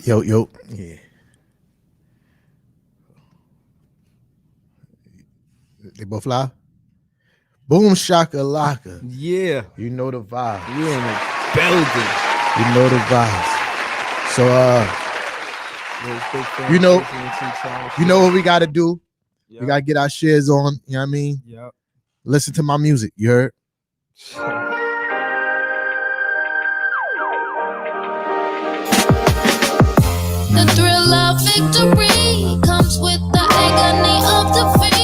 Yo, yeah. They both live? Boom shakalaka. Yeah. You know the vibes. We in the building. You know the vibes. So you know what we gotta do? Yep. We gotta get our shares on, you know what I mean? Yep. Listen to my music, you heard? The thrill of victory comes with the agony of defeat.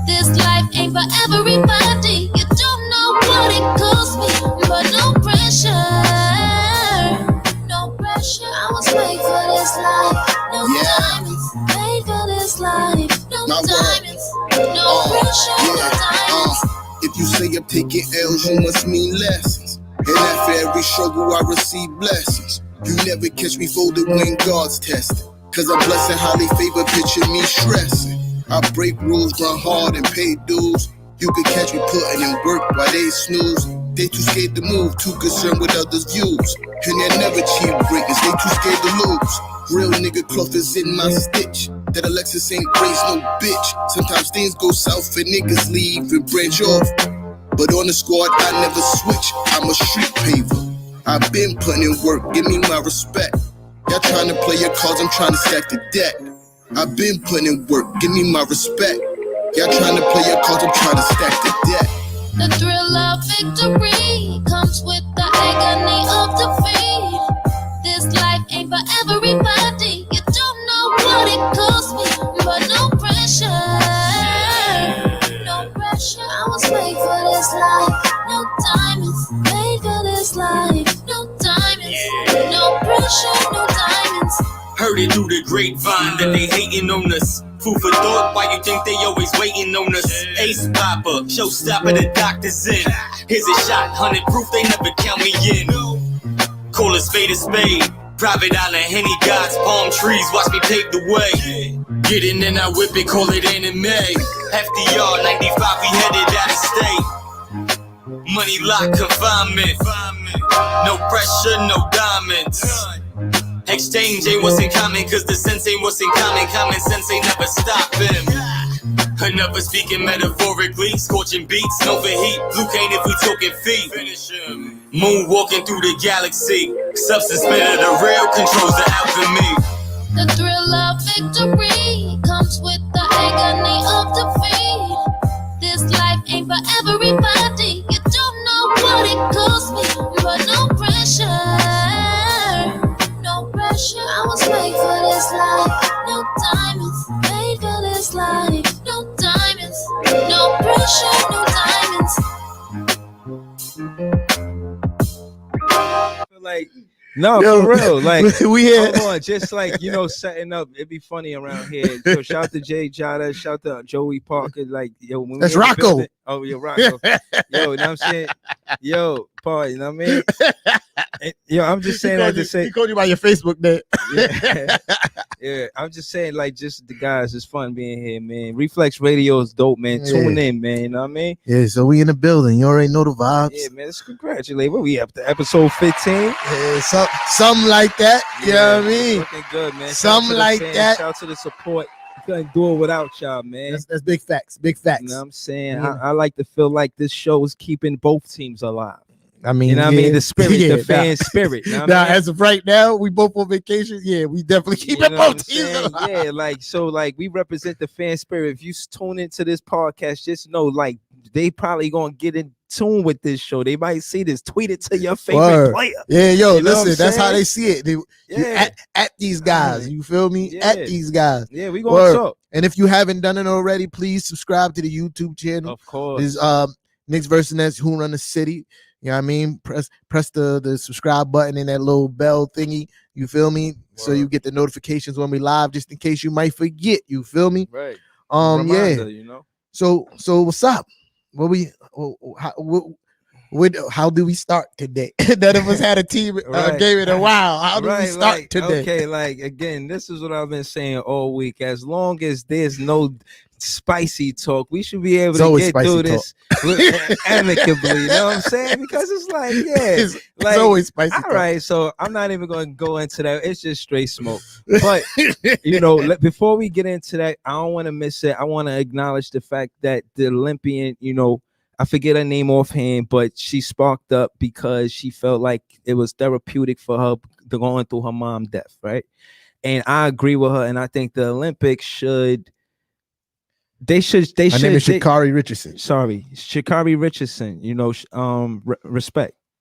This life ain't for everybody. You don't know what it costs me, but no pressure. No pressure. I was made for this life. No diamonds. Made for this life. No diamonds. No pressure. No diamonds. If you say I'm taking L's, you must mean lessons. And after every struggle, I receive blessings. You never catch me folded when God's testing. Cause I'm blessing how they favor picture me stressing. I break rules, grind hard and pay dues. You can catch me putting in work while they snooze. They too scared to move, too concerned with others' views. And they never cheap breakers, they too scared to lose. Real nigga cloth is in my stitch. That Alexis ain't praise no bitch. Sometimes things go south and niggas leave and branch off. But on the squad, I never switch. I'm a street paver. I've been putting in work, give me my respect. Y'all trying to play your cards, I'm trying to stack the deck. I've been putting in work, give me my respect. Y'all trying to play your cards, I'm trying to stack the deck. The thrill of victory comes with the agony of defeat. This life ain't for everybody. You don't know what it costs me, but no pressure. No pressure. I was made for this life. No diamonds. Made for this life. No diamonds. No pressure. No diamonds. Heard it through the grapevine that they hating on us. Food for thought, why you think they always waiting on us? Ace popper, showstopper, the doctor's in. Here's a shot, 100 proof they never count me in. Call a spade a spade. Private island, Henny gods, palm trees, watch me pave the way. Get in and I whip it, call it anime. FDR, 95, we headed out of state. Money lock confinement. No pressure, no diamonds. Exchange ain't what's in common, cause the sense ain't what's in common. Common sense ain't never stop him. Another speaking metaphorically, scorching beats, Nova heat, blue cane if we talking feet. Moon walking through the galaxy, substance spinner, the real controls the alchemy. The thrill of victory comes with the agony of defeat. This life ain't for everybody. You don't know what it costs me, but no pressure. No pressure. I was made for this life. No diamonds. Made for this life. No diamonds. No pressure. No diamonds. Like, no, yo, for real. Like, we here. Hold on, just like, you know, setting up. It'd be funny around here. So shout out to Jay Jada, shout out to Joey Parker. Like, yo, when that's Rocco. Oh, yo, Rocco. Yo, you know what I'm saying? Yo, Paul, you know what I mean? Yo, I'm just saying, like, to say, he called you by your Facebook name. Yeah. Yeah, I'm just saying, like, just the guys, it's fun being here, man. Reflex Radio is dope, man. Tune in, man. You know what I mean? Yeah, so we in the building. You already know the vibes. Yeah, man. Let's congratulate. What we up to? Episode 15? Yeah, something like that. You know what I mean? Looking good, man. Something like that. Shout out to the support. Couldn't do it without y'all, man. That's big facts. Big facts. You know what I'm saying? I like to feel like this show is keeping both teams alive. I mean, you know what I mean? The spirit, the fan spirit. You know now, as of right now, we both on vacation. Yeah, we definitely keep it both teams alive. Yeah, like, so, like, we represent the fan spirit. If you tune into this podcast, just know, like, they probably gonna get in tune with this show. They might see this, tweet it to your favorite player. Yeah, yo, listen, that's how they see it. They, at these guys, you feel me? Yeah. At these guys. Yeah, we gonna talk. And if you haven't done it already, please subscribe to the YouTube channel. Of course. Is Knicks versus Nets, Who Run the City. You know what I mean? Press the subscribe button and that little bell thingy. You feel me? Word. So you get the notifications when we live, just in case you might forget. You feel me? Right. Reminder, you know. So what's up? How do we start today? None of us had a team game in a while. How do we start today? Okay, like, again, this is what I've been saying all week. As long as there's no spicy talk. We should be able It's to always get through spicy this amicably. You know what I'm saying? Because it's like, yeah, it's always spicy. all talk. right. So I'm not even going to go into that. It's just straight smoke. But you know, before we get into that, I don't want to miss it. I want to acknowledge the fact that the Olympian, you know, I forget her name offhand, but she sparked up because she felt like it was therapeutic for her going through her mom's death, right? And I agree with her, and I think the Olympics should. They should. Her name is Sha'Carri Richardson. Sorry, Sha'Carri Richardson. You know,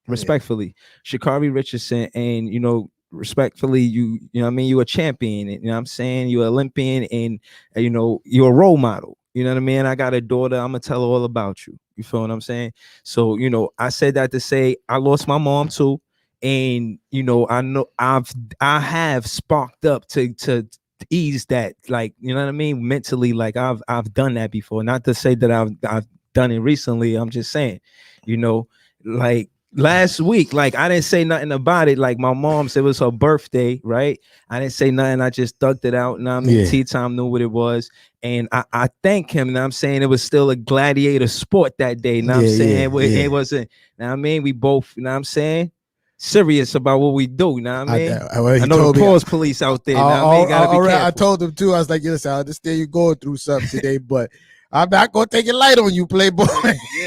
respectfully, Sha'Carri Richardson, and you know, respectfully, you know what I mean, you're a champion, you know what I'm saying, you're an Olympian, and you know, you're a role model, you know what I mean. I got a daughter, I'm gonna tell her all about you. You feel what I'm saying? So, you know, I said that to say I lost my mom too, and you know I have sparked up to ease that, like, you know what I mean, mentally, like I've done that before. Not to say that I've done it recently. I'm just saying, you know, like last week, like I didn't say nothing about it. Like my mom said it was her birthday, right? I didn't say nothing. I just thugged it out. And I mean, Tea Time knew what it was. And I thank him. And I'm saying it was still a gladiator sport that day. Now I'm saying it wasn't. Now I mean, we both, you know what I'm saying, serious about what we do. Now I mean, I know the pause police out there. Now I mean, gotta be careful. I told him too. I was like, listen, I understand you're going through something today, but I'm not gonna take it light on you, Playboy.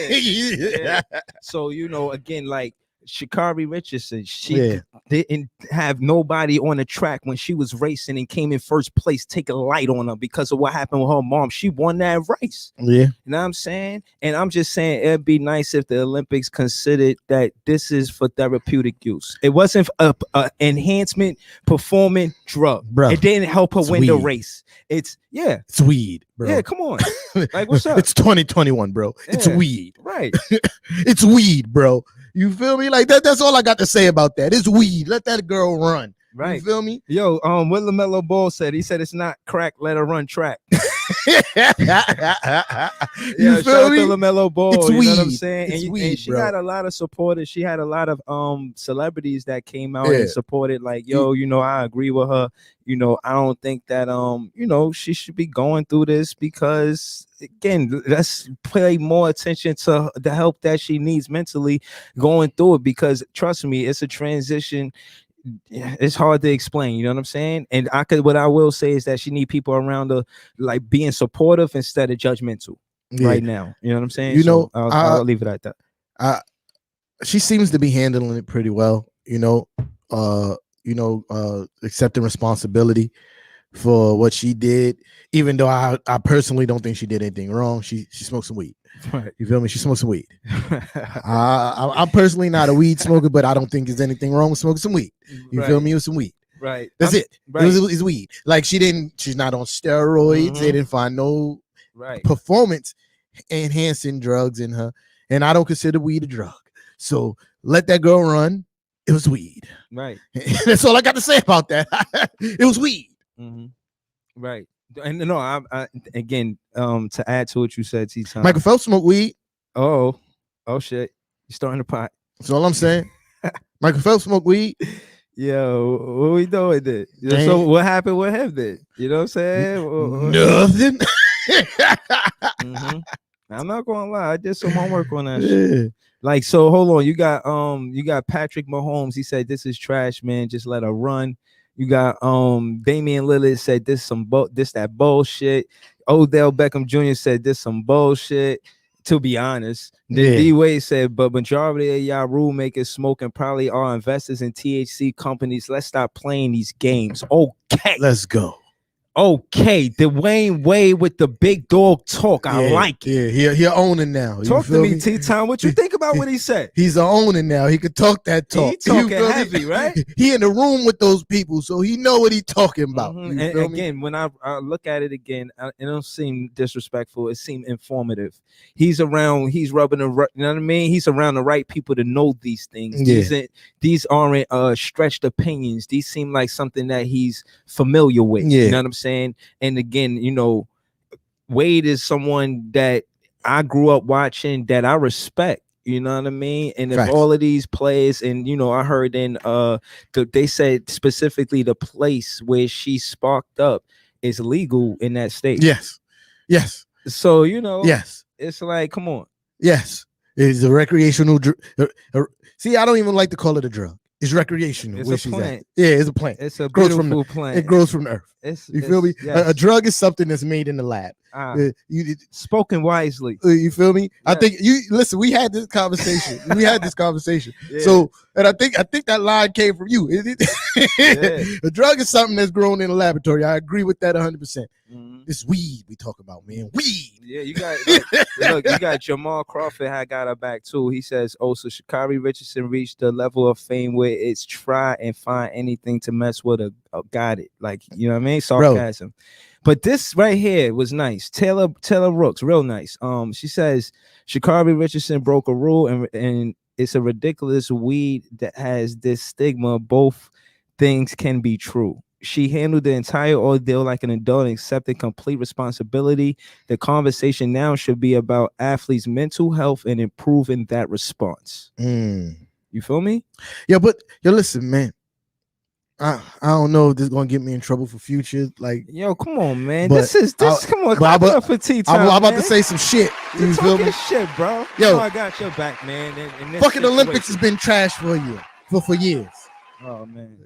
Yeah. So, you know, again, like Sha'Carri Richardson, she didn't have nobody on the track when she was racing and came in first place, take a light on her because of what happened with her mom. She won that race. Yeah. You know what I'm saying? And I'm just saying it'd be nice if the Olympics considered that this is for therapeutic use. It wasn't a enhancement performing drug. Bro, it didn't help her win the race. It's weed, bro. Yeah, come on. Like, what's up? It's 2021, bro. Yeah. It's weed. Right. It's weed, bro. You feel me? Like that's all I got to say about that. It's weed. Let that girl run. Right. You feel me? Yo, what LaMelo Ball said. He said it's not crack, let her run track. You feel me? LaMelo Ball. It's you weed. Know what I'm saying? It's and weed, she bro. got a lot of supporters. She had a lot of celebrities that came out and supported, like, yo, you know, I agree with her. You know, I don't think that you know, she should be going through this because, again, let's pay more attention to the help that she needs mentally going through it, because trust me, it's a transition. It's hard to explain, you know what I'm saying? And what I will say is that she need people around her, like, being supportive instead of judgmental right now. You know what I'm saying? You know, I'll leave it at that. She seems to be handling it pretty well, accepting responsibility for what she did, even though I personally don't think she did anything wrong. She smoked some weed. Right. You feel me? She smoked some weed. I'm personally not a weed smoker, but I don't think there's anything wrong with smoking some weed. You feel me? It was some weed. Right. That's it. Right. It's weed. Like she's not on steroids. They didn't find no performance enhancing drugs in her. And I don't consider weed a drug. So let that girl run. It was weed. Right. That's all I got to say about that. It was weed. Mm-hmm. Right. And no, I again, to add to what you said, T-Time. Michael Phelps smoked weed. Oh shit. You starting the pot. That's all I'm saying. Michael Phelps smoked weed. Yo, what we doing then? So what happened with him then? You know what I'm saying? Nothing. I'm not gonna lie, I did some homework on that shit. Like, so hold on, you got Patrick Mahomes. He said this is trash, man. Just let her run. You got Damian Lillard said this that bullshit. Odell Beckham Jr. said this some bullshit. To be honest, D-Wade said, but majority of y'all rule makers smoking probably are investors in THC companies. Let's stop playing these games. Okay, let's go. Okay, Dwayne Wade with the big dog talk. I like it. Yeah, he owning now. Talk to me, T-Time. What you think about what he said? He's owning now. He could talk that talk. He talking heavy, right? He in the room with those people, so he know what he talking about. And again, when I look at it again, it don't seem disrespectful. It seemed informative. He's around. He's rubbing the. You know what I mean? He's around the right people to know these things. These aren't stretched opinions. These seem like something that he's familiar with. You know what I'm saying? And again, you know, Wade is someone that I grew up watching, that I respect. You know what I mean? And if all of these players, and you know, I heard they said specifically the place where she sparked up is legal in that state. Yes. Yes. So you know, Yes. it's like, come on. Yes. It's a recreational see, I don't even like to call it a drug. It's recreational. It's a plant. Yeah, it's a plant. It's a Grows from beautiful plant. It grows from the earth. You feel me? Yes. A drug is something that's made in the lab. Spoken wisely. You feel me? Yeah. I think you listen. We had this conversation. Yeah. So, and I think that line came from you. A drug is something that's grown in a laboratory. I agree with that 100%. It's weed we talk about, man. Weed. Yeah, you got look, you got Jamal Crawford had got her back too. He says, oh, so Sha'Carri Richardson reached the level of fame where it's try and find anything to mess with her. Oh, got it. Like, you know what I mean? Sarcasm. Bro. But this right here was nice. Taylor Rooks, real nice. She says Sha'Carri Richardson broke a rule and it's a ridiculous weed that has this stigma. Both things can be true. She handled the entire ordeal like an adult and accepted complete responsibility. The conversation now should be about athletes' mental health and improving that response. You feel me? Yeah, but listen, man. I don't know if this is gonna get me in trouble for future. Like, yo, come on, man. This come on. I'm about to say some shit. You feel me? Shit, bro. Yo, I got your back, man. Fucking Olympics has been trash for you for years. Oh man.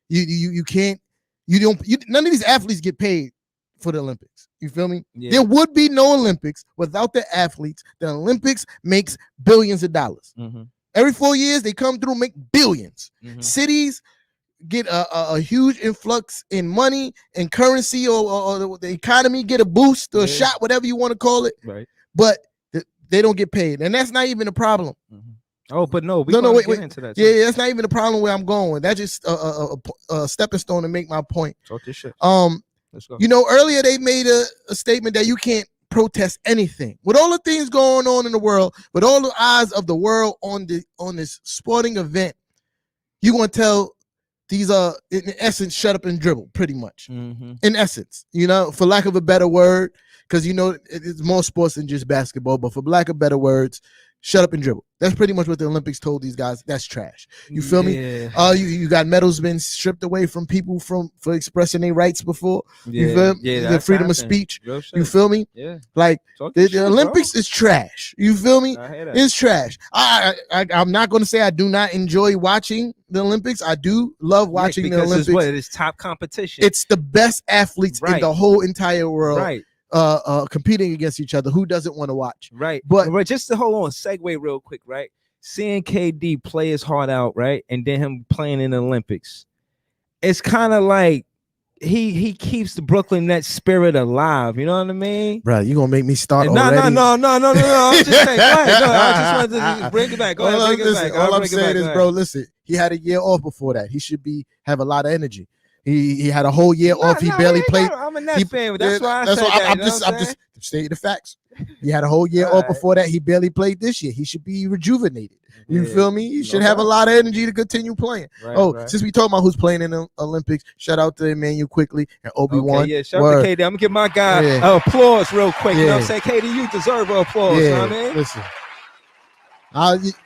You can't. None of these athletes get paid for the Olympics. You feel me? Yeah. There would be no Olympics without the athletes. The Olympics makes billions of dollars. Every 4 years, they come through, make billions. Cities get a huge influx in money and currency, or the economy get a boost or a shot, whatever you want to call it. Right. But they don't get paid, and that's not even a problem. Oh, but no, wait, into that. Yeah, that's not even a problem where I'm going. That's just a stepping stone to make my point. Talk this shit. Let's go. You know, earlier they made a statement that you can't protest anything. With all the things going on in the world, with all the eyes of the world on this sporting event, you want to tell these in essence, shut up and dribble, pretty much. In essence, you know, for lack of a better word, because you know it's more sports than just basketball, but for lack of better words, shut up and dribble. That's pretty much what the Olympics told these guys. That's trash. You feel me? You got medals been stripped away from people for expressing their rights before. You feel me? The freedom of speech. You feel me? Yeah. Like the Olympics is trash. You feel me? It's trash. I'm not going to say I do not enjoy watching the Olympics. I do love watching the Olympics. It's top competition. It's the best athletes in the whole entire world. Right. Competing against each other. Who doesn't want to watch? Right. But just to hold on, segue real quick, right? Seeing KD play his heart out, right? And then him playing in the Olympics. It's kind of like he keeps the Brooklyn Nets spirit alive. You know what I mean? Bro, you gonna make me start No. already? No. I'm just saying, go ahead. I just wanted to bring it back. Go ahead, bring it back. All I'm saying is, bro, listen, he had a year off before that. He should have a lot of energy. He had a whole year off. He barely played. I'm a Nets fan. That's why I'm just stating the facts. He had a whole year off before that. He barely played this year. He should be rejuvenated. You feel me? He should have a lot of energy to continue playing. Since we talking about who's playing in the Olympics, shout out to Emmanuel quickly and Obi-Wan. Okay, yeah, shout out to KD. I'm gonna give my guy applause real quick. You know what I'm saying? KD, you deserve an applause. You know what I mean? Listen,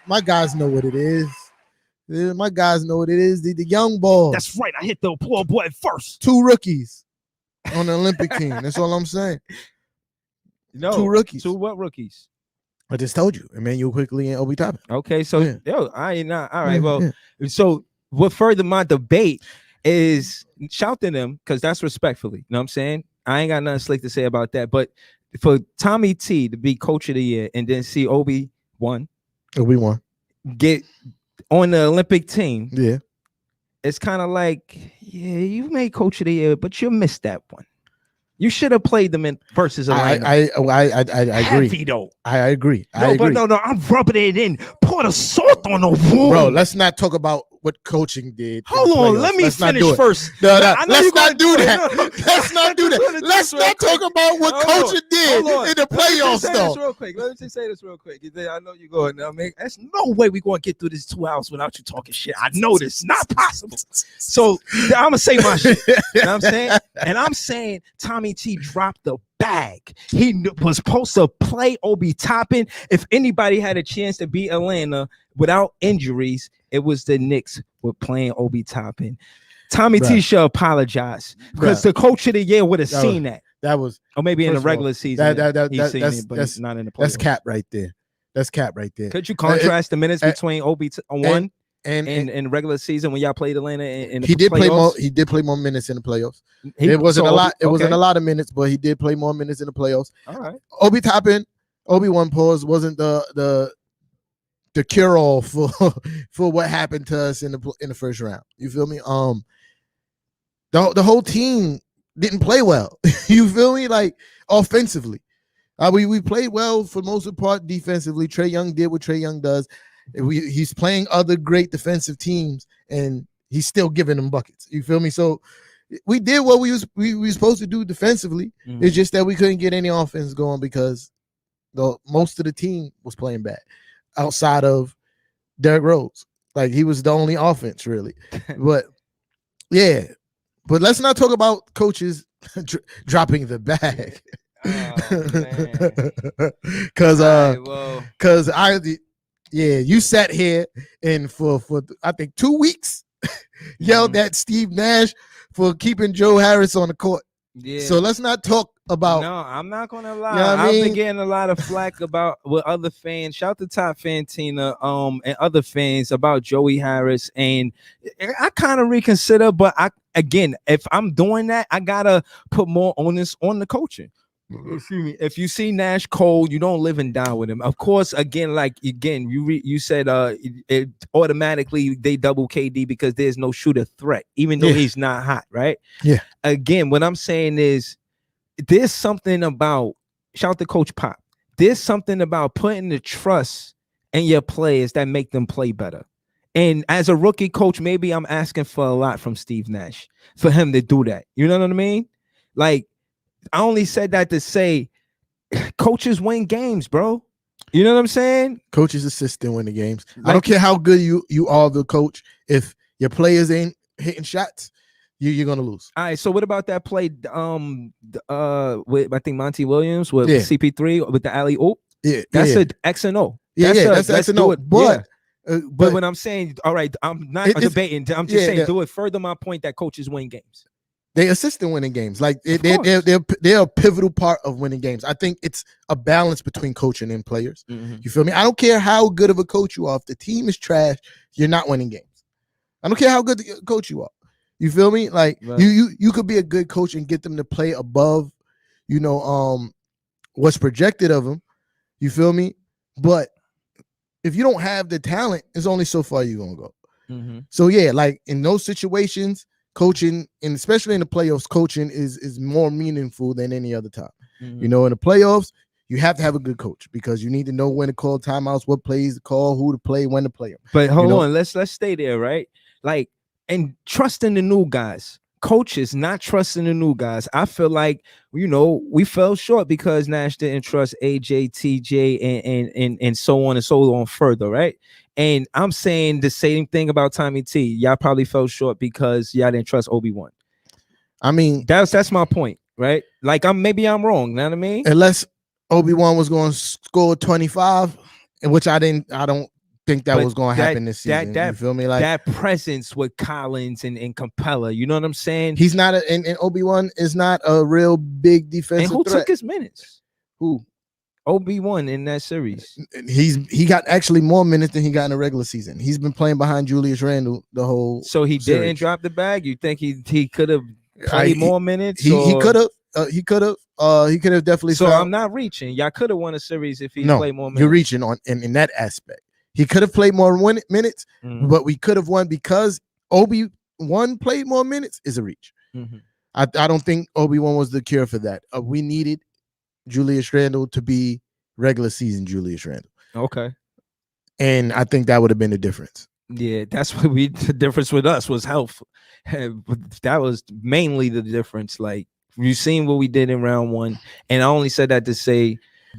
my guys know what it is. My guys know what it is. The young boys. That's right. I hit the applause button first. 2 rookies on the Olympic team. That's all I'm saying. No, 2 rookies. 2 what rookies? I just told you, Emmanuel Quickly and Obi Toppin. Okay, so I ain't not all right. So what further my debate is shout to them because that's respectfully. You know what I'm saying? I ain't got nothing slick to say about that. But for Tommy T to be coach of the year and then see Obi-Wan get on the Olympic team, it's kind of like, you made coach of the year, but you missed that one. You should have played them in versus a lineup. I agree. Heavy though. I agree. But I'm rubbing it in. Pour the salt on the wound. Bro, let's not talk about what coaching did. Hold on, let me finish first. Let's not do that. Let's not do that. Let's not talk about what coaching did in the playoffs, though. Let me just say this real quick. I know you're going now, man. There's no way we're going to get through this 2 hours without you talking shit. I know this. Not possible. So I'm going to say my shit. You know what I'm saying? And I'm saying Tommy T dropped the bag. He was supposed to play Obi Toppin. If anybody had a chance to beat Atlanta without injuries, it was the Knicks with playing Obi Toppin. Tommy T should apologize because the coach of the year would have seen that. That was Or maybe in the first of all, regular season. He's seen that's it, but that's not in the playoffs. that's cap right there. That's cap right there. Could you contrast the minutes between OB1 and in regular season when y'all played Atlanta in the he did playoffs? play more. He did play more minutes in the playoffs. It wasn't a lot. It wasn't a lot of minutes, but he did play more minutes in the playoffs. All right. Obi Toppin, Obi-Wan pause wasn't the cure all for what happened to us in the first round. You feel me? The whole team didn't play well. You feel me? Like offensively, we played well for the most part defensively. Trae Young did what Trae Young does. He's playing other great defensive teams, and he's still giving them buckets. You feel me? So we did what we were supposed to do defensively. Mm-hmm. It's just that we couldn't get any offense going because most of the team was playing bad outside of Derrick Rose. Like he was the only offense really. But yeah, but let's not talk about coaches dropping the bag. You sat here and for I think 2 weeks yelled at Steve Nash for keeping Joe Harris on the court. Yeah. So let's not talk about. No, I'm not gonna lie. You know what I I've mean? been getting a lot of flack about with other fans. Shout to Top Fan Tina, and other fans about Joey Harris, and I kind of reconsider. But again, if I'm doing that, I gotta put more onus on the coaching. Excuse me. If you see Nash cold, you don't live and die with him. Of course, you said it automatically they double KD because there's no shooter threat, even though he's not hot, right? Yeah. Again, what I'm saying is there's something about shout out to Coach Pop. There's something about putting the trust in your players that make them play better. And as a rookie coach, maybe I'm asking for a lot from Steve Nash for him to do that. You know what I mean? Like, I only said that to say coaches win games, bro. You know what I'm saying? Coaches assist in winning games. I don't care how good you are the coach. If your players ain't hitting shots, you're gonna lose. All right. So what about that play? With I think Monty Williams with CP3 with the alley oop. Yeah, that's an X and O. That's X and O. But when I'm saying, all right, I'm not debating. I'm just saying, do it further my point that coaches win games. They assist in winning games. Like they're a pivotal part of winning games. I think it's a balance between coaching and players. Mm-hmm. You feel me? I don't care how good of a coach you are. If the team is trash, you're not winning games. I don't care how good the coach you are. You feel me? Like right. you could be a good coach and get them to play above, what's projected of them. You feel me? But if you don't have the talent, it's only so far you're gonna go. Mm-hmm. So yeah, like in those situations, coaching, and especially in the playoffs, coaching is more meaningful than any other time. Mm-hmm. In the playoffs, you have to have a good coach because you need to know when to call timeouts, what plays to call, who to play, when to play them. But hold on, let's stay there, right? Like, and trusting the new guys. Coaches not trusting the new guys. I feel like we fell short because Nash didn't trust AJ, TJ, and so on and so on further, right? And I'm saying the same thing about Tommy T. Y'all probably fell short because y'all didn't trust Obi-Wan. I mean, that's my point, right? Like maybe I'm wrong. You know what I mean? Unless Obi-Wan was going to score 25, which I don't think that was going to happen this season. You feel me? Like that presence with Collins and Capella. You know what I'm saying? He's not and Obi-Wan is not a real big defensive and who threat. took his minutes? Who? Obi-Wan in that series. He got actually more minutes than he got in the regular season. He's been playing behind Julius Randle the whole. So he series. Didn't drop the bag. You think he could have played more minutes? He could have. He could have definitely. So I'm not reaching. Y'all could have won a series if he played more minutes. You're reaching on in that aspect. He could have played more minutes, but we could have won because Obi-Wan played more minutes is a reach. Mm-hmm. I don't think Obi-Wan was the cure for that. We needed Julius Randle to be regular season Julius Randle. Okay. And I think that would have been the difference. Yeah, that's what the difference with us was health. That was mainly the difference. Like, you've seen what we did in round one. And I only said that to say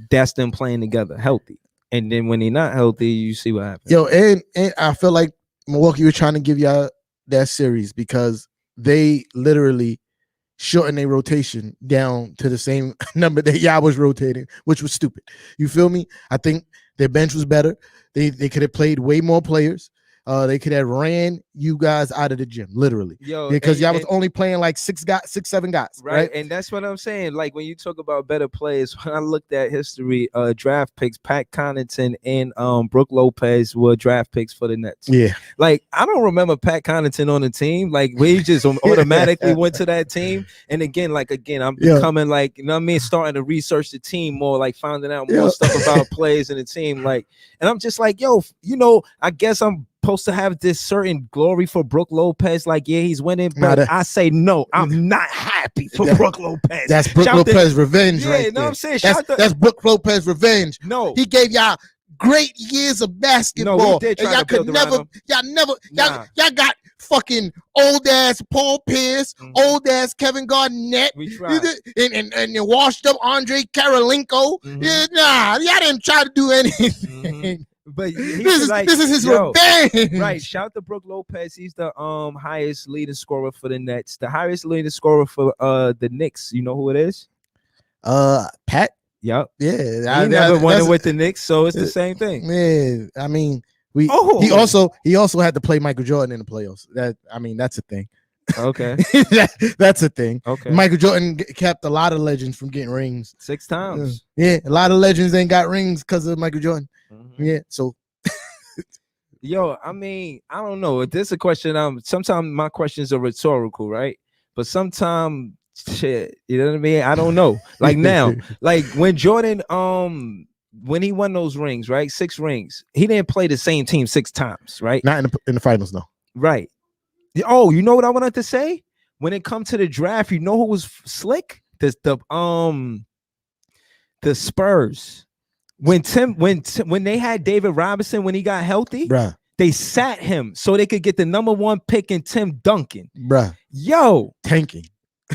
that's them playing together healthy. And then when they're not healthy, you see what happens. Yo, and I feel like Milwaukee was trying to give y'all that series because they literally shortened their rotation down to the same number that y'all was rotating, which was stupid. You feel me? I think their bench was better. They could have played way more players. they could have ran you guys out of the gym, literally. Yo, Because and- y'all was and- only playing like 7 guys, right? And that's what I'm saying. Like when you talk about better players, when I looked at history, draft picks, Pat Connaughton and Brooke Lopez were draft picks for the Nets. Yeah. Like I don't remember Pat Connaughton on the team. Like we just automatically went to that team. And again, I'm becoming like, you know what I mean, starting to research the team more, like finding out more stuff about players in the team. Like, and I'm just like, yo, you know, I guess I'm supposed to have this certain glory for Brooke Lopez. Like, yeah, he's winning, but I say no, I'm not happy for Brooke Lopez. That's Brooke Lopez revenge, right? You know what I'm saying? That's Brooke Lopez revenge. No, he gave y'all great years of basketball. No, we did try and y'all to build could never, around y'all got fucking old ass Paul Pierce, old ass Kevin Garnett, we tried. and washed up Andre Karolinko. Yeah, nah, y'all didn't try to do anything. But this is his revenge. Right. Shout out to Brooke Lopez. He's the highest leading scorer for the Nets. The highest leading scorer for the Knicks. You know who it is? Pat. Yep. Yeah. He never won it with the Knicks, so it's the same thing. Man, I mean, he also had to play Michael Jordan in the playoffs. That's a thing. Okay. That's a thing. Okay. Michael Jordan kept a lot of legends from getting rings 6 times. Yeah, a lot of legends ain't got rings because of Michael Jordan. Yeah, so yo, I mean, I don't know. This is a question. Sometimes my questions are rhetorical, right? But sometimes shit, you know what I mean? I don't know. Like now, like when Jordan when he won those rings, right? 6 rings, he didn't play the same team 6 times, right? Not in the finals, no. Right. Oh, you know what I wanted to say? When it comes to the draft, you know who was slick? The Spurs. When they had David Robinson when he got healthy, bruh, they sat him so they could get the number 1 pick in Tim Duncan. Bruh. Yo. Tanking.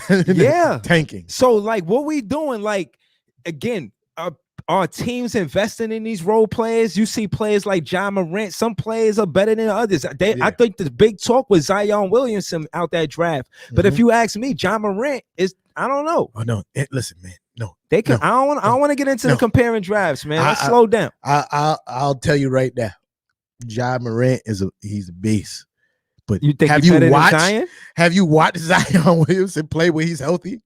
Yeah. Tanking. So like what we doing? Like again, our teams investing in these role players. You see players like John Morant. Some players are better than others. I think the big talk was Zion Williamson out that draft. But if you ask me, John Morant is, I don't know. Oh no, listen, man. No, they can. I don't want to get into the comparing drafts, man. Let's slow down. I'll tell you right now, John Morant he's a beast. But you think have you watched Zion Williamson play when he's healthy,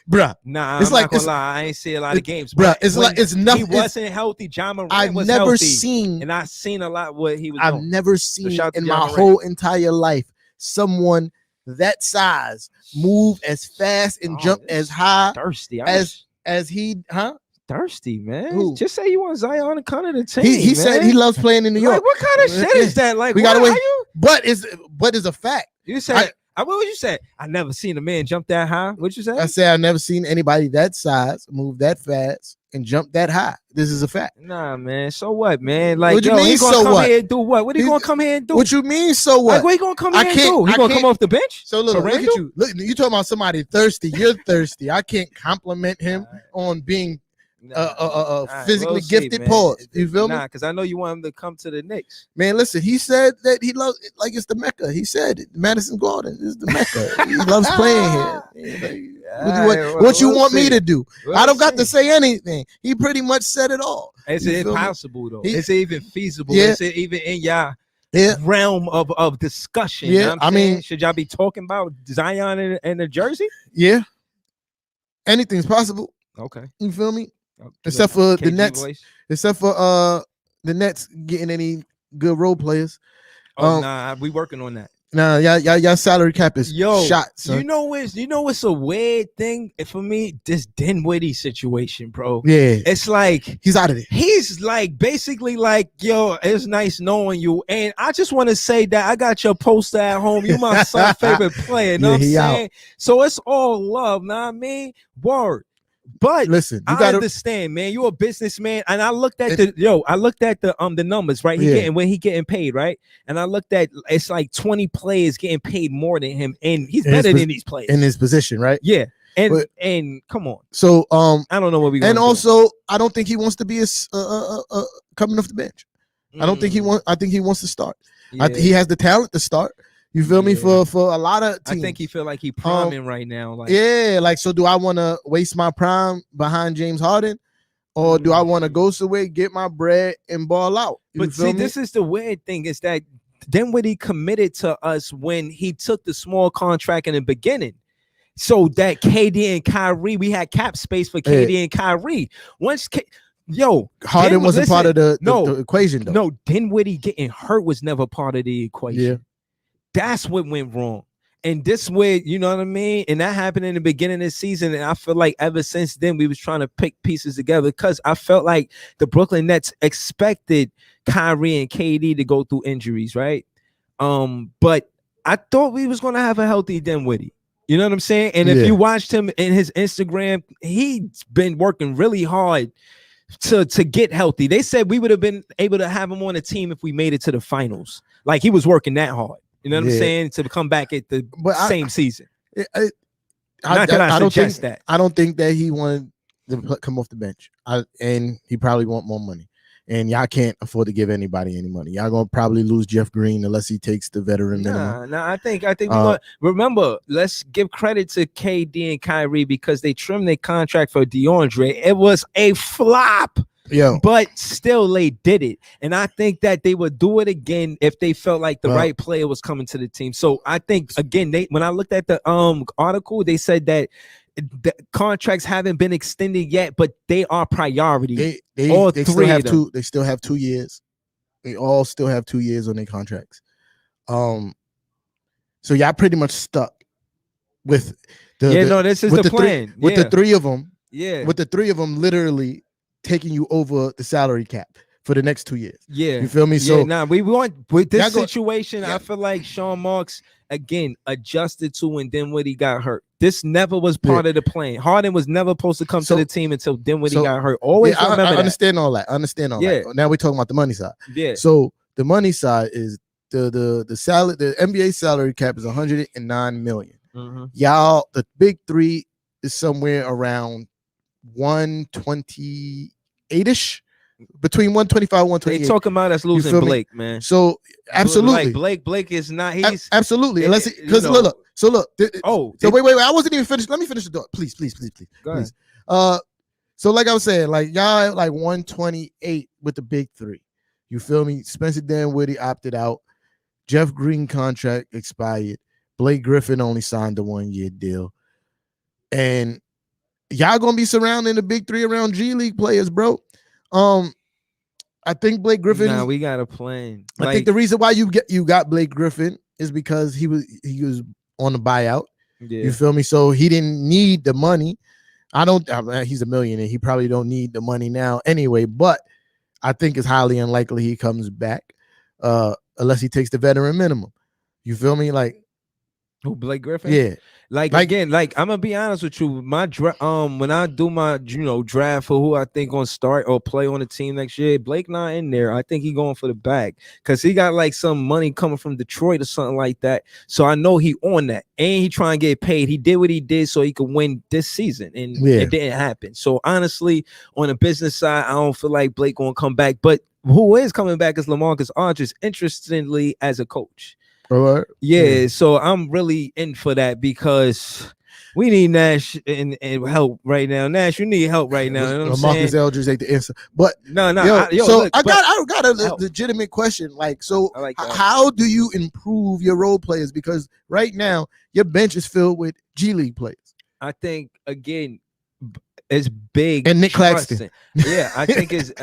bruh? Nah, I'm not gonna lie. I ain't see a lot of games, bruh. It's nothing. He wasn't healthy. John Morant I've was never healthy, seen, and I've seen a lot what he was. I've doing. never seen in my Morant. whole entire life someone that size move as fast and jump as high thirsty as he, thirsty, man. Who? Just say you want Zion to come to the team. He said he loves playing in New York. Like, what kind of shit is that? Like, we gotta wait. But it's a fact. You said what would you say? I never seen a man jump that high. What'd you say? I said I've never seen anybody that size move that fast and jump that high. This is a fact. Nah, man. So what, man? Like, what you mean? He gonna so come what? Here and do what? What are you gonna come here and do? What you mean? So what? Like, what he gonna come here and do? He gonna come off the bench? So look at you. Look, you talking about somebody thirsty. You're thirsty. I can't compliment him on being physically gifted. Pause. You feel me? Nah, because I know you want him to come to the Knicks. Man, listen, he said that he loves it like it's the Mecca. He said it. Madison Garden is the Mecca. He loves playing here. What you want me to do? I don't got to say anything. He pretty much said it all. Is it impossible though? Is it even feasible? Yeah. Is it even in y'all realm of discussion? Yeah, you know what I'm saying? Should y'all be talking about Zion in the jersey? Yeah. Anything's possible. Okay. You feel me? Except for the Nets. Except for the Nets getting any good role players. Nah, we working on that. Nah, y'all salary cap is shot. Son. You know what's a weird thing for me? This Dinwiddie situation, bro. Yeah, it's like he's out of it. He's like basically like, yo, it's nice knowing you, and I just want to say that I got your poster at home. You my son's favorite player. You know what I'm saying? Out. So it's all love. Know what I mean? Word. But listen, I understand, man. You're a businessman, and I looked at the numbers, right? When he getting paid, right? And I looked at it's like 20 players getting paid more than him, and he's better than these players in his position, right? Yeah, and come on. So I don't know what we. And also, I don't think he wants to be coming off the bench. I don't think he wants. I think he wants to start. Yeah. He has the talent to start. You feel me? For a lot of teams. I think he feel like he priming right now. Like, yeah, like, so do I want to waste my prime behind James Harden, or do I want to go somewhere, get my bread, and ball out? But see, this is the weird thing is that Dinwiddie committed to us when he took the small contract in the beginning. So that KD and Kyrie, we had cap space for KD and Kyrie. Once Harden wasn't part of the equation though. No, Dinwiddie getting hurt was never part of the equation. Yeah. That's what went wrong. And this way, you know what I mean? And that happened in the beginning of the season. And I feel like ever since then, we was trying to pick pieces together because I felt like the Brooklyn Nets expected Kyrie and KD to go through injuries, right? But I thought we was going to have a healthy Dinwiddie. You know what I'm saying? And if you watched him in his Instagram, he's been working really hard to get healthy. They said we would have been able to have him on the team if we made it to the finals. Like he was working that hard. You know what I'm saying? To come back at the same season. I don't think that he wanted to come off the bench. And he probably want more money. And y'all can't afford to give anybody any money. Y'all gonna probably lose Jeff Green unless he takes the veteran minimum. I think remember, let's give credit to KD and Kyrie because they trimmed their contract for DeAndre. It was a flop. Yeah, but still they did it, and I think that they would do it again if they felt like the right player was coming to the team. So I think again, when I looked at the article, they said that the contracts haven't been extended yet, but they are priority. They still have 2 years. They all still have 2 years on their contracts. So y'all pretty much stuck with this is the plan with the three of them. Yeah, with the three of them, literally taking you over the salary cap for the next 2 years. Yeah, you feel me? So we want with this situation. I feel like Sean Marks again adjusted to when Dinwiddie got hurt. This never was part of the plan. Harden was never supposed to come to the team until Dinwiddie got hurt. Always remember that. I understand all that. that. Now we're talking about the money side. Yeah. So the money side is the salary. The NBA salary cap is 109 million. Mm-hmm. Y'all, the big three is somewhere around 128-ish. Between 125 and 128. They talking about us losing Blake, man. So absolutely, like Blake is not. He's absolutely unless because look. So wait. I wasn't even finished. Let me finish the thought, please. Go ahead. So like I was saying, like y'all like 128 with the big three. You feel me? Spencer Dinwiddie opted out. Jeff Green contract expired. Blake Griffin only signed a 1-year deal, and y'all gonna be surrounding the big three around G League players, bro. I think Blake Griffin. Nah, we got a plan. I think the reason why you got Blake Griffin is because he was on the buyout. Yeah. You feel me? So he didn't need the money. He's a millionaire. He probably don't need the money now anyway. But I think it's highly unlikely he comes back, unless he takes the veteran minimum. You feel me? Like who, Blake Griffin? Yeah. Like again, I'm gonna be honest with you. My when I do my draft for who I think gonna start or play on the team next year, Blake not in there. I think he going for the bag because he got like some money coming from Detroit or something like that. So I know he on that, and he trying to get paid. He did what he did so he could win this season, and it didn't happen. So honestly, on the business side, I don't feel like Blake gonna come back. But who is coming back is LaMarcus Aldridge, interestingly, as a coach. All right. Yeah, so I'm really in for that because we need Nash and help right now. Nash, you need help right now. You know what Marcus Eldridge ain't the answer. But no. I got a legitimate question. Like, so how do you improve your role players? Because right now your bench is filled with G League players. I think again, it's big and Nick Claxton. Yeah, I think it's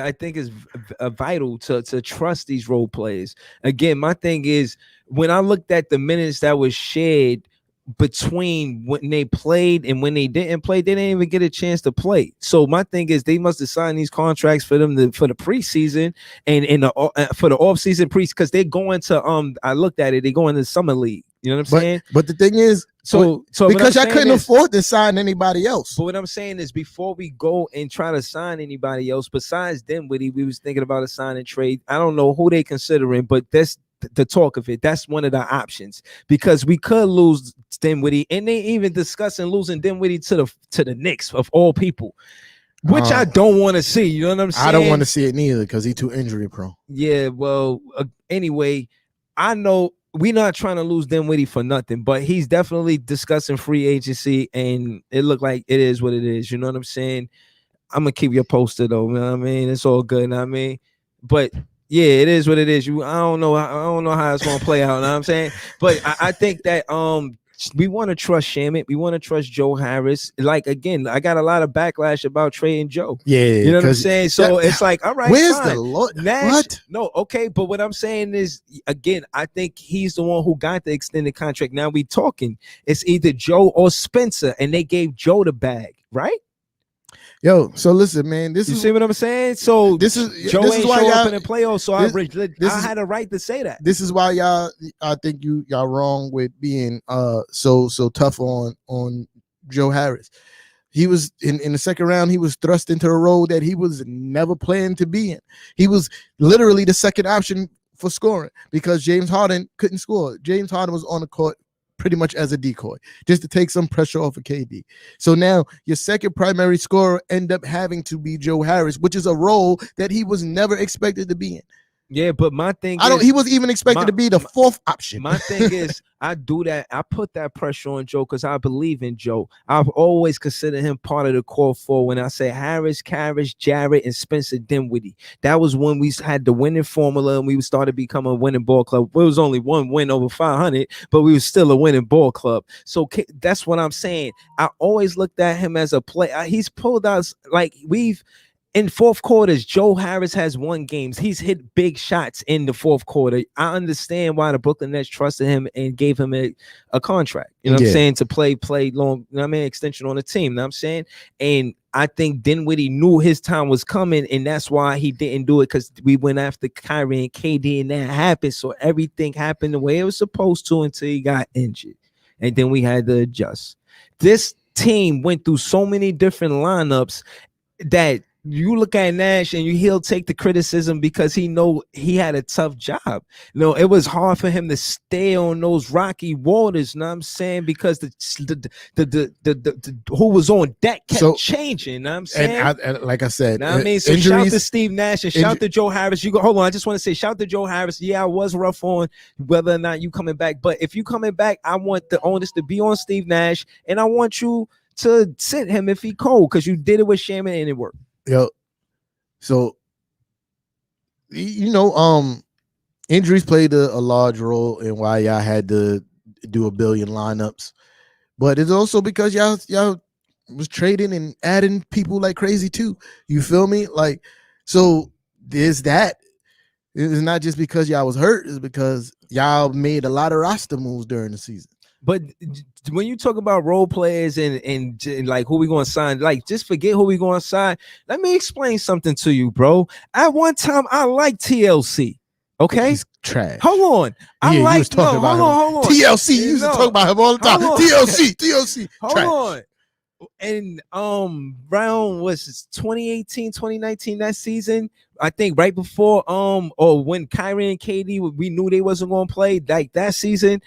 vital to trust these role players. Again, my thing is when I looked at the minutes that was shared between when they played and when they didn't play, they didn't even get a chance to play. So my thing is they must have signed these contracts for them for the preseason and for the offseason because they're going to I looked at it, they go into the summer league. You know what I'm saying? But the thing is, so because I couldn't afford to sign anybody else. But what I'm saying is before we go and try to sign anybody else besides Dinwiddie, we was thinking about a sign and trade. I don't know who they considering, but that's the talk of it. That's one of the options because we could lose Dinwiddie, and they even discussing losing Dinwiddie to the Knicks of all people, which I don't want to see. You know what I'm saying? I don't want to see it neither because he's too injury prone. Yeah, well, anyway, I know we're not trying to lose Dinwiddie for nothing, but he's definitely discussing free agency, and it looked like it is what it is. You know what I'm saying? I'm gonna keep you posted though. You know what I mean? It's all good. You know what I mean? But Yeah, it is what it is. I don't know how it's gonna play out. You know what I'm saying? But I think that we want to trust Shamit. We want to trust Joe Harris. Like, again, I got a lot of backlash about Trey and Joe. Yeah, you know what I'm saying? So it's like, all right, where's fine. the Lord? Nash, What? No, okay, but what I'm saying is, again, I think he's the one who got the extended contract. Now we talking. It's either Joe or Spencer, and they gave Joe the bag, right? Yo, so listen, man. You see what I'm saying? So this is Joe this ain't is why show up y'all in the playoffs, so I had a right to say that. This is why I think y'all wrong with being so tough on Joe Harris. He was in the second round, he was thrust into a role that he was never planned to be in. He was literally the second option for scoring because James Harden couldn't score. James Harden was on the court pretty much as a decoy, just to take some pressure off of KD. So now your second primary scorer end up having to be Joe Harris, which is a role that he was never expected to be in. Yeah, but my thing he was even expected to be the fourth option. My thing is, I do that. I put that pressure on Joe because I believe in Joe. I've always considered him part of the core four. When I say Harris, Karras, Jarrett, and Spencer Dinwiddie, that was when we had the winning formula and we started becoming a winning ball club. It was only one win over 500, but we were still a winning ball club. So that's what I'm saying. I always looked at him as a player. He's pulled us like in fourth quarters, Joe Harris has won games. He's hit big shots in the fourth quarter. I understand why the Brooklyn Nets trusted him and gave him a contract. You know what I'm saying? To play long, you know what I mean, extension on the team. You know what I'm saying? And I think Dinwiddie knew his time was coming, and that's why he didn't do it, because we went after Kyrie and KD, and that happened. So everything happened the way it was supposed to until he got injured. And then we had to adjust. This team went through so many different lineups that you look at Nash and he'll take the criticism because he know he had a tough job. You know, it was hard for him to stay on those rocky waters. You know what I'm saying? Because the who was on deck kept changing. You know what I'm saying? And like I said, you know what I mean? So shout to Steve Nash and shout to Joe Harris. Hold on. I just want to say shout to Joe Harris. Yeah, I was rough on whether or not you coming back, but if you coming back, I want the onus to be on Steve Nash, and I want you to sit him if he cold, because you did it with Shaman and it worked. Yo, so injuries played a large role in why y'all had to do a billion lineups, but it's also because y'all was trading and adding people like crazy too. You feel me? Like, so there's that. It's not just because y'all was hurt; it's because y'all made a lot of roster moves during the season. But when you talk about role players and like who we going to sign, like just forget who we going to sign. Let me explain something to you, bro. At one time, I liked TLC. Okay, he's trash. Hold on, hold on. TLC, you used to talk about him all the time. TLC. Hold on. And round was 2018, 2019, that season. I think right before or when Kyrie and KD, we knew they wasn't going to play, like that season.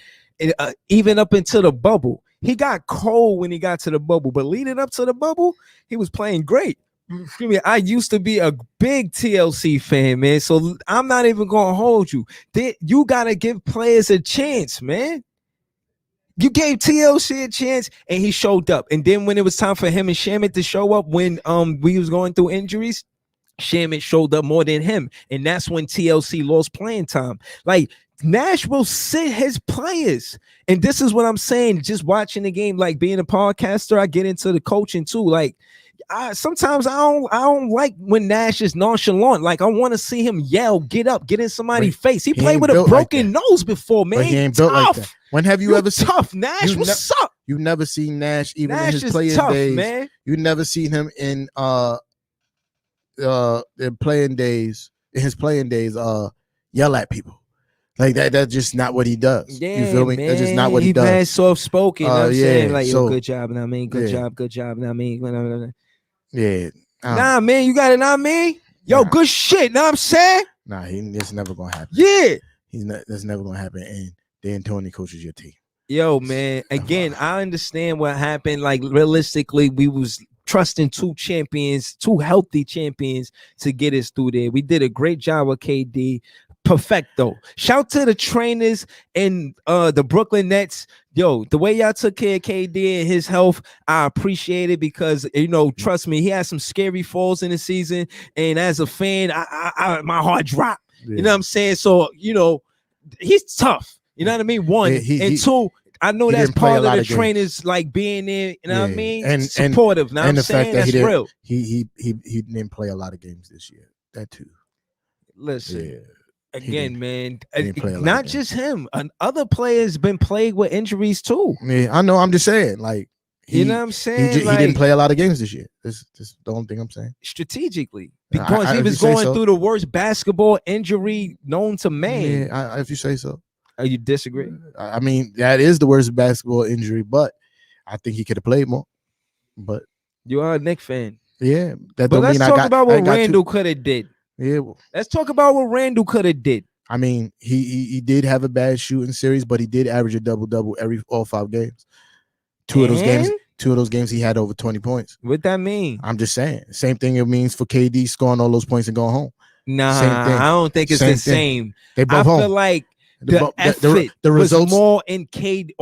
Even up into the bubble, he got cold when he got to the bubble, but leading up to the bubble, he was playing great. Excuse me, I used to be a big TLC fan, man. So I'm not even gonna hold you. You gotta give players a chance, man. You gave TLC a chance, and he showed up. And then when it was time for him and Shamit to show up, when we was going through injuries, Shamit showed up more than him, and that's when TLC lost playing time. Like, Nash will sit his players, and this is what I'm saying. Just watching the game, like being a podcaster, I get into the coaching too. Like, sometimes I don't like when Nash is nonchalant. Like, I want to see him yell, get up, get in somebody's face. He played with a broken nose before, man. He ain't built like that. When have you ever seen tough Nash? What's up? You never seen Nash even Nash in his playing tough, days. Man. You never seen him in playing days. In his playing days, yell at people. Like that. That's just not what he does. Yeah, you feel me? Man. That's just not what he does. He's very soft spoken. You know what I'm saying? Like, so, good job. And I mean, good job. And I mean, yeah. Nah, man, you got it. Nah, man. Yo, good shit. Know what I'm saying? Nah, it's never gonna happen. Yeah, that's never gonna happen. And Dan Tony coaches your team. Yo, man. Again, I understand what happened. Like, realistically, we was trusting two healthy champions to get us through there. We did a great job with KD. Perfecto. Shout to the trainers and the Brooklyn Nets. Yo, the way y'all took care of KD and his health, I appreciate it, because, trust me, he had some scary falls in the season, and as a fan, I my heart dropped. You know what I'm saying? So, he's tough. You know what I mean? One. And two, I know that's part of the trainers like being there, you know what I mean? And supportive. Now I'm the saying fact that that's real. He didn't play a lot of games this year. That too. Listen. Again, man, not just him. Other players been plagued with injuries too. Yeah, I know. I'm just saying, like, you know what I'm saying? He didn't play a lot of games this year. This the only thing I'm saying. Strategically, because he was going through the worst basketball injury known to man. Yeah, if you say so. You disagree? I mean, that is the worst basketball injury, but I think he could have played more. But you are a Knicks fan. Yeah, but let's talk about what Randall could have did. Yeah, let's talk about what Randall could have did. I mean, he did have a bad shooting series, but he did average a double all 5 games. Two of those games, he had over 20 points. What that mean? I'm just saying. Same thing it means for KD scoring all those points and going home. Nah, I don't think it's the same. They both home. I feel like the effort results was more in KD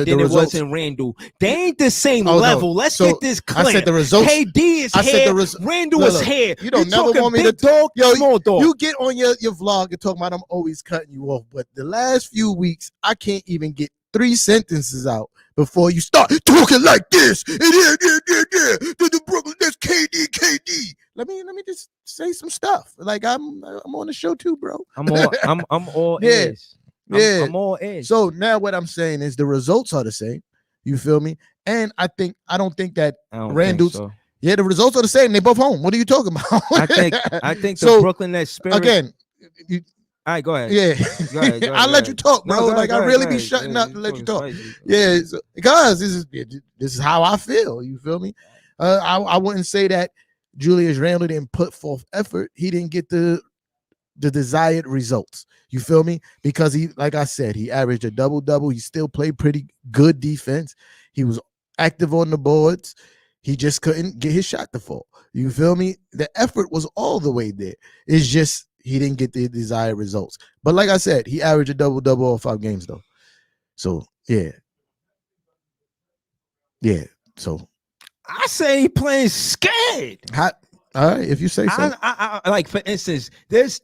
than it was in Randall. They ain't the same level. No. Let's get this clear. I said the results. KD is here. Randall is here. You don't never want me to talk. Small dog. You get on your vlog and talk about I'm always cutting you off, but the last few weeks I can't even get 3 sentences out before you start talking like this. The Brooklyn, that's KD. Let me just say some stuff. Like I'm on the show too, bro. I'm all ears. Yeah. I'm all ears. So now what I'm saying is the results are the same. You feel me? And I don't think that Randall's the results are the same. They both home. What are you talking about? I think the Brooklyn Nets spirit again. All right, go ahead. Yeah, go ahead, I'll let you talk, bro. I really be shutting up to let you talk. Yeah, because this is how I feel. You feel me? I wouldn't say that Julius Randle didn't put forth effort. He didn't get the desired results. You feel me? Because he, like I said, he averaged a double-double. He still played pretty good defense. He was active on the boards. He just couldn't get his shot to fall. You feel me? The effort was all the way there. It's just he didn't get the desired results. But like I said, he averaged a double-double all 5 games, though. So, yeah. Yeah, so. I say he playing scared. All right, if you say so. I like, for instance, there's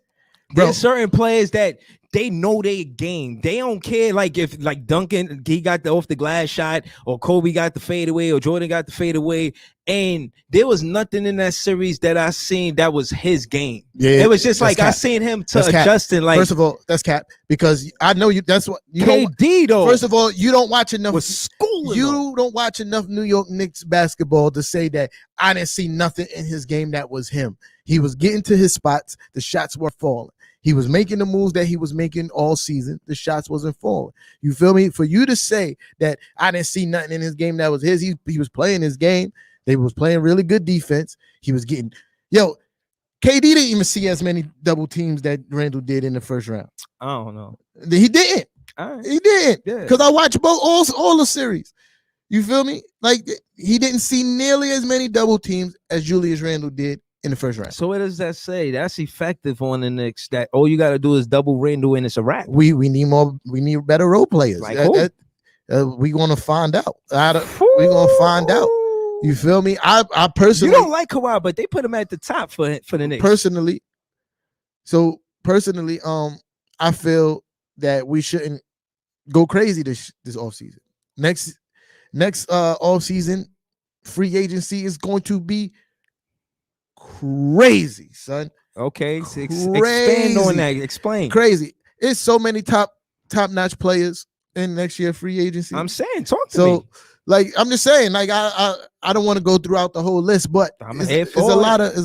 certain players that they know their game. They don't care, like if like Duncan, he got the off the glass shot, or Kobe got the fadeaway, or Jordan got the fadeaway, and there was nothing in that series that I seen that was his game. Yeah, it was just like cap. I seen him to adjusting. Like, first of all, that's cap, because I know you. That's what you KD though. First of all, you don't watch enough. You don't watch enough New York Knicks basketball to say that I didn't see nothing in his game that was him. He was getting to his spots. The shots were falling. He was making the moves that he was making all season. The shots wasn't falling. You feel me? For you to say that I didn't see nothing in his game that was his, he was playing his game. They was playing really good defense. He was getting, KD didn't even see as many double teams that Randall did in the first round. I don't know. He didn't. Right. He didn't. Because I watched all the series. You feel me? Like, he didn't see nearly as many double teams as Julius Randle did in the first round. So what does that say? That's effective on the Knicks. That all you got to do is double Randle and it's a wrap. We need more. We need better role players. Like we gonna find out. We gonna find out. You feel me? I personally, you don't like Kawhi, but they put him at the top for the Knicks. Personally, I feel that we shouldn't go crazy this offseason. Next offseason, free agency is going to be crazy, son. Okay, so expand on that. Explain. Crazy. It's so many top-notch players in next year free agency. I'm saying, talk to me. Like, I'm just saying, like, I don't want to go throughout the whole list, but it's a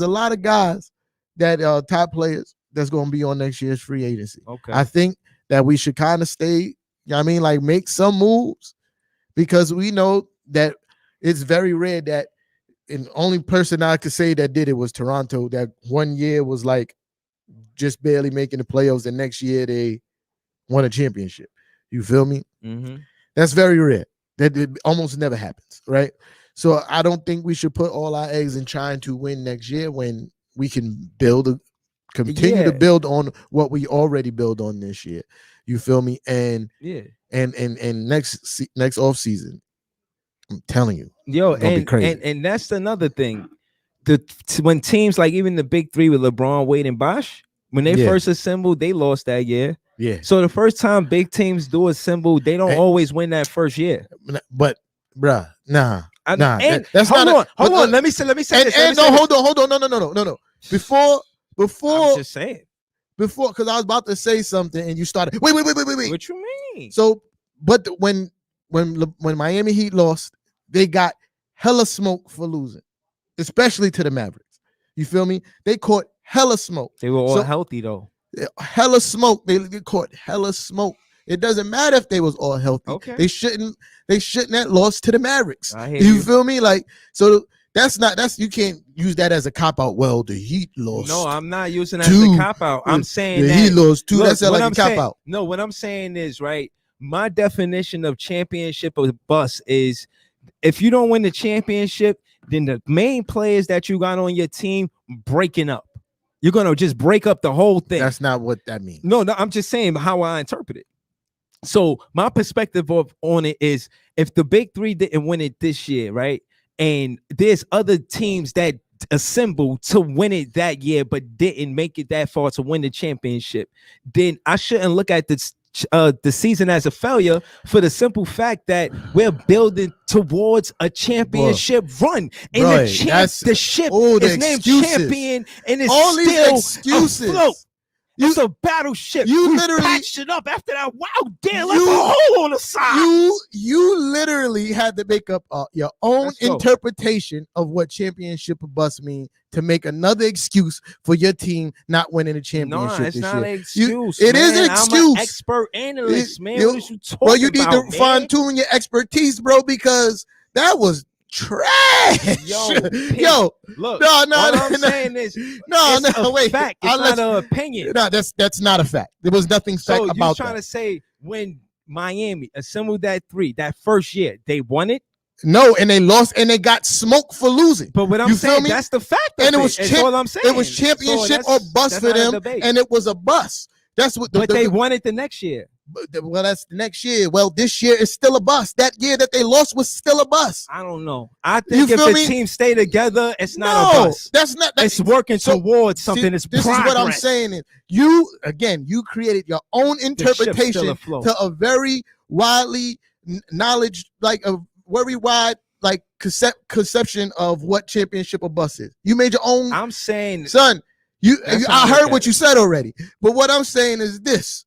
lot of guys that top players that's going to be on next year's free agency. Okay. I think that we should kind of stay, you know what I mean, like make some moves, because we know that it's very rare that, and the only person I could say that did it was Toronto. That one year was like just barely making the playoffs. The next year they won a championship. You feel me? Mm-hmm. That's very rare. That it almost never happens, right? So I don't think we should put all our eggs in trying to win next year when we can continue to build on what we already build on this year. You feel me? And next off season, I'm telling you, and that's another thing. When teams like even the big three with LeBron, Wade, and Bosh, When they Yeah. first assembled, they lost that year. Yeah. So the first time big teams do assemble, they don't And- always win that first year. But bruh, nah. And That's hold not on, hold on. Let me say this. and no, hold on. No. Before, I'm just saying. because I was about to say something and you started. Wait. What you mean? So, but when Miami Heat lost, they got hella smoke for losing, especially to the Mavericks. You feel me? They caught hella smoke. They were all So- healthy though. Hella smoke. They caught hella smoke. It doesn't matter if they was all healthy. Okay. They shouldn't have lost to the Mavericks. I hear You you. feel me? Like, so that's you can't use that as a cop out. Well, the Heat lost. No, I'm not using that Two. as a cop out. I'm saying the that Heat lost two. look, That's what like I'm a cop saying- out. No, what I'm saying is right. My definition of championship or bust is if you don't win the championship, then the main players that you got on your team breaking up. You're gonna just break up the whole thing. That's not what that means. No, I'm just saying how I interpret it. So my perspective on it is if the big three didn't win it this year, right? And there's other teams that assembled to win it that year, but didn't make it that far to win the championship, then I shouldn't look at this the season as a failure for the simple fact that we're building towards a championship run. And Bro, the that's- ship oh, the is named excuses. champion and it's All these still excuses. afloat. It's a battleship. you We literally- patched it up after that. Wow, damn, left You- a hole on the side. You literally had to make up your own Let's go. interpretation of what championship or bust mean to make another excuse for your team not winning the No, championship it's this not year. an excuse. It is an man. I'm excuse. an expert analyst, man. You- What is you talking Well, you need about, to man? fine tune your expertise, bro, because that was trash. Yo, Yo, Look, no, all I'm no, saying is no, it's a wait. fact. It's I'll let not an opinion. No, that's not a fact. There was nothing fact So you about trying that. to say when Miami assembled that three that first year, they won it? No, and they lost and they got smoked for losing. But what I'm You feel saying, me? that's the fact. And of it was That's champ- all I'm saying. It was championship So or that's- bust that's for not a them, debate. and it was a bust. That's what. But they won it the next year. Well, that's the next year. Well, this year is still a bust. That year that they lost was still a bust. I don't know. I think if feel the me? team stay together, it's not a bust. That's not. It's working so- towards something. It's This progress. is what I'm saying. Is you created your own The ship's still interpretation afloat. to a very widely knowledge, like a very wide like conception of what championship or bust is. You made your own. I'm saying Son, That's how I I look heard at what you said already. But what I'm saying is this.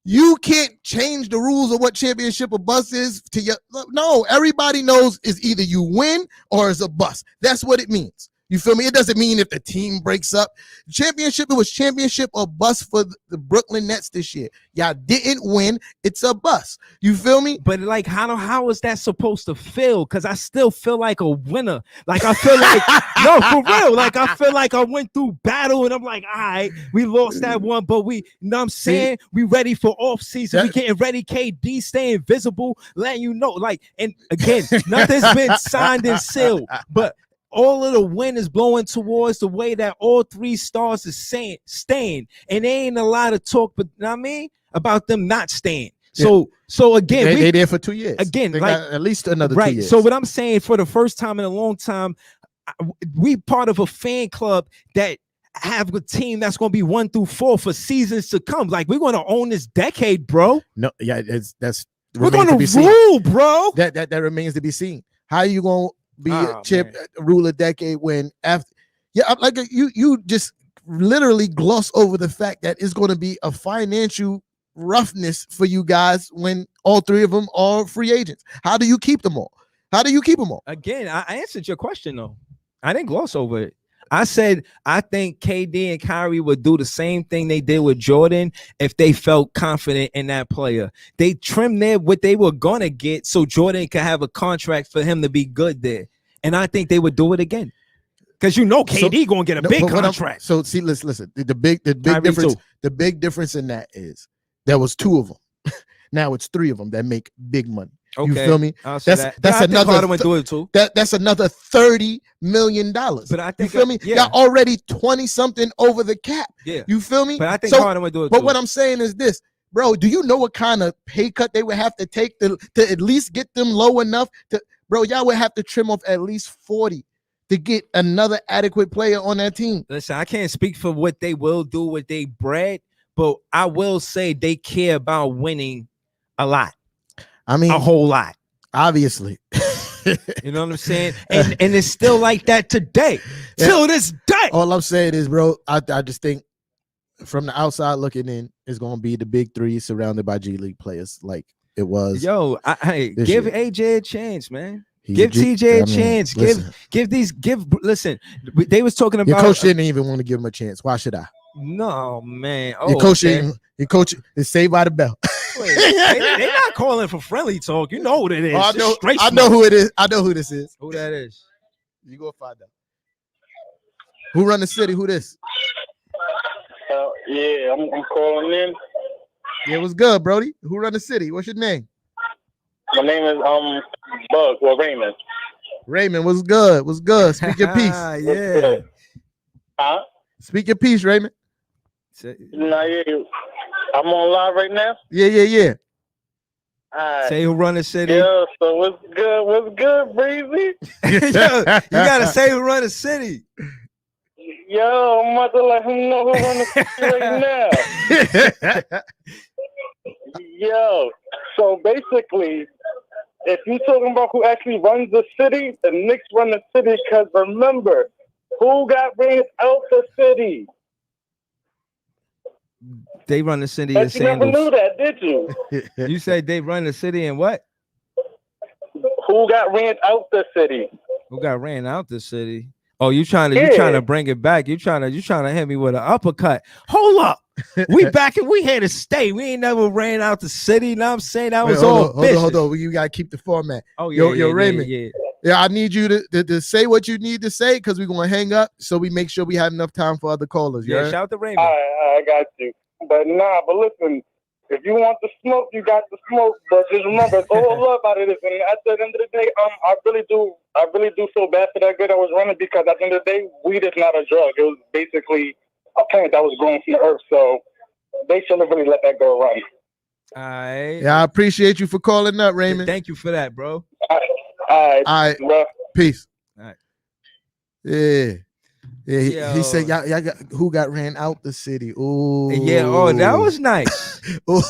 You can't change the rules of what championship or bust is to your no, everybody knows is either you win or it's a bust. That's what it means. You feel me? It doesn't mean if the team breaks up. Championship, it was championship or bust for the Brooklyn Nets this year. Y'all didn't win. It's a bust. You feel me? but like how is that supposed to feel? Because I still feel like a winner. Like I feel like no, for real. Like I feel like I went through battle and I'm like, all right, we lost that one, but we, you know what I'm saying? We ready for off season. We That- getting ready. KD staying visible, letting you know. Like, and again, nothing's been signed and sealed, but all of the wind is blowing towards the way that all three stars is staying, and there ain't a lot of talk, but you know what I mean, about them not staying. So again, They there for 2 years. Again, They like- got at least another 2 right. years. So what I'm saying, for the first time in a long time, we part of a fan club that have a team that's going to be 1 through 4 for seasons to come. Like we're going to own this decade, bro. no, yeah, that's We're remains going to be to seen. rule, bro. That remains to be seen. How you gonna be Oh, a champ, man. rule a decade when after? Yeah, like you just literally gloss over the fact that it's going to be a financial roughness for you guys when all three of them are free agents. How do you keep them all? How do you keep them all? Again, I answered your question though. I didn't gloss over it. I said I think KD and Kyrie would do the same thing they did with Jordan if they felt confident in that player. They trimmed there what they were gonna get so Jordan could have a contract for him to be good there. And I think they would do it again. Because you know KD gonna get a No, big but what I'm- contract. So see, listen. The big Kyrie difference. too. The big difference in that is there was 2 of them. Now it's 3 of them that make big money. You Okay, feel me? I'll say That's- that. that's I think another Harden would do it too. That's another $30 million. But I You think feel me? yeah, Y'all already 20 something over the cap. yeah. You feel me? But I think So- Harden would do it But too. what I'm saying is this, bro. Do you know what kind of pay cut they would have to take to at least get them low enough to, bro? Y'all would have to trim off at least 40 to get another adequate player on that team. Listen, I can't speak for what they will do with they bread, but I will say they care about winning a lot. I mean, a whole lot. Obviously. You know what I'm saying? And it's still like that today. Till this day. All I'm saying is, bro, I just think from the outside looking in, it's gonna be the big three surrounded by G League players like it was. Yo, give year. AJ a chance, man. He's give TJ a mean, chance. Listen, Listen, they was talking about your coach didn't even want to give him a chance. Why should I? No, man. Your coach is saved by the bell. Wait, they not calling for friendly talk. You know what it is. I know who it is. I know who this is. Who that is? You go find out. Who run the city? Who this? Yeah, I'm calling in. Yeah, what's good, Brody? Who run the city? What's your name? My name is Bug or Raymond. Raymond, what's good? What's good? Speak your piece. Yeah. Huh? Speak your piece, Raymond. Nah, yeah. I'm on live right now. Yeah. Say who run the city. Yeah, so what's good? What's good, Breezy? Yo, you gotta say who run the city. Yo, I'm about to let him know who run the city right now. Yo, so basically, if you're talking about who actually runs the city, the Knicks run the city because remember, who got ran out the city? They run the city But in you never sandals. knew that, did you? You said they run the city in what? Who got ran out the city? Who got ran out the city? Oh, you trying to bring it back? You trying to hit me with an uppercut? Hold up, we back and we here to stay. We ain't never ran out the city. You know what I'm saying? That was all. Hold on. You gotta keep the format. Oh yeah, yo, Raymond. Yeah. I need you to say what you need to say because we're gonna hang up so we make sure we have enough time for other callers. Yeah, right? shout out to Raymond. I got you. But listen, if you want the smoke, you got the smoke. But just remember, it's all love out of this. And at the end of the day, I really do feel bad for that girl that was running because at the end of the day, weed is not a drug. It was basically a plant that was growing from the earth. So they shouldn't have really let that girl run. All right. Yeah, I appreciate you for calling up, Raymond. Thank you for that, bro. All right. Bro. Peace. All right. Yeah. Yo. He said, y'all got who got ran out the city. Ooh. Yeah. Oh, that was nice. But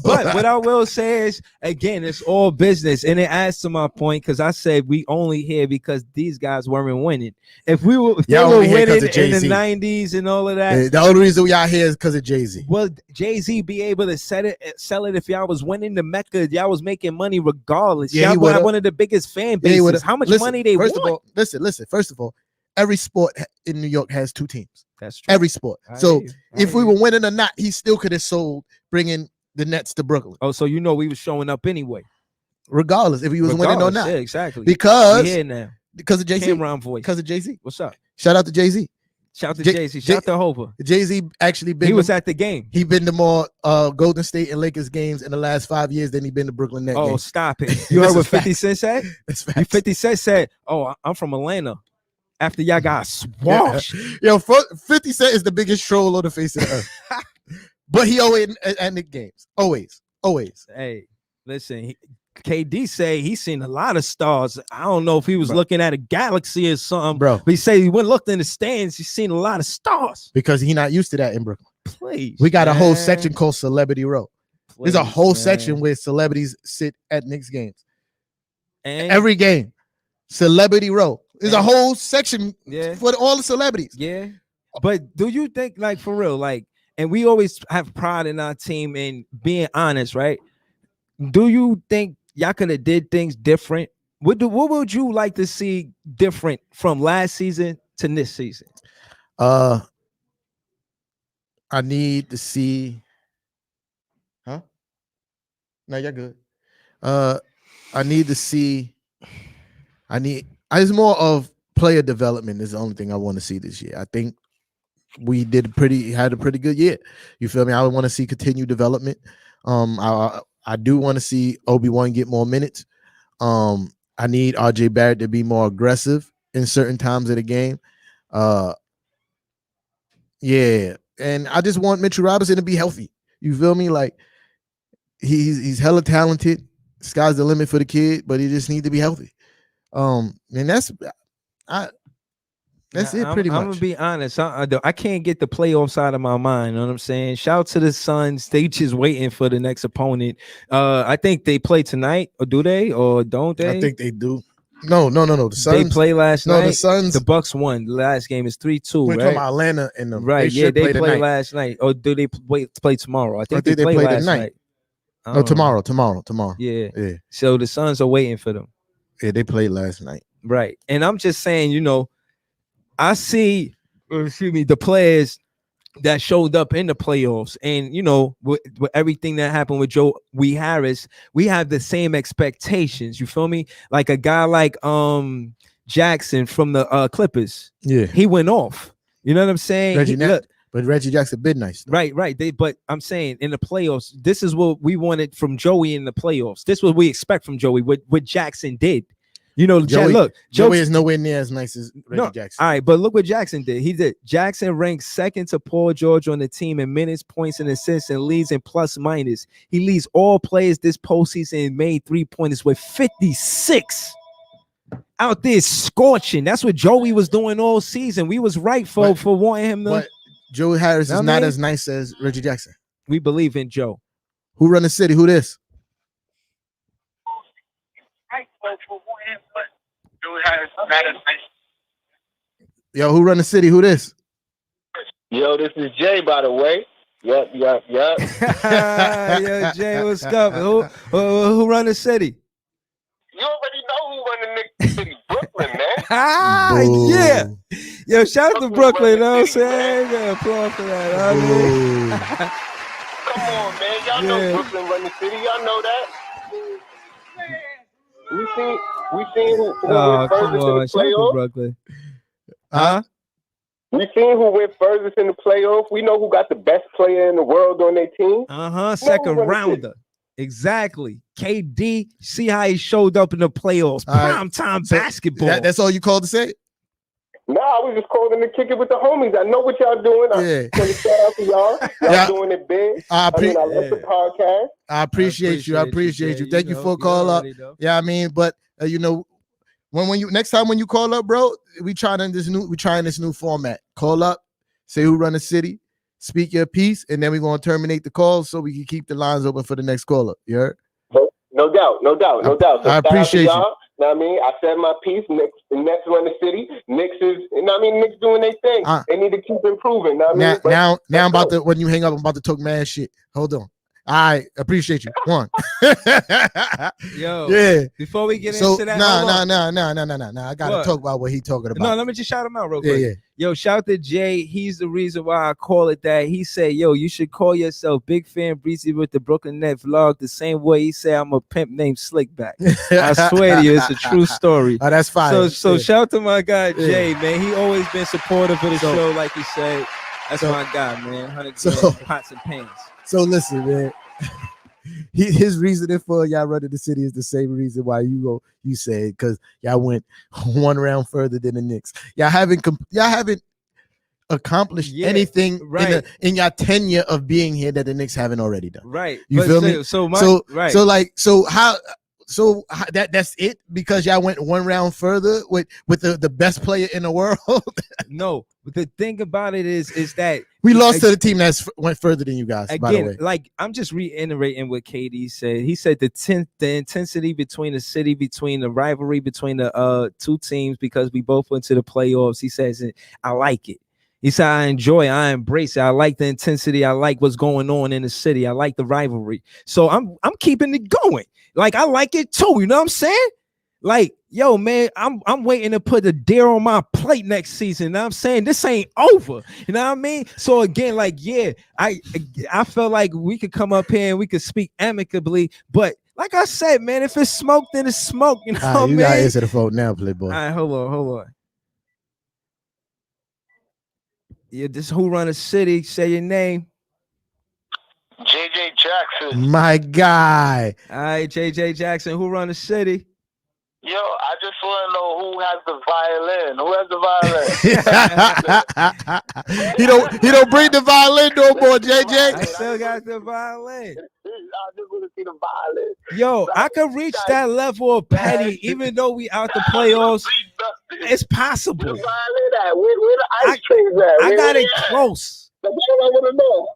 what I will say is, again, it's all business, and it adds to my point because I said we only here because these guys weren't winning. If they were winning in the 90s and all of that, yeah, the only reason y'all here is because of Jay-Z. Well, Jay-Z be able to sell it if y'all was winning the Mecca, y'all was making money regardless. Yeah, y'all had one of the biggest fan bases. How much money they first want? Of all, listen. First of all, every sport in New York has two teams. That's true. Every sport. So if we were winning or not, he still could have sold bringing the Nets to Brooklyn. Oh, so we was showing up anyway, regardless if he was winning or not. Yeah, exactly. Because of Jay-Z. Cameron voice. Because of Jay-Z. What's up? Shout out to Jay-Z. Shout out to Jay-Z. Shout out to Hova. Jay-Z actually been. He was at the game. He been to more Golden State and Lakers games in the last 5 years than he been to Brooklyn Nets. Oh, stop it! You heard what 50 Cent said? That's facts. 50 Cent said, "Oh, I'm from Atlanta." After y'all got swashed. Yo, 50 Cent is the biggest troll on the face of the earth. But he always at Knicks games. Always. Hey, listen, KD say he's seen a lot of stars. I don't know if he was looking at a galaxy or something, bro. But he said he went looked in the stands. He's seen a lot of stars. Because he's not used to that in Brooklyn. Please. We got a whole section called Celebrity Row. There's a whole section where celebrities sit at Knicks games. And every game. Celebrity Row. There's a whole section for all the celebrities. Yeah. But do you think, like, for real, like, and we always have pride in our team in being honest, right? Do you think y'all could have did things different? What would you like to see different from last season to this season? I need to see. Huh? No, you're good. I need to see. It's more of player development is the only thing I want to see this year. I think we had a pretty good year. You feel me? I want to see continued development. I do want to see Obi-Wan get more minutes. I need RJ Barrett to be more aggressive in certain times of the game. Yeah. And I just want Mitchell Robinson to be healthy. You feel me? Like he's hella talented. Sky's the limit for the kid, but he just needs to be healthy. And That's it, pretty much. I'm gonna be honest. I can't get the playoffs out of my mind. You know what I'm saying? Shout to the Suns. They just waiting for the next opponent. I think they play tonight, or do they, or don't they? I think they do. No. The Suns. They play last night. No, the Suns. The Bucks won. The last game is 3-2. We're Right? talking about Atlanta and them. Right. They play play last night. Or do they play tomorrow? I think they play last night. No, tomorrow. Yeah. Yeah. So the Suns are waiting for them. Yeah, they played last night. Right. And I'm just saying, I see, the players that showed up in the playoffs, and with everything that happened with Joey Harris, we have the same expectations. You feel me? Like a guy like Jackson from the Clippers. Yeah, he went off. You know what I'm saying? But Reggie Jackson been nice. Though. Right. But I'm saying in the playoffs, this is what we wanted from Joey in the playoffs. This is what we expect from Joey. What Jackson did. Joey is nowhere near as nice as Reggie Jackson. All right, but look what Jackson did. Jackson ranked second to Paul George on the team in minutes, points, and assists, and leads in plus minus. He leads all players this postseason and made 3-pointers with 56. Out there scorching. That's what Joey was doing all season. We was right for wanting him to. But Joey Harris is not as nice as Reggie Jackson. We believe in Joe. Who run the city? Who this? Yo, who run the city? Who this? Yo, this is Jay, by the way. Yep. Yo, Jay, what's up? Who run the city? You already know who run the city, Brooklyn, man. Yeah. Yo, shout out to Brooklyn. You know what I'm saying? Yeah, applaud for that. Come on, man. Y'all know Brooklyn run the city. Y'all know that. We seen who went furthest in the playoff. Brooklyn. We seen who went furthest in the playoff. We know who got the best player in the world on their team. Second rounder. Exactly. KD, see how he showed up in the playoffs. Prime time basketball. That's all you called to say? Nah, I was just calling to kick it with the homies. I know what y'all doing. I want to shout out to y'all. Y'all doing it big. I love the podcast. I appreciate you. Thank you for a call up. Yeah, I mean, but when you next time when you call up, bro, we trying this new format. Call up, say who run the city, speak your piece, and then we're gonna terminate the call so we can keep the lines open for the next caller. You heard? No doubt. So I appreciate you. Know what I mean? I said my piece. The next run the city. Knicks is, Knicks doing their thing. They need to keep improving. Know what I mean? Now I'm about to, when you hang up, I'm about to talk mad shit. Hold on. I appreciate you. One. Yo. Yeah. Before we get into that, nah. I gotta talk about what he talking about. No, let me just shout him out real quick. Yeah. Yo, shout out to Jay. He's the reason why I call it that. He said, yo, you should call yourself Big Fan Breezy with the Brooklyn Net vlog the same way he said I'm a pimp named Slickback. I swear to you, it's a true story. Oh, that's fine. So shout out to my guy Jay, man. He always been supportive of the show, like he said. That's my guy, man. 100 pots and pans. So listen, man. His reasoning for y'all running the city is the same reason why you said, because y'all went one round further than the Knicks. Y'all haven't accomplished anything in your tenure of being here that the Knicks haven't already done. Right. You feel me? So that's it, because y'all went one round further with the best player in the world. No, but the thing about it is that we lost to the team that's went further than you guys. Again, by the way, like I'm just reiterating what KD said. He said the intensity between the city, between the rivalry between the two teams, because we both went to the playoffs. He says, I like it. He said, I embrace it. I like the intensity. I like what's going on in the city. I like the rivalry. So I'm keeping it going. Like, I like it too. You know what I'm saying? Like, yo, man, I'm waiting to put a deer on my plate next season. You know what I'm saying? This ain't over. You know what I mean? So again, like, yeah, I felt like we could come up here and we could speak amicably, but like I said, man, if it's smoke, then it's smoke. You know what I mean? You gotta answer the phone now, Playboy. All right, hold on. Yeah, this who run the city? Say your name. JJ Jackson. My guy. All right, JJ Jackson. Who run the city? Yo, I just want to know who has the violin. Who has the he violin? don't bring the violin no more, JJ. I still got the violin. I just want to see the violin. Yo, I could reach that level of petty, even though we out the playoffs. It's possible. Where the violin at? Where the ice trays at? I got it close. That's all I want to know.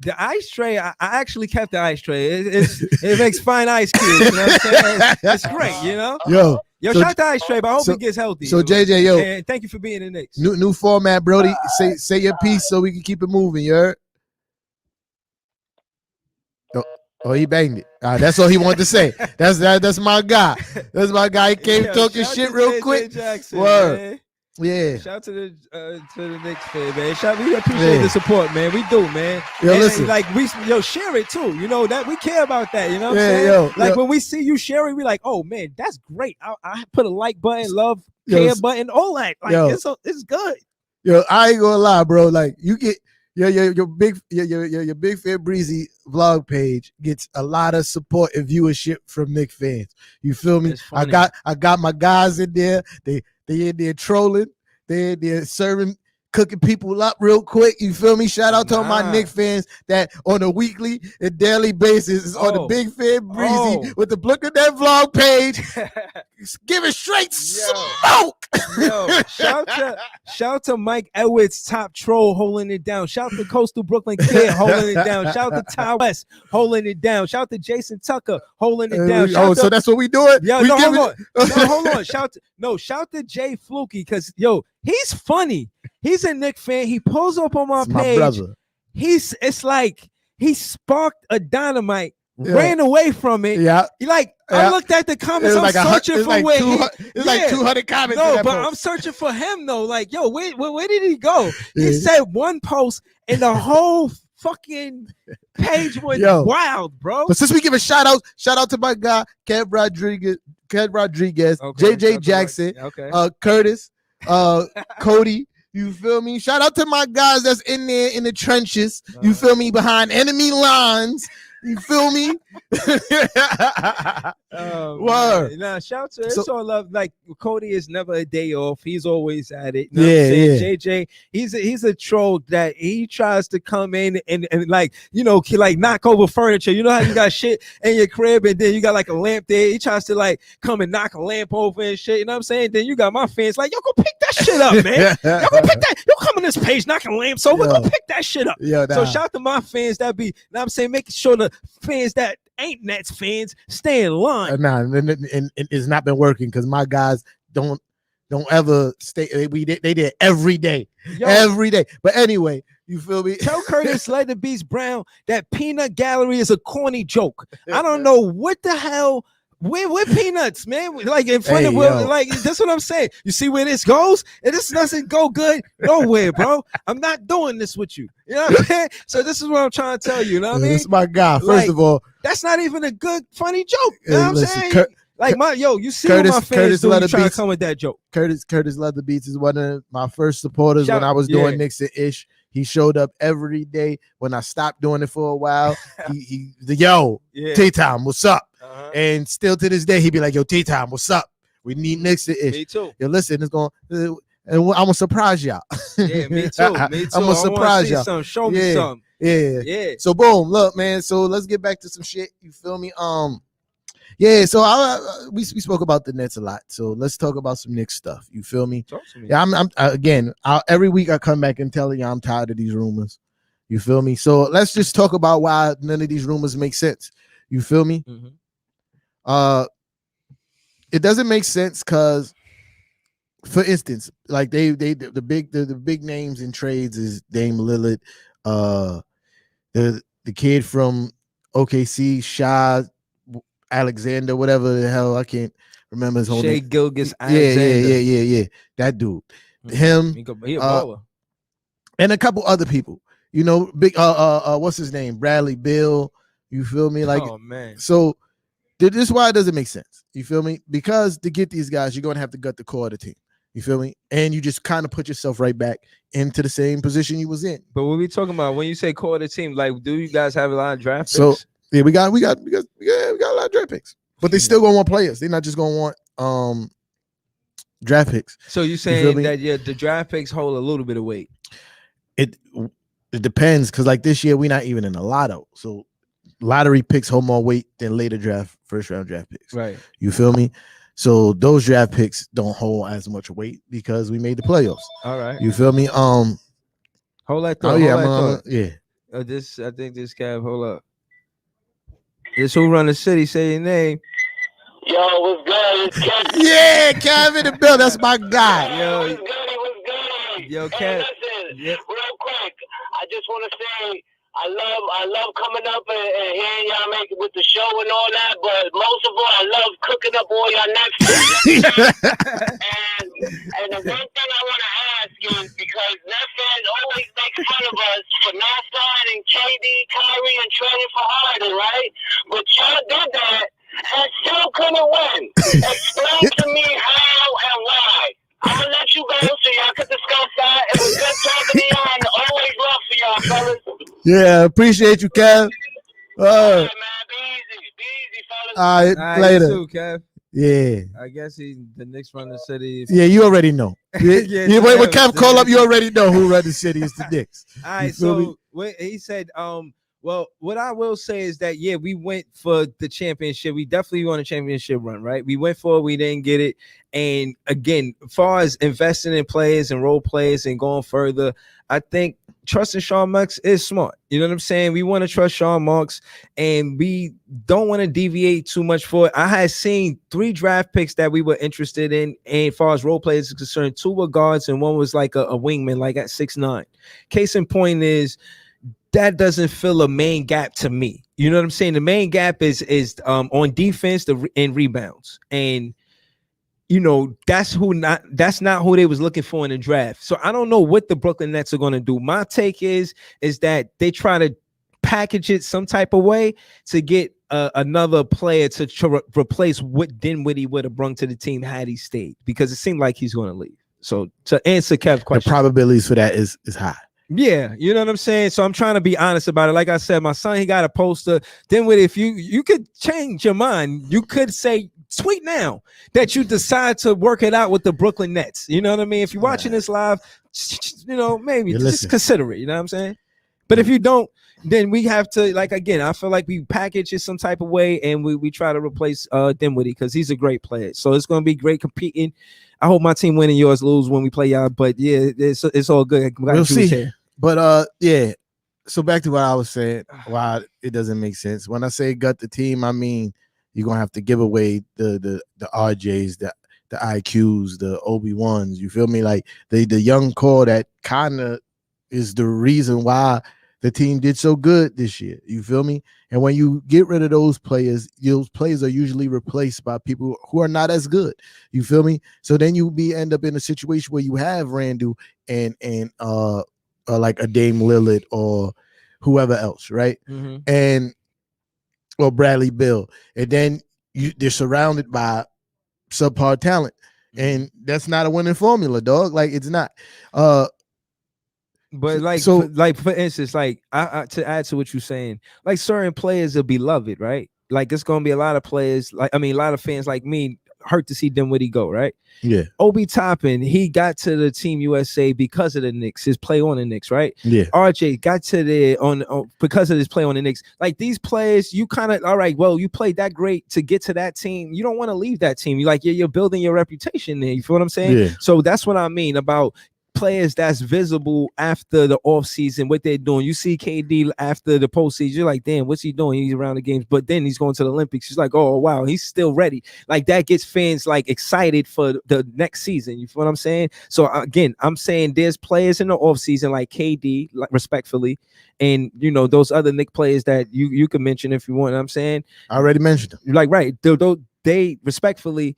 The ice tray, I actually kept the ice tray. It makes fine ice cubes. You know what I'm saying? It's great, you know? Yo, so, shout the ice tray, but I hope it gets healthy. So, JJ, yo. And thank you for being in the Knicks. New format, Brody. Say your piece so we can keep it moving, you heard? Oh, he banged it. That's all he wanted to say. That's my guy. That's my guy. He came talking shit real quick. Jackson, word. Man. Yeah. Shout out to the Knicks fan, man. We appreciate the support, man. We do, man. Yo, listen. Like share it too. You know that we care about that. You know what I'm saying? When we see you share it, we like, oh man, that's great. I put a like button, love, care button, all that. Like it's good. Yo, I ain't gonna lie, bro. Like you get your big fan breezy vlog page gets a lot of support and viewership from Knicks fans. You feel me? I got my guys in there. They in there trolling. They in there serving, cooking people up real quick. You feel me? Shout out to all my Knicks fans that on a weekly and daily basis is on the Big Fan Breezy with the Look at That vlog page. Give it straight smoke. Yo, shout to Mike Edwards, top troll, holding it down. Shout to Coastal Brooklyn Kid holding it down. Shout to Ty West holding it down. Shout to Jason Tucker holding it down. So that's what we doing? Yo, hold on. Shout to Jay Fluky, because he's funny. He's a Knicks fan. He pulls up on my page. My brother. It's like he sparked a dynamite. Ran away from it. Yeah. I looked at the comments. I'm searching for where it's like 200 comments. No, but I'm searching for him though. Like, yo, where did he go? He said one post and the whole fucking page was wild, bro. But since we give a shout out to my guy, Kev Rodriguez, JJ Jackson, Curtis, Cody. You feel me? Shout out to my guys that's in there in the trenches. You feel me? Behind enemy lines. You feel me? Word. Nah, shout to it's all love. Like Cody is never a day off. He's always at it. You know what I'm saying? JJ, he's a troll that he tries to come in and like knock over furniture. You know how you got shit in your crib and then you got like a lamp there. He tries to like come and knock a lamp over and shit. You know what I'm saying? Then you got my fans like, yo, go pick that shit up, man. Yo, go pick that. Yo, come on this page knocking lamps over. Go pick that shit up. So shout to my fans that be. You know what I'm saying, making sure the fans that ain't Nets fans stay in line. And it's not been working because my guys don't ever stay. They did every day. But anyway, you feel me? Tell Curtis Leather Beast Brown that peanut gallery is a corny joke. I don't know what the hell. We're peanuts, man. Like in front of like that's what I'm saying. You see where this goes? And this doesn't go good nowhere, bro. I'm not doing this with you. You know what I'm saying? So this is what I'm trying to tell you. You know what I mean? This is my guy. First of all, that's not even a good, funny joke. You know what I'm saying? You see what my fans do, you try to come with that joke. Curtis Leather Beats is one of my first supporters when I was doing Knicks and Ish. He showed up every day. When I stopped doing it for a while, T-Time, what's up? And still to this day, he'd be like, yo, T-Time, what's up? We need Knicks and Ish. Me too. Yo, listen, it's going and I'm gonna surprise y'all. Yeah, me too. I'm gonna surprise y'all. Show me something. Yeah. So boom, look, man. So let's get back to some shit. You feel me? So we spoke about the Nets a lot. So let's talk about some Knicks stuff. You feel me? Talk to me. Yeah, every week I come back and tell you I'm tired of these rumors. You feel me? So let's just talk about why none of these rumors make sense. You feel me? Mm-hmm. It doesn't make sense because, for instance, like the big names in trades is Dame Lillard, the kid from OKC, Shai Alexander, whatever the hell, I can't remember his whole name. Shai Gilgeous-Alexander. Yeah. That dude, him, he a baller. And a couple other people. You know, big what's his name? Bradley Beal. You feel me? Like, oh man. So this is why it doesn't make sense. You feel me? Because to get these guys, you're going to have to gut the core of the team. You feel me? And you just kind of put yourself right back into the same position you was in. But what we talking about when you say core of the team, like, do you guys have a lot of draft picks? So yeah, we got a lot of draft picks, but they still gonna want players. They're not just gonna want draft picks. So you're saying that the draft picks hold a little bit of weight? It depends, because like this year we're not even in the lotto, so lottery picks hold more weight than later first round draft picks. Right. You feel me? So those draft picks don't hold as much weight because we made the playoffs. All right. You feel me? Hold that thought. Yeah. I think this guy. Hold up. This who run the city. Say your name. Yo, what's good? It's Kev. Yeah, KvN Bill. That's my guy. Yo, what's good? Yo, Kev. Kev. Listen, real quick. I just want to say I love coming up and hearing y'all make it with the show and all that. But most of all, I love cooking up all y'all next and the one thing I want to ask is, because Nets fans always make fun of us for not signing KD, Kyrie, and trading for Harden, right? But y'all did that and still couldn't win. Explain to me how and why. I'm going to let you go so y'all can discuss that. It was good talking to y'all, and always love for y'all, fellas. Yeah, appreciate you, Kev. All right, man. Be easy, fellas. All right, later. You too, Kev. Yeah. I guess the Knicks run the city. Yeah, you already know. Yeah, when Kev call up, you already know who run the city is the Knicks. All right, so he said, well, what I will say is that, yeah, we went for the championship. We definitely won a championship run, right? We went for it. We didn't get it. And again, as far as investing in players and role players and going further, I think trusting Sean Marks is smart. You know what I'm saying? We want to trust Sean Marks, and we don't want to deviate too much for it. I had seen 3 draft picks that we were interested in, and as far as role players is concerned, 2 were guards and 1 was like a wingman, like at 6'9". Case in point is that doesn't fill a main gap to me. You know what I'm saying? The main gap is on defense and rebounds. And you know, that's not who they was looking for in the draft. So I don't know what the Brooklyn Nets are going to do. My take is that they try to package it some type of way to get another player to replace what Dinwiddie would have brought to the team had he stayed, because it seemed like he's going to leave. So to answer Kev's question, the probabilities for that is high. Yeah, you know what I'm saying? So I'm trying to be honest about it. Like I said, my son, he got a poster. Dinwiddie, if you could change your mind, you could say, tweet now that you decide to work it out with the Brooklyn Nets. You know what I mean? If you're watching this live, you know, maybe just consider it. You know what I'm saying? But if you don't, then we have to, like, again, I feel like we package it some type of way and we try to replace Dinwiddie, because he's a great player. So it's going to be great competing. I hope my team win and yours lose when we play y'all. But yeah, it's all good. We'll see. But yeah. So back to what I was saying, why it doesn't make sense. When I say gut the team, I mean you're gonna have to give away the RJs, the IQs, the Obi-Wans. You feel me? Like the young core that kind of is the reason why the team did so good this year. You feel me? And when you get rid of those players are usually replaced by people who are not as good. You feel me? So then you end up in a situation where you have Randall and like a Dame Lillard or whoever else, right? Mm-hmm. And or Bradley Beal, and then they're surrounded by subpar talent, and that's not a winning formula, dog. Like it's not. But like, so, like for instance, like I to add to what you're saying, like certain players are beloved, right? Like it's gonna be a lot of players, like a lot of fans like me hurt to see Dinwiddie go, right? Yeah. Obi Toppin, he got to the Team USA because of the Knicks, his play on the Knicks, right? Yeah. RJ got to the on because of his play on the Knicks. Like these players, you kind of all right. Well, you played that great to get to that team. You don't want to leave that team. You like you're building your reputation there. You feel what I'm saying? Yeah. So that's what I mean about players that's visible after the offseason, what they're doing. You see KD after the postseason, you're like, damn, what's he doing? He's around the games, but then he's going to the Olympics. He's like, oh wow, he's still ready. Like that gets fans like excited for the next season. You feel what I'm saying? So again, I'm saying there's players in the offseason like KD, like respectfully, and you know those other Knicks players that you can mention if you want. I'm saying I already mentioned them. Like right, they respectfully,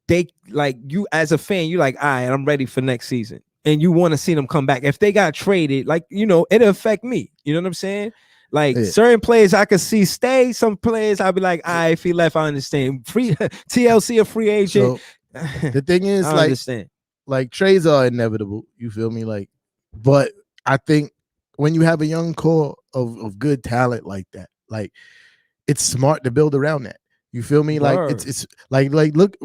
they like you as a fan, you like, all right, I'm ready for next season. And you want to see them come back. If they got traded, like, you know, it'll affect me. You know what I'm saying? Like certain players I could see stay. Some players I'll be like, if he left, I understand. Free TLC, a free agent. So, the thing is, like trades are inevitable. You feel me? Like, but I think when you have a young core of good talent like that, like it's smart to build around that. You feel me? Like it's like look.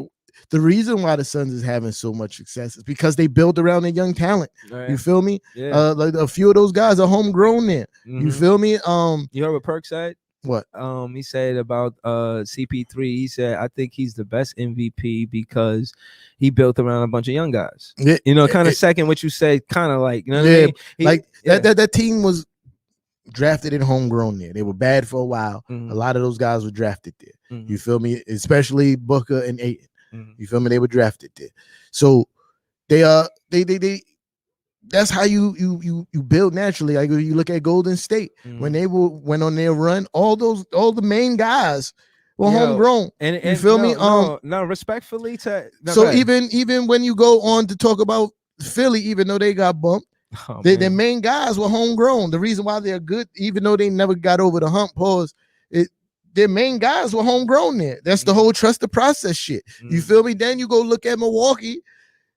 the reason why the Suns is having so much success is because they build around their young talent. Right. You feel me? Yeah. Like a few of those guys are homegrown there. You feel me? You heard what Perk said? What? He said about CP3. He said, I think he's the best MVP because he built around a bunch of young guys. Yeah, you know, kind of second what you said, kind of like, you know what I mean? Like that team was drafted and homegrown there. They were bad for a while. A lot of those guys were drafted there. You feel me? Especially Booker and Ayton. You feel me? They were drafted there. So they that's how you build naturally. Like if you look at Golden State, when they went on their run, all the main guys were homegrown. And you feel me? No, respectfully even when you go on to talk about Philly, even though they got bumped, their main guys were homegrown. The reason why they're good, even though they never got over the hump, their main guys were homegrown there. That's the whole trust the process shit. You feel me? Then you go look at Milwaukee,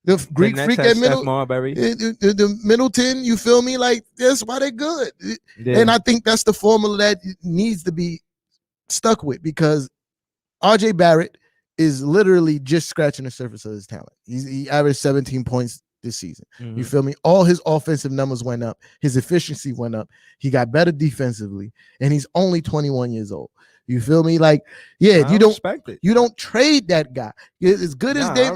the Greek freak at the Middleton. You feel me? Like that's why they're good. Yeah. And I think that's the formula that needs to be stuck with, because RJ Barrett is literally just scratching the surface of his talent. He averaged 17 points this season. You feel me? All his offensive numbers went up. His efficiency went up. He got better defensively, and he's only 21 years old. You feel me? Like, yeah, you don't trade that guy. As good as Dame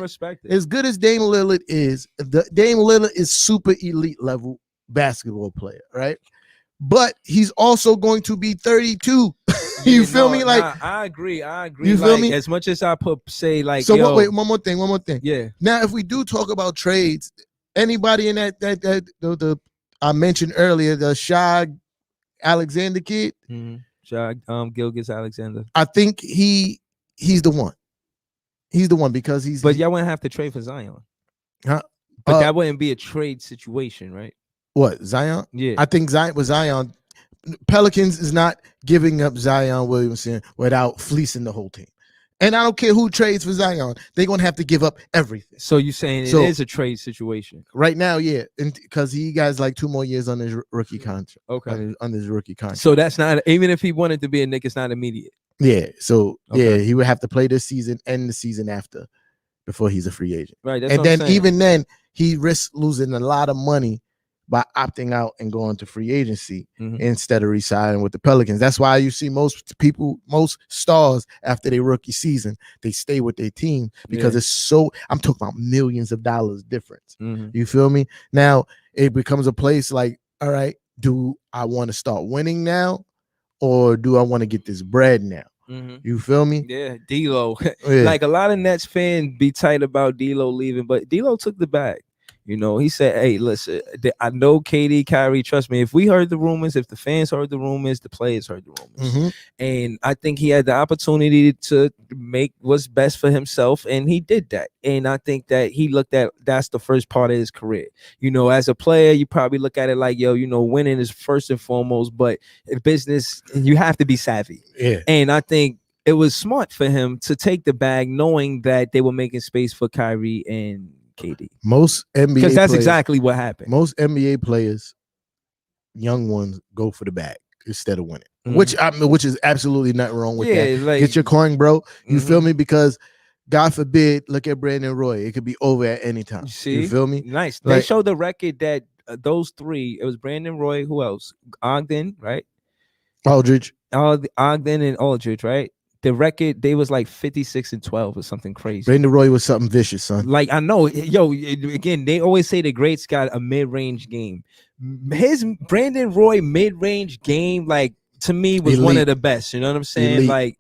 Lillard is, Dame Lillard is super elite level basketball player, right? But he's also going to be 32. You feel me? Like, I agree. You feel me? As much as I say, like, so wait, one more thing. Yeah. Now, if we do talk about trades, anybody in that I mentioned earlier, the Shai Alexander kid. Gilgeous-Alexander. I think he's the one. He's the one because But y'all wouldn't have to trade for Zion. Huh? But that wouldn't be a trade situation, right? What, Zion? Yeah. I think Zion, Pelicans is not giving up Zion Williamson without fleecing the whole team. And I don't care who trades for Zion, they're gonna have to give up everything. So you're saying it is a trade situation right now? Yeah, because he got like 2 more years on his rookie contract. Okay, on his rookie contract. So that's not, even if he wanted to be a Knick, it's not immediate. Yeah. So yeah, he would have to play this season and the season after before he's a free agent. Right. That's and then even then, he risks losing a lot of money by opting out and going to free agency instead of re-signing with the Pelicans. That's why you see most stars after their rookie season, they stay with their team because it's so, I'm talking about millions of dollars difference. You feel me? Now it becomes a place like, all right, do I want to start winning now or do I want to get this bread now? You feel me? Yeah, D'Lo. Like a lot of Nets fans be tight about D'Lo leaving, but D'Lo took the bag. You know, he said, hey, listen, I know KD, Kyrie, trust me. If we heard the rumors, if the fans heard the rumors, the players heard the rumors. And I think he had the opportunity to make what's best for himself. And he did that. And I think that he looked at, that's the first part of his career. You know, as a player, you probably look at it like, yo, you know, winning is first and foremost. But in business, you have to be savvy. Yeah. And I think it was smart for him to take the bag, knowing that they were making space for Kyrie and KD. Most NBA, because that's exactly what happened. Most NBA players, young ones, go for the bag instead of winning, which is absolutely not wrong with that. Like, get your coin, bro. You feel me? Because God forbid, look at Brandon Roy. It could be over at any time. You feel me? Nice. They showed the record that those three. It was Brandon Roy. Who else? Ogden, right? Aldridge. Ogden and Aldridge, right? The record, they was like 56-12 or something crazy. Brandon Roy was something vicious, son. Like, I know, yo, again, they always say the greats got a mid-range game. His Brandon Roy mid-range game, like, to me, was one of the best. You know what I'm saying? Elite. Like,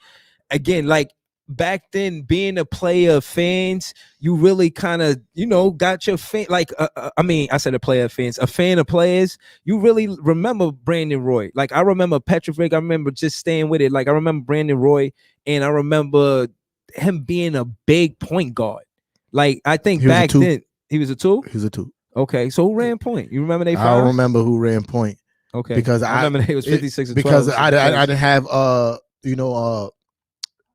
again, like, back then, being a player of fans, you really kind of, you know, got your fan. Like, I mean, I said a player of fans, a fan of players. You really remember Brandon Roy. Like, I remember Petrovic. I remember just staying with it. Like, I remember Brandon Roy, and I remember him being a big point guard. Like, I think back then he was a 2. He was a 2. Okay, so who ran point? You remember they? I don't remember who ran point. Okay, because I remember it was 56-12. Because I didn't have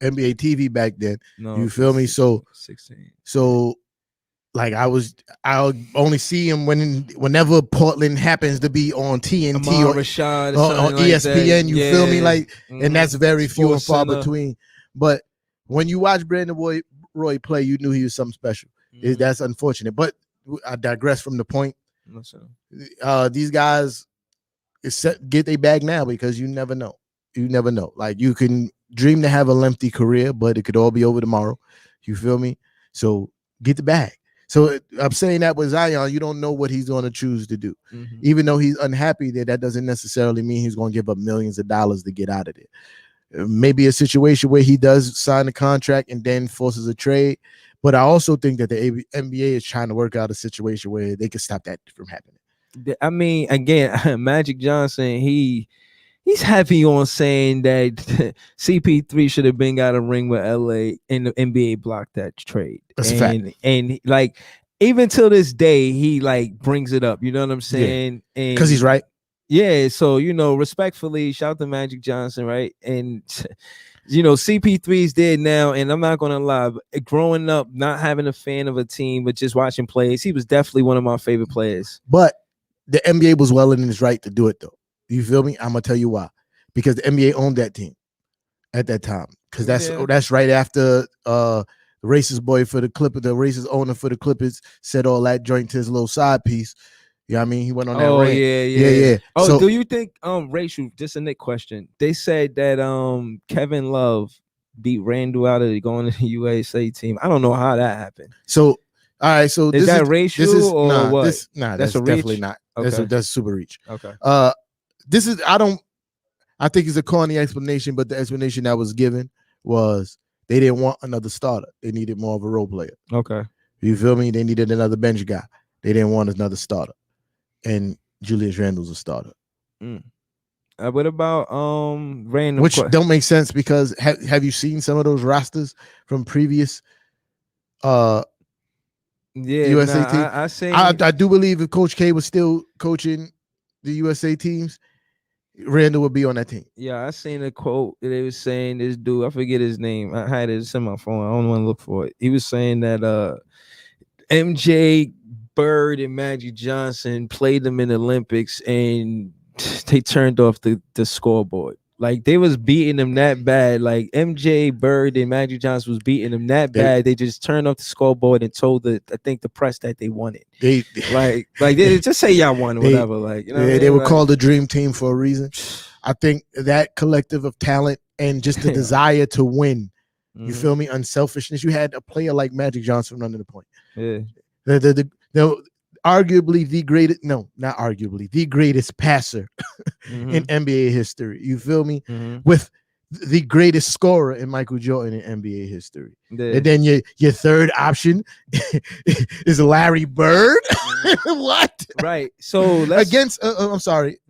NBA TV back then. No, you feel me? So 16. So like I'll only see him whenever Portland happens to be on TNT or Rashad on ESPN. Like you feel me? Like, and that's very few and far between. But when you watch Brandon Roy play, you knew he was something special. That's unfortunate, but I digress from the point. These guys get their bag now because you never know. You never know. Like, you can dream to have a lengthy career, but it could all be over tomorrow. You feel me? So get the bag. So I'm saying that with Zion, you don't know what he's going to choose to do. Even though he's unhappy there, that doesn't necessarily mean he's going to give up millions of dollars to get out of there. Maybe a situation where he does sign a contract and then forces a trade. But I also think that the NBA is trying to work out a situation where they can stop that from happening. I mean, again, Magic Johnson, he's heavy on saying that CP3 should have been got a ring with LA and the NBA blocked that trade. That's a fact. And like, even till this day, he like brings it up. You know what I'm saying? And because he's right. Yeah. So, you know, respectfully, shout out to Magic Johnson, right? And you know, CP3's dead now, and I'm not gonna lie. Growing up, not having a fan of a team, but just watching plays, he was definitely one of my favorite players. But the NBA was well in his right to do it, though. You feel me? I'm gonna tell you why. Because the NBA owned that team at that time. Because that's right after the racist boy for the Clippers, the racist owner for the Clippers said all that joint to his little side piece. You know what I mean? He went on that rant. Yeah. Oh, so, do you think racial? Just a Nick question. They said that Kevin Love beat Randall out of going to the USA team. I don't know how that happened. So all right, so is that racial or what? That's definitely not. Okay. That's super reach. Okay. I think it's a corny explanation, but the explanation that was given was they didn't want another starter. They needed more of a role player. Okay. You feel me? They needed another bench guy. They didn't want another starter. And Julius Randle's a starter. What about random? Which don't make sense because have you seen some of those rosters from previous USA teams? I do believe if Coach K was still coaching the USA teams, Randle would be on that team. Yeah, I seen a quote. They was saying this dude, I forget his name. I had it in my phone. I don't want to look for it. He was saying that MJ, Bird, and Magic Johnson played them in the Olympics and they turned off the scoreboard. Like, they was beating them that bad. Like, MJ, Bird, and Magic Johnson was beating them that bad. They just turned off the scoreboard and told the press that they won it. They just say y'all won or whatever. Like, you know, they were called the Dream Team for a reason. I think that collective of talent and just the desire to win. You feel me? Unselfishness. You had a player like Magic Johnson running the point. Yeah. Arguably the greatest, no, not arguably, the greatest passer in NBA history. You feel me? With the greatest scorer in Michael Jordan in NBA history. And then your third option is Larry Bird. What? Right. So against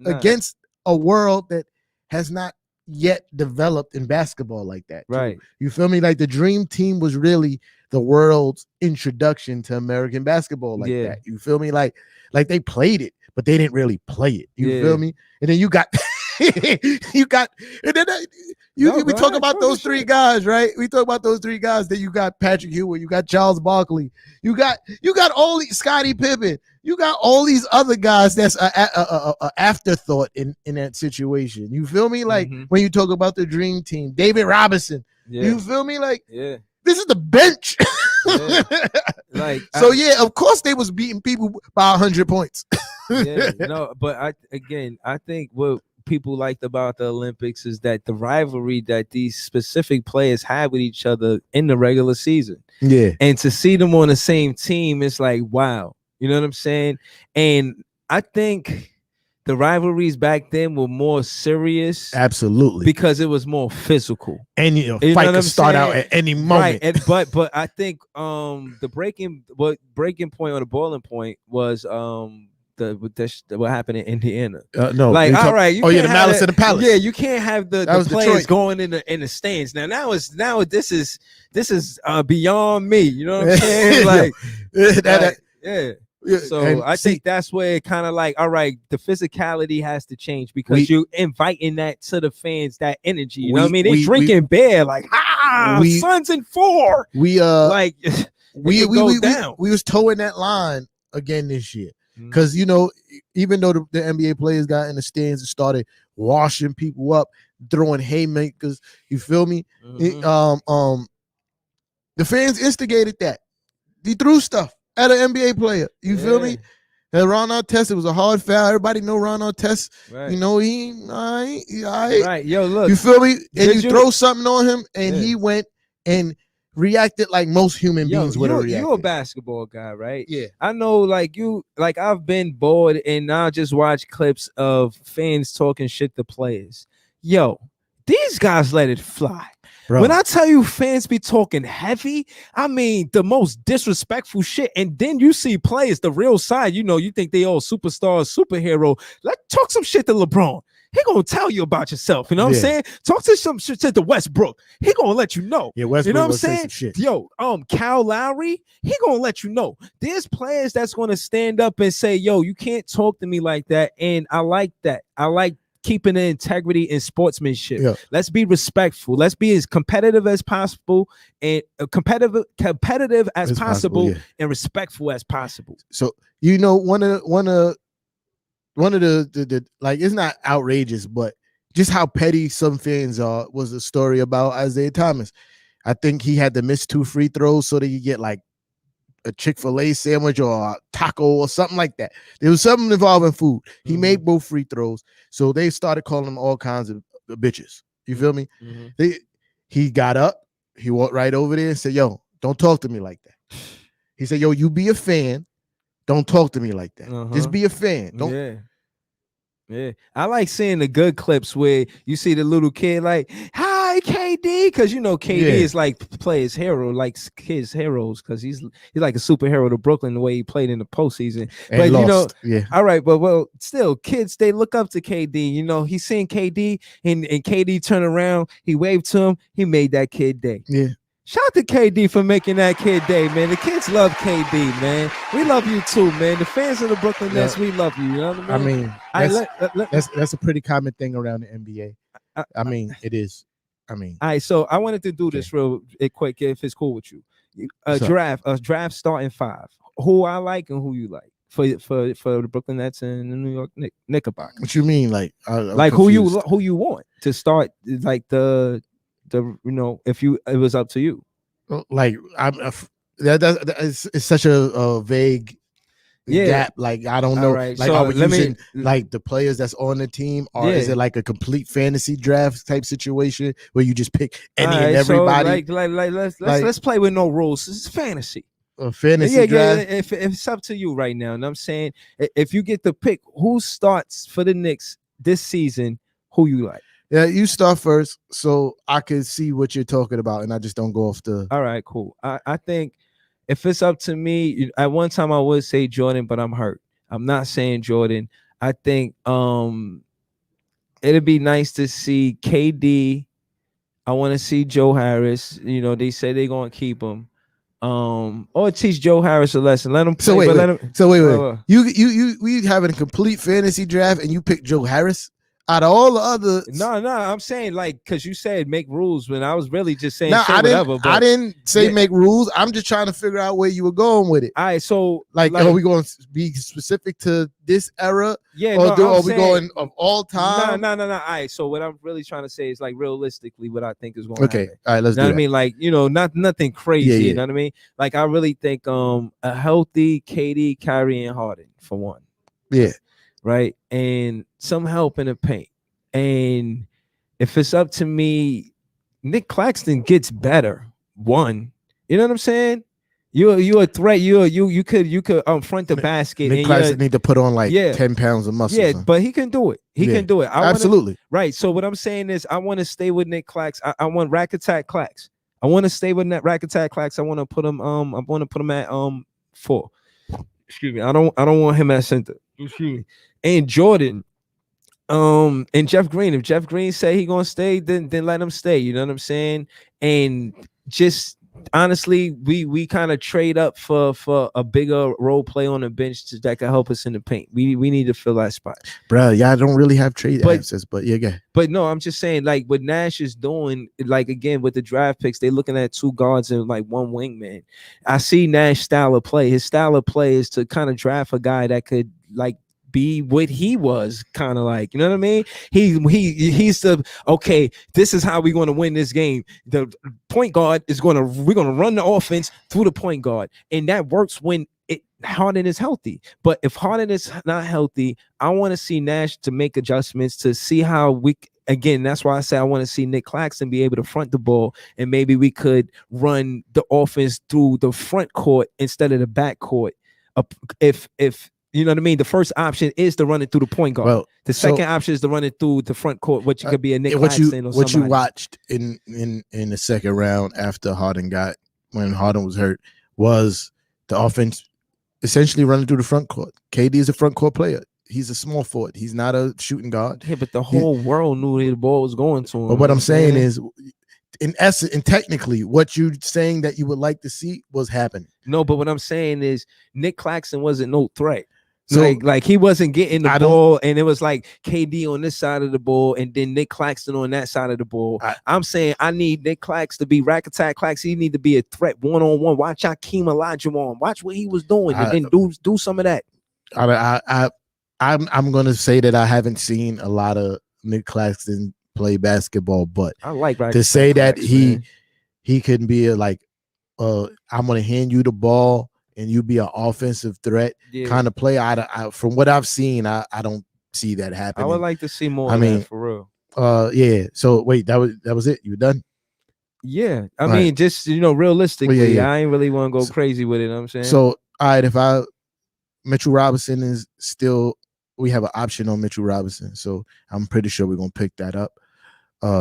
against a world that has not yet developed in basketball like that. Right. You feel me? Like, the Dream Team was really the world's introduction to American basketball like that. You feel me? Like they played it, but they didn't really play it. You feel me? And then you got we talk about those three guys, right? We talk about those three guys. Then you got Patrick Ewing, you got Charles Barkley, you got all these, Scottie Pippen, you got all these other guys that's a afterthought in that situation. You feel me? Like, when you talk about the Dream Team, David Robinson, you feel me? Like, this is the bench. Of course they was beating people by 100 points. But I think what people liked about the Olympics is that the rivalry that these specific players had with each other in the regular season. Yeah. And to see them on the same team, it's like, wow. You know what I'm saying? And I think the rivalries back then were more serious. Absolutely. Because it was more physical. And fight could start out at any moment. Right. But I think the breaking point or the boiling point was what happened in Indiana. No, like, all right, the Malice at the Palace. Yeah, you can't have the players Detroit going in the stands. Now this is beyond me. You know what I'm saying? Like, So I think that's where it kind of like, all right, the physicality has to change because you're inviting that to the fans, that energy. You know what I mean? They drinking beer like, Suns in 4. We was towing that line again this year. Because, even though the NBA players got in the stands and started washing people up, throwing haymakers, you feel me? The fans instigated that. He threw stuff at an NBA player. You feel me? And Ron Artest, it was a hard foul. Everybody know Ron Artest. Right. You know, he right. Yo, look. You feel me? And you throw something on him, and he went and reacted like most human beings would have reacted. You're a basketball guy, right? Yeah. I know, like I've been bored and I just watch clips of fans talking shit to players. Yo, these guys let it fly. Bro. When I tell you fans be talking heavy, I mean the most disrespectful shit. And then you see players, the real side, you think they all superstars, superhero. Let's talk some shit to LeBron. He gonna tell you about yourself. You know what I'm saying? Talk to some shit to Westbrook. He gonna let you know. Yeah, Westbrook. You know what I'm saying? Some shit. Yo, Kyle Lowry, he gonna let you know. There's players that's gonna stand up and say, yo, you can't talk to me like that. And I like that. I like keeping the integrity and sportsmanship. Yeah. Let's be respectful. Let's be as competitive as possible and competitive as possible and respectful as possible. So one of the like, it's not outrageous, but just how petty some fans are was a story about Isaiah Thomas. I think he had to miss 2 free throws so that you get like a Chick-fil-A sandwich or a taco or something like that. There was something involving food. He made both free throws. So they started calling him all kinds of bitches. You feel me? Mm-hmm. He got up. He walked right over there and said, yo, don't talk to me like that. He said, yo, you be a fan. Don't talk to me like that. Just be a fan. Don't. Yeah. I like seeing the good clips where you see the little kid like, hi, KD, because KD is like players hero, like kids heroes, because he's like a superhero to Brooklyn the way he played in the postseason. And but lost. All right, but well, still, kids, they look up to KD. He's seeing KD and KD turn around, he waved to him, he made that kid day. Yeah. Shout out to KD for making that kid day, man. The kids love KD, man. We love you too, man. The fans of the Brooklyn Nets, we love you. You know what I mean? That's a pretty common thing around the NBA. I mean, it is. I mean, all right. So I wanted to do this real quick, if it's cool with you. A draft starting 5. Who I like and who you like for the Brooklyn Nets and the New York Knickerbockers. What you mean, like who you want to start, like the if it was up to you, like it's such a vague gap. Like I don't know. Right. Like, so are we using like the players that's on the team, or is it like a complete fantasy draft type situation where you just pick any and everybody? So let's play with no rules. It's fantasy. A fantasy draft. If it's up to you right now, and I'm saying if you get the pick, who starts for the Knicks this season, who you like? Yeah, you start first so I can see what you're talking about and I just don't go off the. All right, cool. I think if it's up to me, at one time I would say Jordan, but I'm hurt. I'm not saying Jordan. I think it'd be nice to see KD. I want to see Joe Harris. They say they're gonna keep him. Or teach Joe Harris a lesson. Let him play. Wait. You having a complete fantasy draft and you pick Joe Harris? Out of all the other, no, I'm saying like because you said make rules when I was really just saying whatever. But I didn't say make rules. I'm just trying to figure out where you were going with it. All right, so like are we going to be specific to this era? Yeah, are we going of all time? No. All right, so what I'm really trying to say is like realistically what I think is going. Okay, happen. all right, let's do what that. I mean, like nothing crazy. Yeah. You know what I mean? Like I really think a healthy KD, Kyrie, and Harden for one. Yeah. Right, and some help in the paint. And if it's up to me, Nick Claxton gets better. One, you know what I'm saying? You a threat. You could front the basket. Nick Claxton need to put on like 10 pounds of muscle. Yeah, but he can do it. He can do it. Absolutely. Right. So what I'm saying is, I want to stay with Nick Claxton. I want Rack Attack Clax. I want to stay with Rack Attack Clax. I want to put him. I want to put him at 4. Excuse me. I don't want him at center. Excuse me. And Jordan, and Jeff Green. If Jeff Green say he gonna stay, then let him stay. You know what I'm saying? And just honestly, we kind of trade up for a bigger role play on the bench that can help us in the paint. We need to fill that spot, bro. Y'all don't really have trade access, but yeah. But no, I'm just saying, like what Nash is doing, like again with the draft picks, they looking at 2 guards and like 1 wingman. I see Nash style of play. His style of play is to kind of draft a guy that could like be what he was, kind of like, you know what I mean? He's the okay. This is how we're going to win this game. The point guard we're gonna run the offense through the point guard, and that works when Harden is healthy. But if Harden is not healthy, I want to see Nash to make adjustments to see how we. Again, that's why I say I want to see Nick Claxton be able to front the ball, and maybe we could run the offense through the front court instead of the back court. If you know what I mean, the first option is to run it through the point guard. Well, the second option is to run it through the front court, which could be a Nick Claxton or somebody. What you watched in the second round after when Harden was hurt, was the offense essentially running through the front court. KD is a front court player. He's a small forward. He's not a shooting guard. Yeah, but the whole world knew the ball was going to him. But what I'm saying is, in essence, and technically, what you're saying that you would like to see was happening. No, but what I'm saying is, Nick Claxton wasn't no threat. So, like he wasn't getting the ball, and it was like KD on this side of the ball, and then Nick Claxton on that side of the ball. I'm saying I need Nick Claxton to be rack attack Claxton. He need to be a threat 1-on-1. Watch Hakeem Olajuwon. Watch what he was doing, and then do some of that. I'm gonna say that I haven't seen a lot of Nick Claxton play basketball, but I like to say that he can be I'm gonna hand you the ball and you be an offensive threat kind of play. From what I've seen, I don't see that happening. I would like to see more. I mean, for real. Yeah. So wait, that was it. You were done. Yeah. I mean, just realistically, I ain't really want to go crazy with it. You know what I'm saying. So all right, if Mitchell Robinson is still. We have an option on Mitchell Robinson, so I'm pretty sure we're gonna pick that up.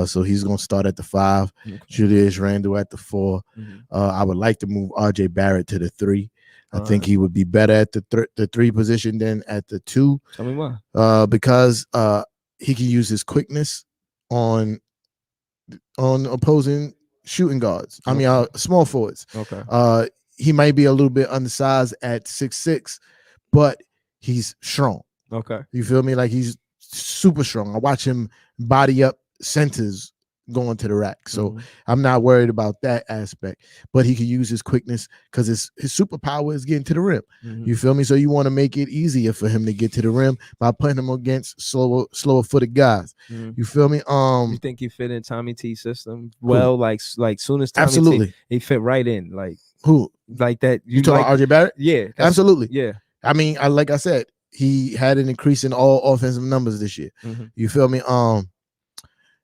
So he's gonna start at the 5, Julius Randle at the 4. I would like to move RJ Barrett to the 3. I think he would be better at the 3 position than at the 2. Tell me why. Because he can use his quickness on opposing shooting guards. I mean, small forwards. Okay. He might be a little bit undersized at 6'6", but he's strong. Okay. You feel me? Like he's super strong. I watch him body up centers going to the rack. So I'm not worried about that aspect. But he can use his quickness because his superpower is getting to the rim. You feel me? So you want to make it easier for him to get to the rim by putting him against slower footed guys. You feel me? You think he fit in Tommy T's system well? Like soon as Tommy absolutely T, he fit right in. Like who? Like that. You talking about RJ Barrett? Yeah. Absolutely. Yeah. I mean, like I said, he had an increase in all offensive numbers this year. You feel me?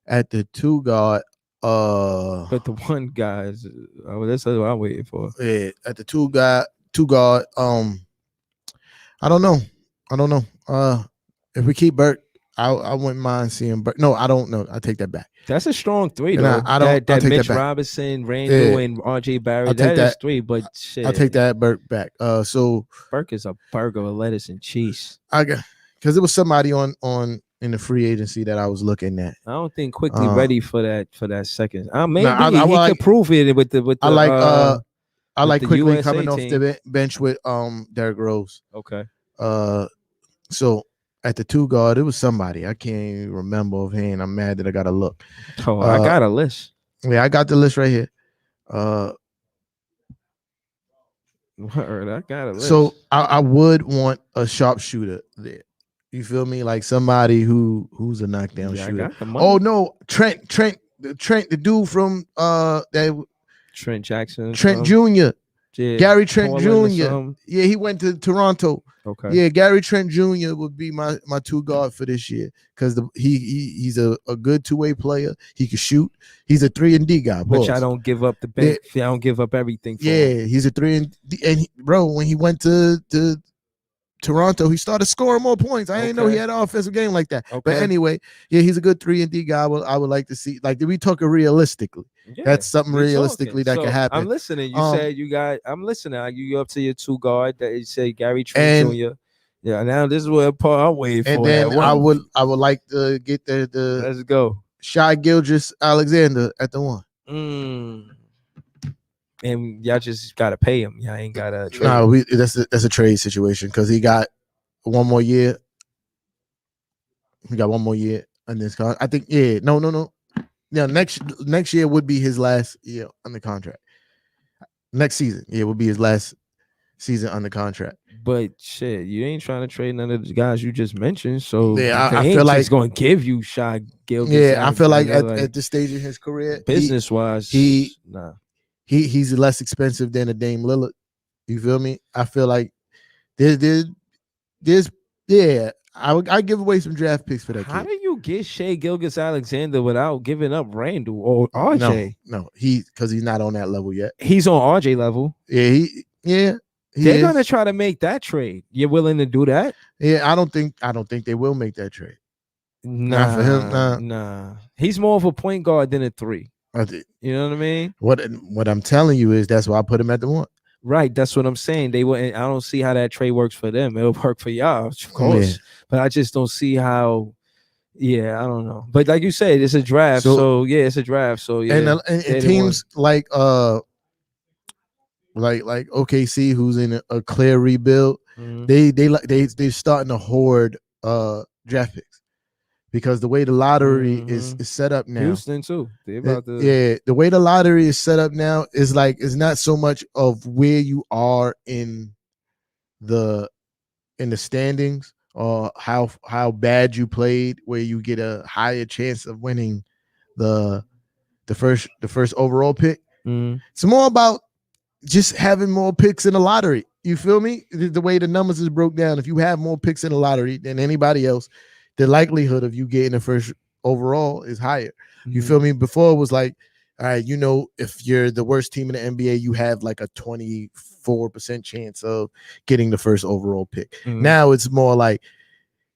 At the 2 guard, but the 1 guy is that's what I'm waiting for. Yeah, at the 2 guard, I don't know. If we keep Burke, I wouldn't mind seeing Burke. No, I don't know. I take that back. That's a strong 3, though. I don't. That take Mitch that back. Robinson, Randall, and RJ Barrett. That is 3, but shit. I'll take that Burke back. So Burke is a burger of lettuce and cheese. Because it was somebody on in the free agency that I was looking at. I don't think Quickly ready for that second. Maybe he could prove it with the. I like Quickly USA coming team. off the bench with Derrick Rose. Okay. So at the 2 guard, it was somebody I can't even remember offhand. I'm mad that I got to look. Oh, I got a list. Yeah, I got the list right here. Word, I got a list. So I would want a sharpshooter there. You feel me? Like somebody who's a knockdown shooter. Oh no, Trent, the dude from that Trent Jackson, Trent Jr. Yeah, Gary Trent Jr. Yeah, he went to Toronto. Okay. Yeah, Gary Trent Jr. would be my 2 guard for this year because he's a good 2-way player. He can shoot. He's a 3-and-D guy. Which I don't give up the bench. I don't give up everything for him. He's a 3-and-D. And bro, when he went to Toronto, he started scoring more points. I didn't know he had an offensive game like that. Okay. But anyway, yeah, he's a good 3-and-D guy. I would like to see. Like, did we talk realistically? Yeah, that's something realistically that could happen. I'm listening. You said you got. I'm listening. You up to your 2 guard that you say Gary Trent Jr. Yeah. Now this is what part I'm waiting for. And then I would like to get the let's go Shai Gilgeous-Alexander at the 1. And y'all just gotta pay him. Y'all ain't gotta trade. No, that's a trade situation because he got 1 more year. He got 1 more year on this contract. I think. Yeah. No. Yeah, next year would be his last year on the contract. Next season, would be his last season under contract. But shit, you ain't trying to trade none of the guys you just mentioned. So yeah, they I ain't feel just like going to give you Shai Gilgeous. Yeah, I feel like at this stage in his career, business wise, he's less expensive than a Dame Lillard. You feel me? I feel like there's I give away some draft picks for that How kid. do you get Shai Gilgeous-Alexander without giving up Randall or RJ? No, because he's not on that level yet. He's on RJ level. Yeah, they're gonna try to make that trade. You're willing to do that? Yeah, I don't think they will make that trade. Not for him. Nah. He's more of a point guard than a 3. You know what I mean? What I'm telling you is that's why I put him at the 1. Right, that's what I'm saying. They wouldn't. I don't see how that trade works for them. It'll work for y'all, of course, but I just don't see how. Yeah, I don't know. But like you said, it's a draft, so yeah, it's a draft. So yeah, and teams like OKC, who's in a clear rebuild, they're starting to hoard draft picks because the way the lottery is set up now. Houston too. The way the lottery is set up now is like it's not so much of where you are in the standings or how bad you played, where you get a higher chance of winning the first overall pick. It's more about just having more picks in the lottery. You feel me? The way the numbers is broke down, if you have more picks in the lottery than anybody else, the likelihood of you getting the first overall is higher. You feel me? Before it was like, all right, if you're the worst team in the NBA, you have like a 24% chance of getting the first overall pick. Now it's more like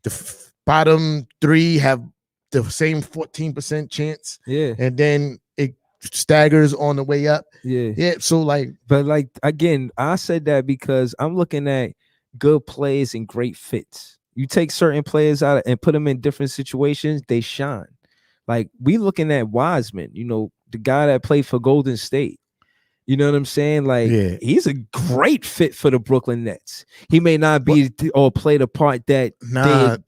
the bottom 3 have the same 14% chance. Yeah. And then it staggers on the way up. Yeah. So but again, I said that because I'm looking at good plays and great fits. You take certain players out and put them in different situations, they shine. Like we looking at Wiseman, the guy that played for Golden State. You know what I'm saying? Like he's a great fit for the Brooklyn Nets. He may not be or play the part that.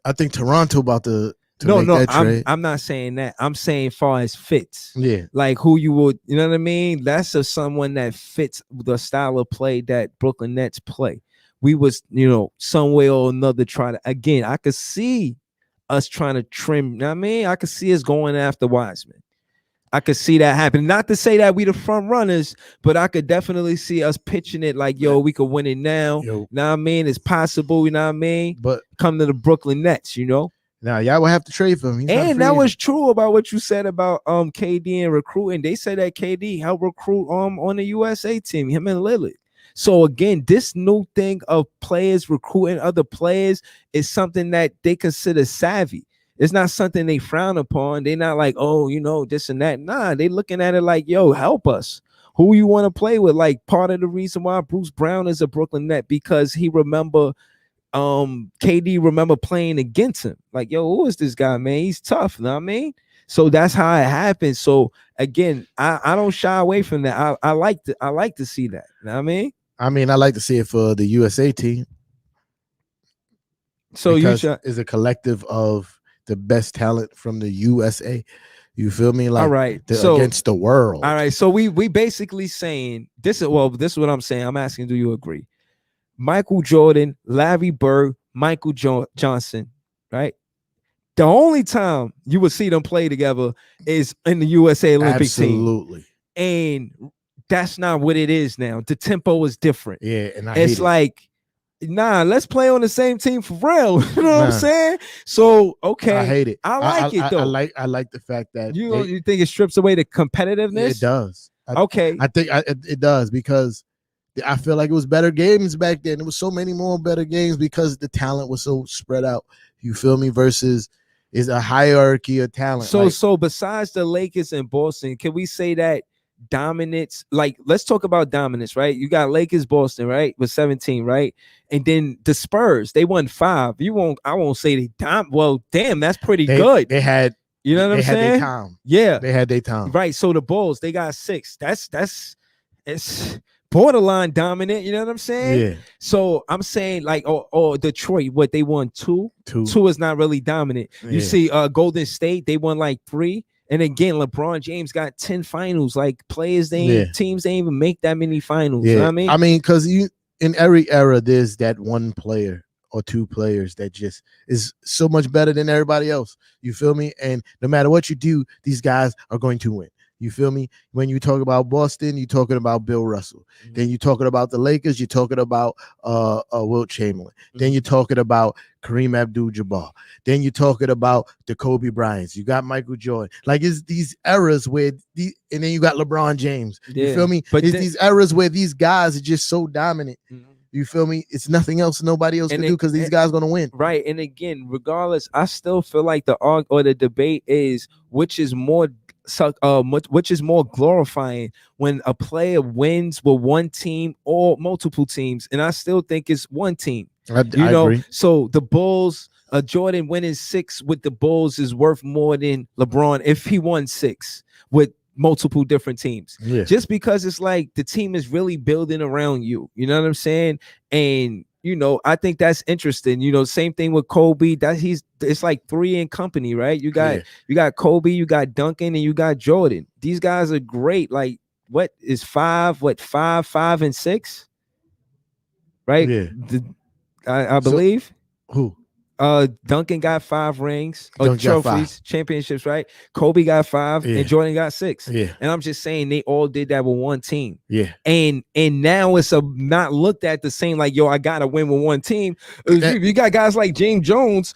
I think Toronto about to make that trade. I'm not saying that. I'm saying far as fits. Yeah. Like who you would, you know what I mean? That's someone that fits the style of play that Brooklyn Nets play. We was, some way or another try to, again, I could see us trying to trim. You know what I mean? I could see us going after Wiseman. I could see that happening. Not to say that we the front runners, but I could definitely see us pitching it like, we could win it now. You know what I mean? It's possible, you know what I mean? But come to the Brooklyn Nets, Now y'all will have to trade for him. And that was true about what you said about KD and recruiting. They said that KD helped recruit on the USA team, him and Lillard. So again, this new thing of players recruiting other players is something that they consider savvy. It's not something they frown upon. They're not like, this and that. Nah, they looking at it like, help us. Who you want to play with? Like part of the reason why Bruce Brown is a Brooklyn Net, because he KD remember playing against him. Like, who is this guy, man? He's tough, you know what I mean? So that's how it happens. So again, I don't shy away from that. I like to see that. You know what I mean? I like to see it for the USA team. So is a collective of the best talent from the USA. You feel me? Like, all right, against the world. All right. So we basically saying this is what I'm saying. I'm asking, do you agree? Michael Jordan, Larry Bird, Michael Johnson, right? The only time you would see them play together is in the USA Olympic team. Absolutely. And that's not what it is now. The tempo is different. Yeah, and it's like, let's play on the same team for real. You know what I'm saying? So okay, I hate it. I like it though. I like the fact that you think it strips away the competitiveness. It does. Okay, I think it does, because I feel like it was better games back then. There was so many more better games because the talent was so spread out. You feel me? Versus is a hierarchy of talent. So besides the Lakers and Boston, can we say that dominance, like let's talk about dominance, right? You got Lakers, Boston, right, with 17, right? And then the Spurs, they won 5. I won't say they damn, that's pretty good. They had, you know what I'm saying? They had their time. Yeah, they had their time. Right. So the Bulls, they got 6. It's borderline dominant. You know what I'm saying? Yeah. So I'm saying like, or Detroit, what they won 2. 2 is not really dominant. You see, Golden State, they won like 3. And again, LeBron James got 10 finals. Like teams, they ain't even make that many finals. You know what I mean? Because in every era, there's that one player or two players that just is so much better than everybody else. You feel me? And no matter what you do, these guys are going to win. You feel me? When you talk about Boston, you're talking about Bill Russell. Mm-hmm. Then you're talking about the Lakers, you're talking about Wilt Chamberlain. Mm-hmm. Then you're talking about Kareem Abdul-Jabbar. Then you're talking about the Kobe Bryants. You got Michael Jordan. Like, it's these eras where and then you got LeBron James. You feel me? But it's these eras where these guys are just so dominant. Mm-hmm. You feel me? It's nothing else nobody else can do because these guys are gonna win. Right. And again, regardless, I still feel like the debate is which is more glorifying, when a player wins with one team or multiple teams. And I still think it's one team. I agree. So the Bulls, Jordan winning 6 with the Bulls is worth more than LeBron if he won 6 with multiple different teams. Yeah. Just because it's like the team is really building around you. You know what I'm saying? And I think that's interesting. Same thing with Kobe. It's like 3 in company, right? You got Kobe, you got Duncan, and you got Jordan. These guys are great. Like, what is 5, 5 and 6? Right? Yeah. I believe. Who? Duncan got 5 rings or trophies, championships, right? Kobe got 5 and Jordan got 6. Yeah. And I'm just saying they all did that with one team. Yeah. And now it's not looked at the same, like, yo, I gotta win with one team. You got guys like James Jones.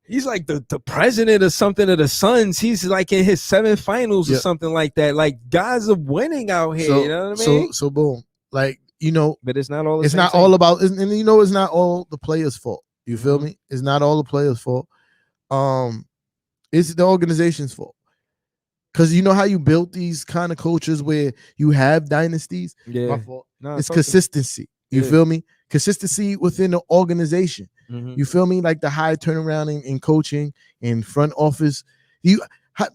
He's like the president or something of the Suns. He's like in his 7th finals or something like that. Like, guys are winning out here. You know what I mean? So boom. Like, but it's not all. It's not all about, and it's not all the players' fault. You feel me? It's not all the players' fault. It's the organization's fault. Because you know how you built these kind of cultures where you have dynasties? Yeah. My fault. It's consistency. You feel me? Consistency within the organization. Mm-hmm. You feel me? Like the high turnaround in coaching, in front office.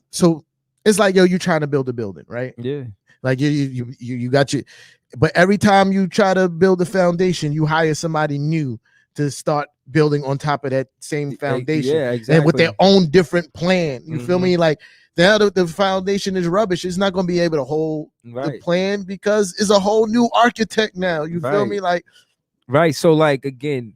So it's like, yo, you're trying to build a building, right? Yeah. Like you got your, but every time you try to build a foundation, you hire somebody new to start building on top of that same foundation. Yeah, exactly. And with their own different plan. You feel me? Like, the foundation is rubbish. It's not going to be able to hold the plan because it's a whole new architect now. You feel me? Like, right. So, like, again,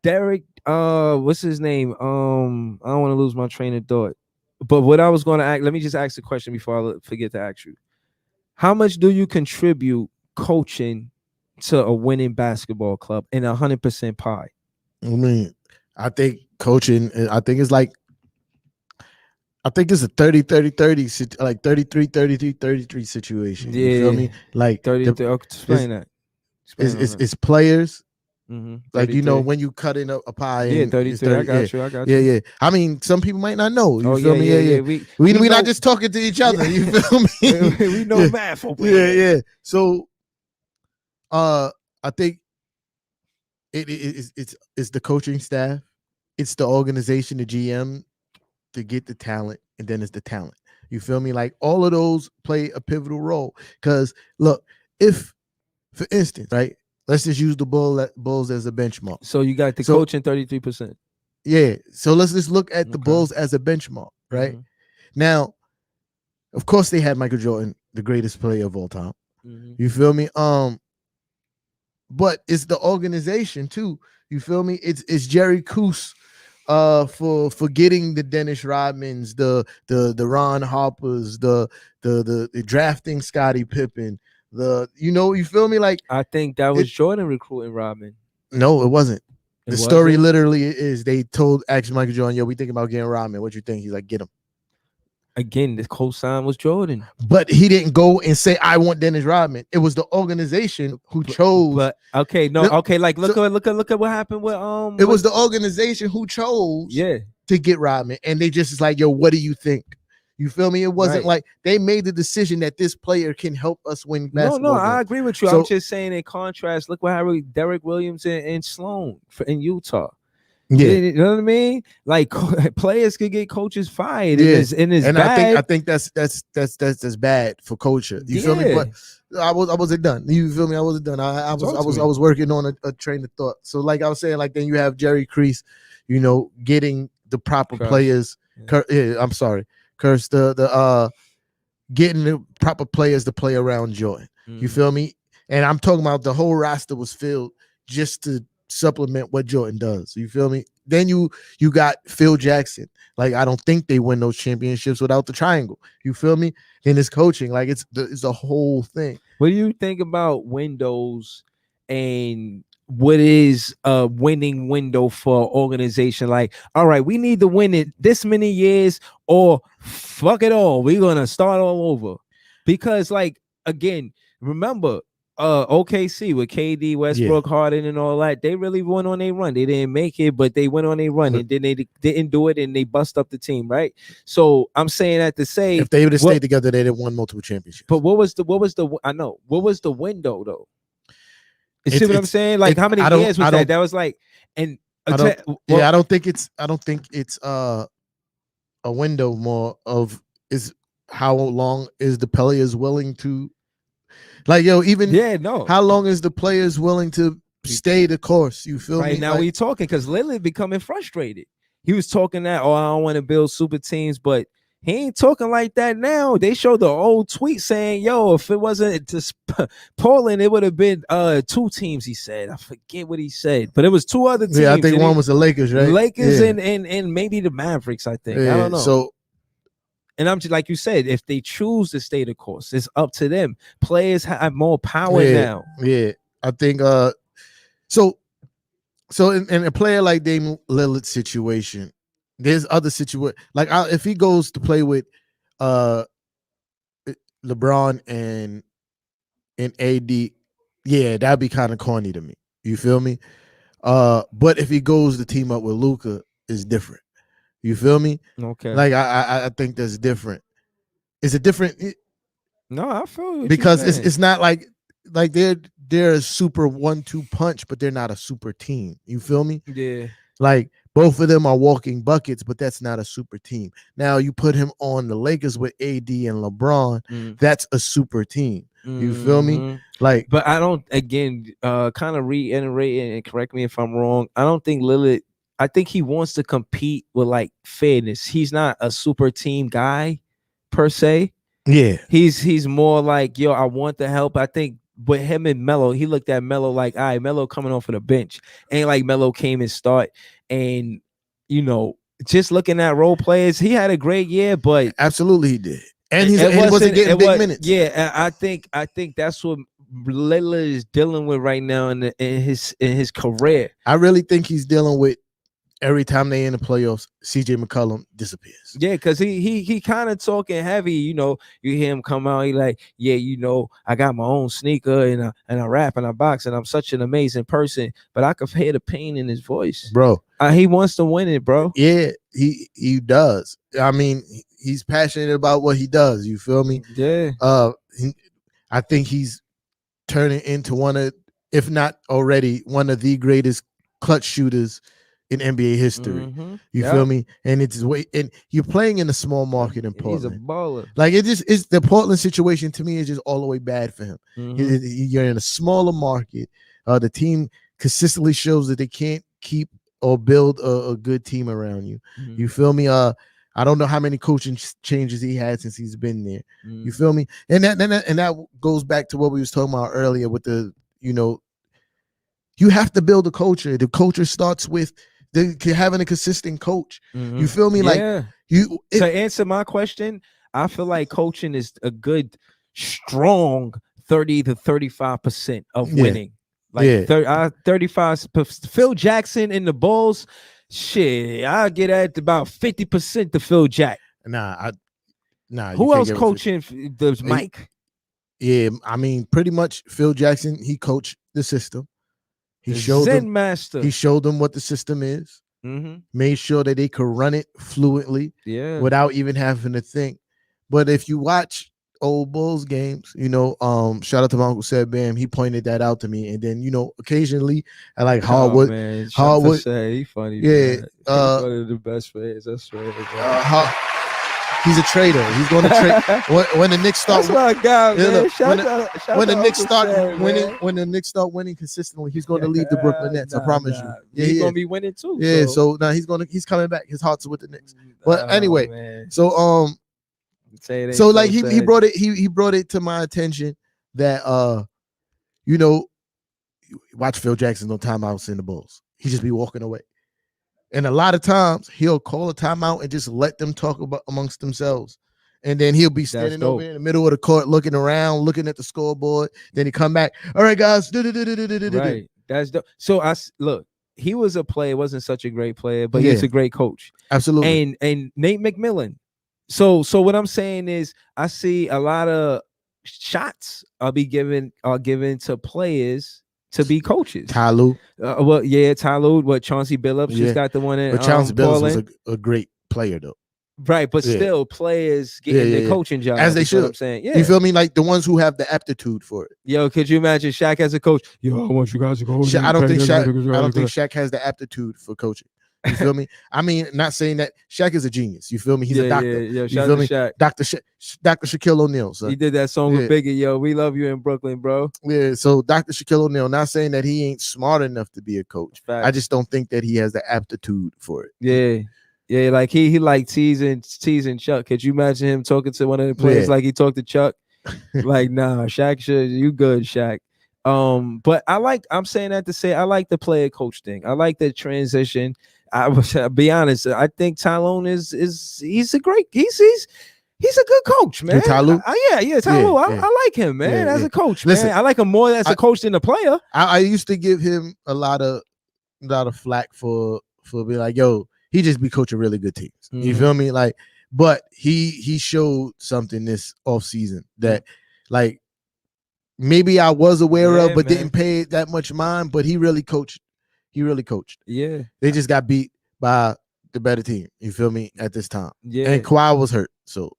Derek, what's his name? I don't want to lose my train of thought. But what I was going to ask, let me just ask the question before I forget to ask you. How much do you contribute coaching to a winning basketball club in 100% pie? I mean, I think coaching, I think it's a 30-30-30, like 33-33-33 situation. Yeah. You feel me? Like, 33. Explain that. It's players. Mm-hmm. Like, when you cut in a pie. Yeah, 33. I got you. Yeah. I mean, some people might not know. You feel me? Yeah. We not just talking to each other. You feel me? We know math. Yeah. So, I think it's the coaching staff, it's the organization, the GM, to get the talent, and then it's the talent. You feel me? Like, all of those play a pivotal role. Because look, if, for instance, right, let's just use the Bulls as a benchmark. So you got the coaching 33%. Yeah. So let's just look at the Bulls as a benchmark, right? Mm-hmm. Now, of course, they had Michael Jordan, the greatest player of all time. Mm-hmm. You feel me? But it's the organization too. You feel me? It's Jerry Coos for getting the Dennis Rodmans, the Ron Harpers, the drafting Scottie Pippen. You feel me? Like, I think that was Jordan recruiting Rodman. No, it wasn't. The story literally is they asked Michael Jordan, yo, we thinking about getting Rodman. What you think? He's like, get him. Again, the co-sign was Jordan. But he didn't go and say, I want Dennis Rodman. It was the organization who chose. But like, look at what happened with it was the organization who chose to get Rodman. And they just is like, yo, what do you think? You feel me? It wasn't like they made the decision that this player can help us win basketball. No, I agree with you. So, I'm just saying, in contrast, look what happened with Derek Williams and Sloan in Utah. Yeah, you know what I mean? Like, players could get coaches fired. Yeah, and I think that's bad for culture. You feel me? But I wasn't done. You feel me? I wasn't done. I was working on a train of thought. So, like I was saying, like, then you have Jerry Crease, getting the proper players. I'm sorry, Curse the getting the proper players to play around Jordan. You feel me? And I'm talking about the whole roster was filled just to supplement what Jordan does. You feel me? Then you got Phil Jackson. Like, I don't think they win those championships without the triangle. You feel me? And his coaching, like it's a whole thing. What do you think about windows and what is a winning window for an organization? Like, all right, we need to win it this many years, or fuck it all. We're gonna start all over. Because, like, again, remember, OKC with KD, Westbrook, Harden, and all that, they really went on a run. They didn't make it, but they went on a run, and then they didn't do it, and they bust up the team, right? So I'm saying that to say, if they would have stayed together, they'd have won multiple championships. But what was the window though? You see what I'm saying? Like, how many years was that? That was like, and I don't think it's a window more of is how long is the players willing to, like, yo, even how long is the players willing to stay the course? You feel me? Right now, like, we talking because Lillard becoming frustrated. He was talking that, I don't want to build super teams, but he ain't talking like that now. They showed the old tweet saying, yo, if it wasn't just Portland, it would have been 2 teams, he said. I forget what he said, but it was 2 other teams. Yeah, I think one was the Lakers, right? Lakers and maybe the Mavericks, I think. I don't know. So, and I'm just like you said, if they choose to stay the course, it's up to them. Players have more power now. Yeah, I think so in a player like Dame Lillard's situation, there's other situations. Like, if he goes to play with LeBron and AD, yeah, that'd be kind of corny to me. You feel me? But if he goes to team up with Luka, it's different. You feel me? Okay. Like, I think that's different. It's a different. No, I feel because it's not like they're a super 1-2 punch, but they're not a super team. You feel me? Yeah. Like, both of them are walking buckets, but that's not a super team. Now you put him on the Lakers with AD and LeBron, that's a super team. You feel me? Like, but I don't, again, kind of reiterate and correct me if I'm wrong. I don't think Lillard, I think he wants to compete with, like, fairness. He's not a super team guy per se. Yeah. He's more like, yo, I want the help. I think with him and Melo, he looked at Melo like, all right, Melo coming off of the bench. Ain't like Melo came and start. And, you know, just looking at role players, he had a great year, but absolutely he did. And he wasn't getting big minutes. Yeah, I think that's what Lillard is dealing with right now in his career. I really think he's dealing with, every time they in the playoffs, CJ McCollum disappears. Yeah, because he kind of talking heavy. You know, you hear him come out, he like, yeah, you know, I got my own sneaker and I rap and I box and I'm such an amazing person. But I could hear the pain in his voice, bro. He wants to win it, bro. Yeah, he does. I mean, he's passionate about what he does. You feel me? Yeah. I think he's turning into one of, if not already, one of the greatest clutch shooters in NBA history. You feel me? And it's and you're playing in a small market in Portland. He's a baller. Like, it just is, the Portland situation to me is just all the way bad for him. You're in a smaller market. The team consistently shows that they can't keep or build a good team around you. You feel me? I don't know how many coaching changes he had since he's been there. You feel me? And that goes back to what we was talking about earlier with the, you know, you have to build a culture. The culture starts with having a consistent coach. You feel me? Like, to answer my question, I feel like coaching is a good, strong 30 to 35% of winning. Like 35. Phil Jackson in the Bulls, shit, I get at about 50% to Phil Jack. Nah. Who else coaching? Does Mike? Yeah, I mean, pretty much Phil Jackson. He coached the system. He showed them, master. He showed them what the system is. Made sure that they could run it fluently, without even having to think. But if you watch old Bulls games, you know, shout out to my uncle Seb Bam. He pointed that out to me, and then, you know, occasionally I like Hardwood. Hardwood, he funny. Yeah, one of the best players. That's right. He's a trader. He's going to trade when the Knicks start. That's my guy, man. When the Knicks start winning, when the Knicks start winning consistently, he's going to leave the Brooklyn Nets. I promise you. Yeah, he's going to be winning too. Yeah, so now he's coming back. His heart's with the Knicks. But anyway, man. so like he brought it to my attention that you know, watch Phil Jackson on timeouts in the Bulls. He just be walking away. And a lot of times he'll call a timeout and just let them talk about amongst themselves. And then he'll be standing over in the middle of the court, looking around, looking at the scoreboard. Then he come back. All right, guys. Right. That's dope. So look, he was a player, wasn't such a great player, but he's a great coach. Absolutely. And Nate McMillan. So what I'm saying is I see a lot of shots are given to players to be coaches. Ty Lue. Ty Lue. What Chauncey Billups just got the one in. But Chauncey Billups was a great player though. Right, but still players getting the coaching job. As they should. I'm saying. You feel me? Like the ones who have the aptitude for it. Yo, could you imagine Shaq as a coach? Yo, I want you guys to go. I don't think Shaq has the aptitude for coaching. You feel me? I mean, not saying that Shaq is a genius. You feel me? He's a doctor. You feel me? Shaq. Dr. Shaquille O'Neal. So. He did that song with Biggie. Yo, we love you in Brooklyn, bro. Yeah. So Dr. Shaquille O'Neal. Not saying that he ain't smart enough to be a coach. Fact. I just don't think that he has the aptitude for it. Yeah. Yeah, like he like teasing Chuck. Could you imagine him talking to one of the players like he talked to Chuck? Like, nah, Shaq you good, Shaq. But I'm saying that to say I like the player coach thing. I like the transition. I'll be honest. I think Tylone he's a good coach, man. Ty Lue? Ty Lue. I like him, man, as a coach. Listen, man. I like him more as a coach than a player. I used to give him a lot of flack for being like, yo, he just be coaching really good teams. Mm-hmm. You feel me? Like, but he showed something this offseason that like maybe I was aware of, but didn't pay that much mind. But he really coached. Yeah. They just got beat by the better team. You feel me? At this time. Yeah. And Kawhi was hurt. So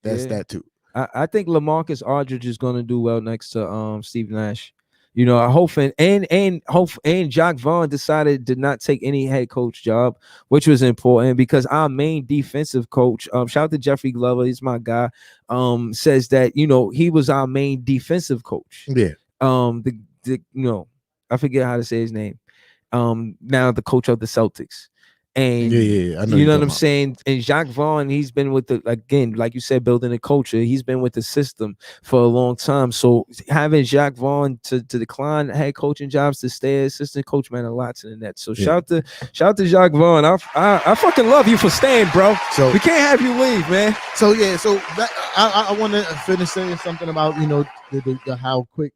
that's that too. I think LaMarcus Aldridge is gonna do well next to Steve Nash. You know, I hope and Jacques Vaughn decided to not take any head coach job, which was important because our main defensive coach, shout out to Jeffrey Glover, he's my guy, says that, you know, he was our main defensive coach. Yeah. I forget how to say his name. Now the coach of the Celtics. And I know you know what I'm saying? And Jacques Vaughn, he's been with again, like you said, building a culture. He's been with the system for a long time. So having Jacques Vaughn to decline head coaching jobs to stay assistant coach meant a lot to the Nets. So shout out to Jacques Vaughn. I fucking love you for staying, bro. So we can't have you leave, man. So I want to finish saying something about, you know, the how quick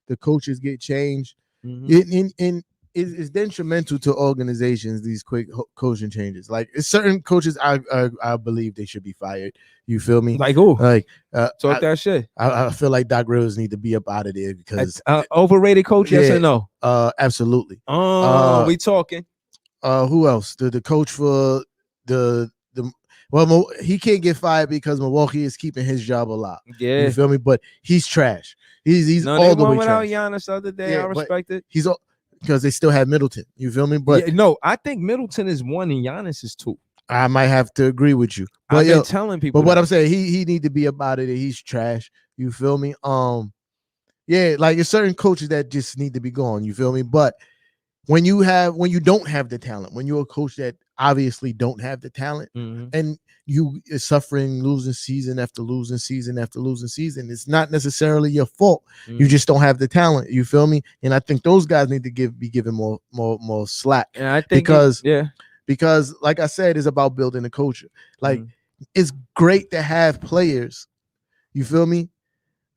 the coaches get changed. Mm-hmm. It's detrimental to organizations, these quick coaching changes. Like certain coaches, I believe they should be fired. You feel me? Like who? Like talk that shit. I feel like Doc Rivers need to be up out of there because overrated coach. Yes or no? Absolutely. We talking. Who else? The coach for well, he can't get fired because Milwaukee is keeping his job alive. Yeah, you feel me? But he's trash. He's all the way without trash. Giannis the other day. I respect it. He's because they still have Middleton. You feel me? But no, I think Middleton is 1 and Giannis is 2. I might have to agree with you. But I've been telling people. But what I'm saying, he need to be about it. He's trash. You feel me? Like there's certain coaches that just need to be gone. You feel me? But when you don't have the talent, when you're a coach that obviously don't have the talent, and you is suffering losing season after losing season after losing season, it's not necessarily your fault. You just don't have the talent. You feel me? And I think those guys need to be given more slack. And I think because like I said, it's about building a culture. Like it's great to have players. You feel me?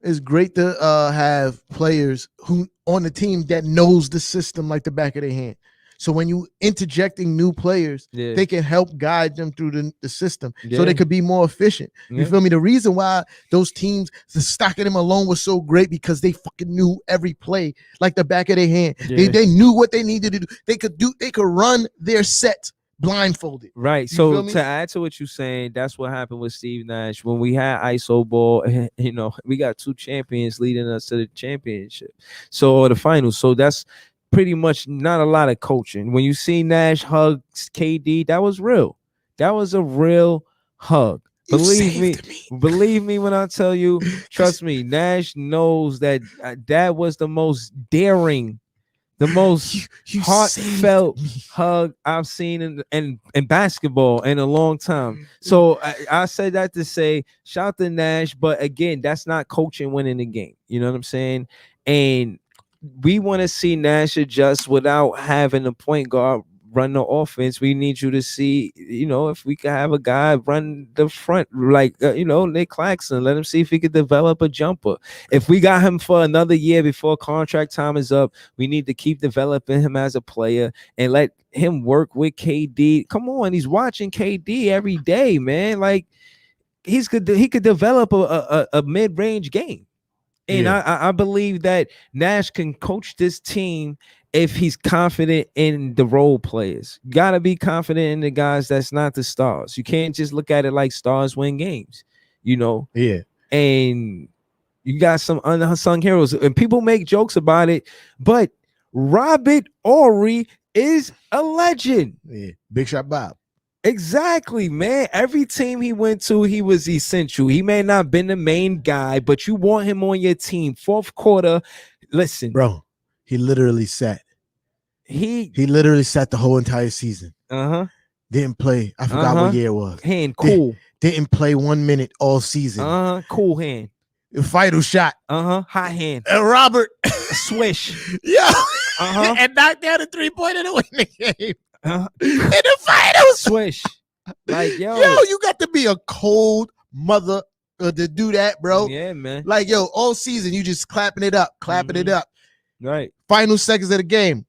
It's great to have players who on the team that knows the system like the back of their hand. So when you interjecting new players, they can help guide them through the system so they could be more efficient. You feel me? The reason why those teams, the Stockton and Malone was so great because they fucking knew every play like the back of their hand. They knew what they needed to do. They could run their set blindfolded. Right. So to add to what you're saying, that's what happened with Steve Nash. When we had ISO ball, you know, we got 2 champions leading us to the championship. So the finals. So that's pretty much not a lot of coaching. When you see Nash hug KD, that was real. That was a real hug. Believe me when I tell you, trust me, Nash knows that that was the most daring, the most heartfelt hug I've seen in basketball in a long time. So I said that to say, shout to Nash, but again, that's not coaching winning the game. You know what I'm saying? And we want to see Nash adjust without having a point guard run the offense. We need you to see, if we could have a guy run the front, like Nick Claxton. Let him see if he could develop a jumper. If we got him for another year before contract time is up, we need to keep developing him as a player and let him work with KD. Come on, he's watching KD every day, man. Like he could develop a mid-range game. And I believe that Nash can coach this team if he's confident in the role players. You gotta be confident in the guys that's not the stars. You can't just look at it like stars win games, Yeah. And you got some unsung heroes, and people make jokes about it, but Robert Horry is a legend. Yeah. Big Shot Bob. Exactly, man. Every team he went to, he was essential. He may not have been the main guy, but you want him on your team. Fourth quarter, listen, bro. He literally sat. He literally sat the whole entire season. Didn't play. I forgot what year it was. Hand cool. Didn't play 1 minute all season. Cool hand. Vital shot. Hot hand. And Robert swish. Yeah. And knocked down a 3-pointer to win the game. In the finals. Swish. Like, yo, you got to be a cold mother to do that, bro. Yeah, man. Like, all season you just clapping it up. Right. Final seconds of the game.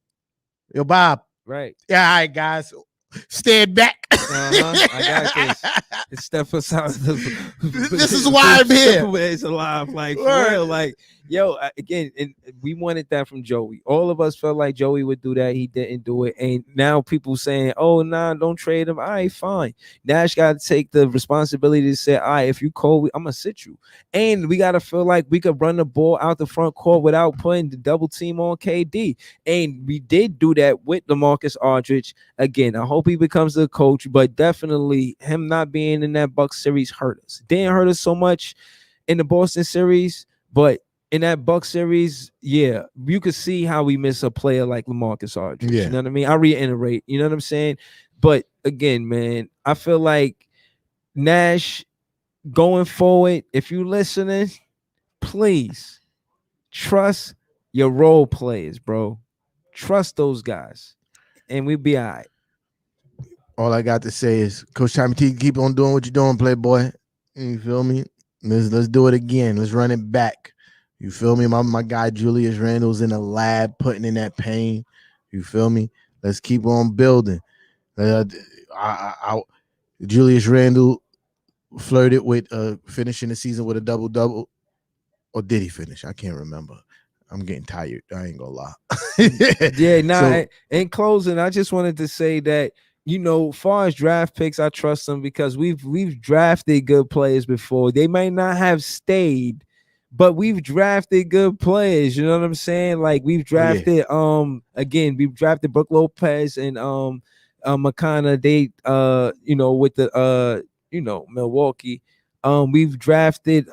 Yo, Bob. Right. Yeah, all right, guys. Stand back. I got this. Step aside. This is why I'm here. It's alive. Like, for real. Like, again, and we wanted that from Joey. All of us felt like Joey would do that. He didn't do it. And now people saying, oh, nah, don't trade him. All right, fine. Nash got to take the responsibility to say, all right, if you cold, I'm going to sit you. And we got to feel like we could run the ball out the front court without putting the double team on KD. And we did do that with LaMarcus Aldridge. Again, I hope he becomes the coach, but definitely him not being in that Bucks series hurt us. Didn't hurt us so much in the Boston series, but in that Bucks series, you could see how we miss a player like LaMarcus Aldridge. You know what I mean? I reiterate, you know what I'm saying? But again, man, I feel like Nash going forward, if you're listening, please trust your role players, bro. Trust those guys, and we'll be all right. All I got to say is, Coach Tommy T, keep on doing what you're doing, Playboy. You feel me? Let's do it again. Let's run it back. You feel me? My guy Julius Randle's in the lab putting in that pain. You feel me? Let's keep on building. Julius Randle flirted with finishing the season with a double-double. Or did he finish? I can't remember. I'm getting tired. I ain't gonna lie. In closing, I just wanted to say that, far as draft picks, I trust them because we've drafted good players before. They might not have stayed, but we've drafted good players. You know what I'm saying? Like we've drafted, we've drafted Brook Lopez and McConnell. They with the Milwaukee. We've drafted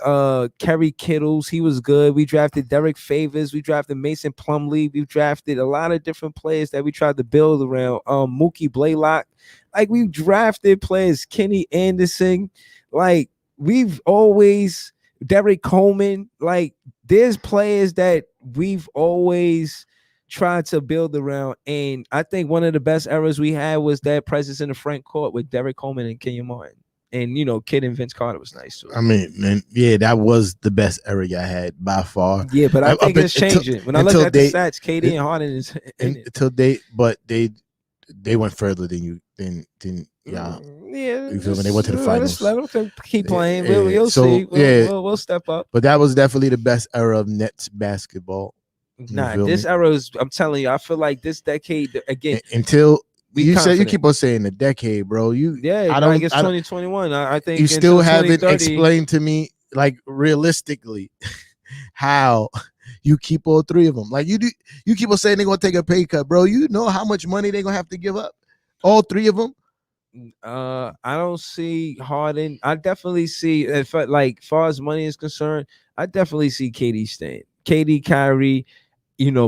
Kerry Kittles. He was good. We drafted Derek Favors. We drafted Mason Plumlee. We've drafted a lot of different players that we tried to build around. Mookie Blaylock. Like we've drafted players. Kenny Anderson. Like we've always Derek Coleman. Like there's players that we've always tried to build around. And I think one of the best eras we had was that presence in the front court with Derek Coleman and Kenyon Martin. And, Kid and Vince Carter was nice too. I mean, that was the best era I had by far. Yeah, but I think it's changing. When I look at the stats, KD and Harden is until they went further than you than y'all. Yeah, you feel me? They went to the finals. Let them keep playing. We'll see. We'll step up. But that was definitely the best era of Nets basketball. Nah, this era is. I'm telling you, I feel like this decade again until. You keep on saying the decade, bro. I think it's 2021. I think you still haven't explained to me, like realistically, how you keep all three of them. Like you do, you keep on saying they're gonna take a pay cut, bro. You know how much money they're gonna have to give up, all three of them. I don't see Harden. I definitely see, if like far as money is concerned, I definitely see KD staying. KD, Kyrie,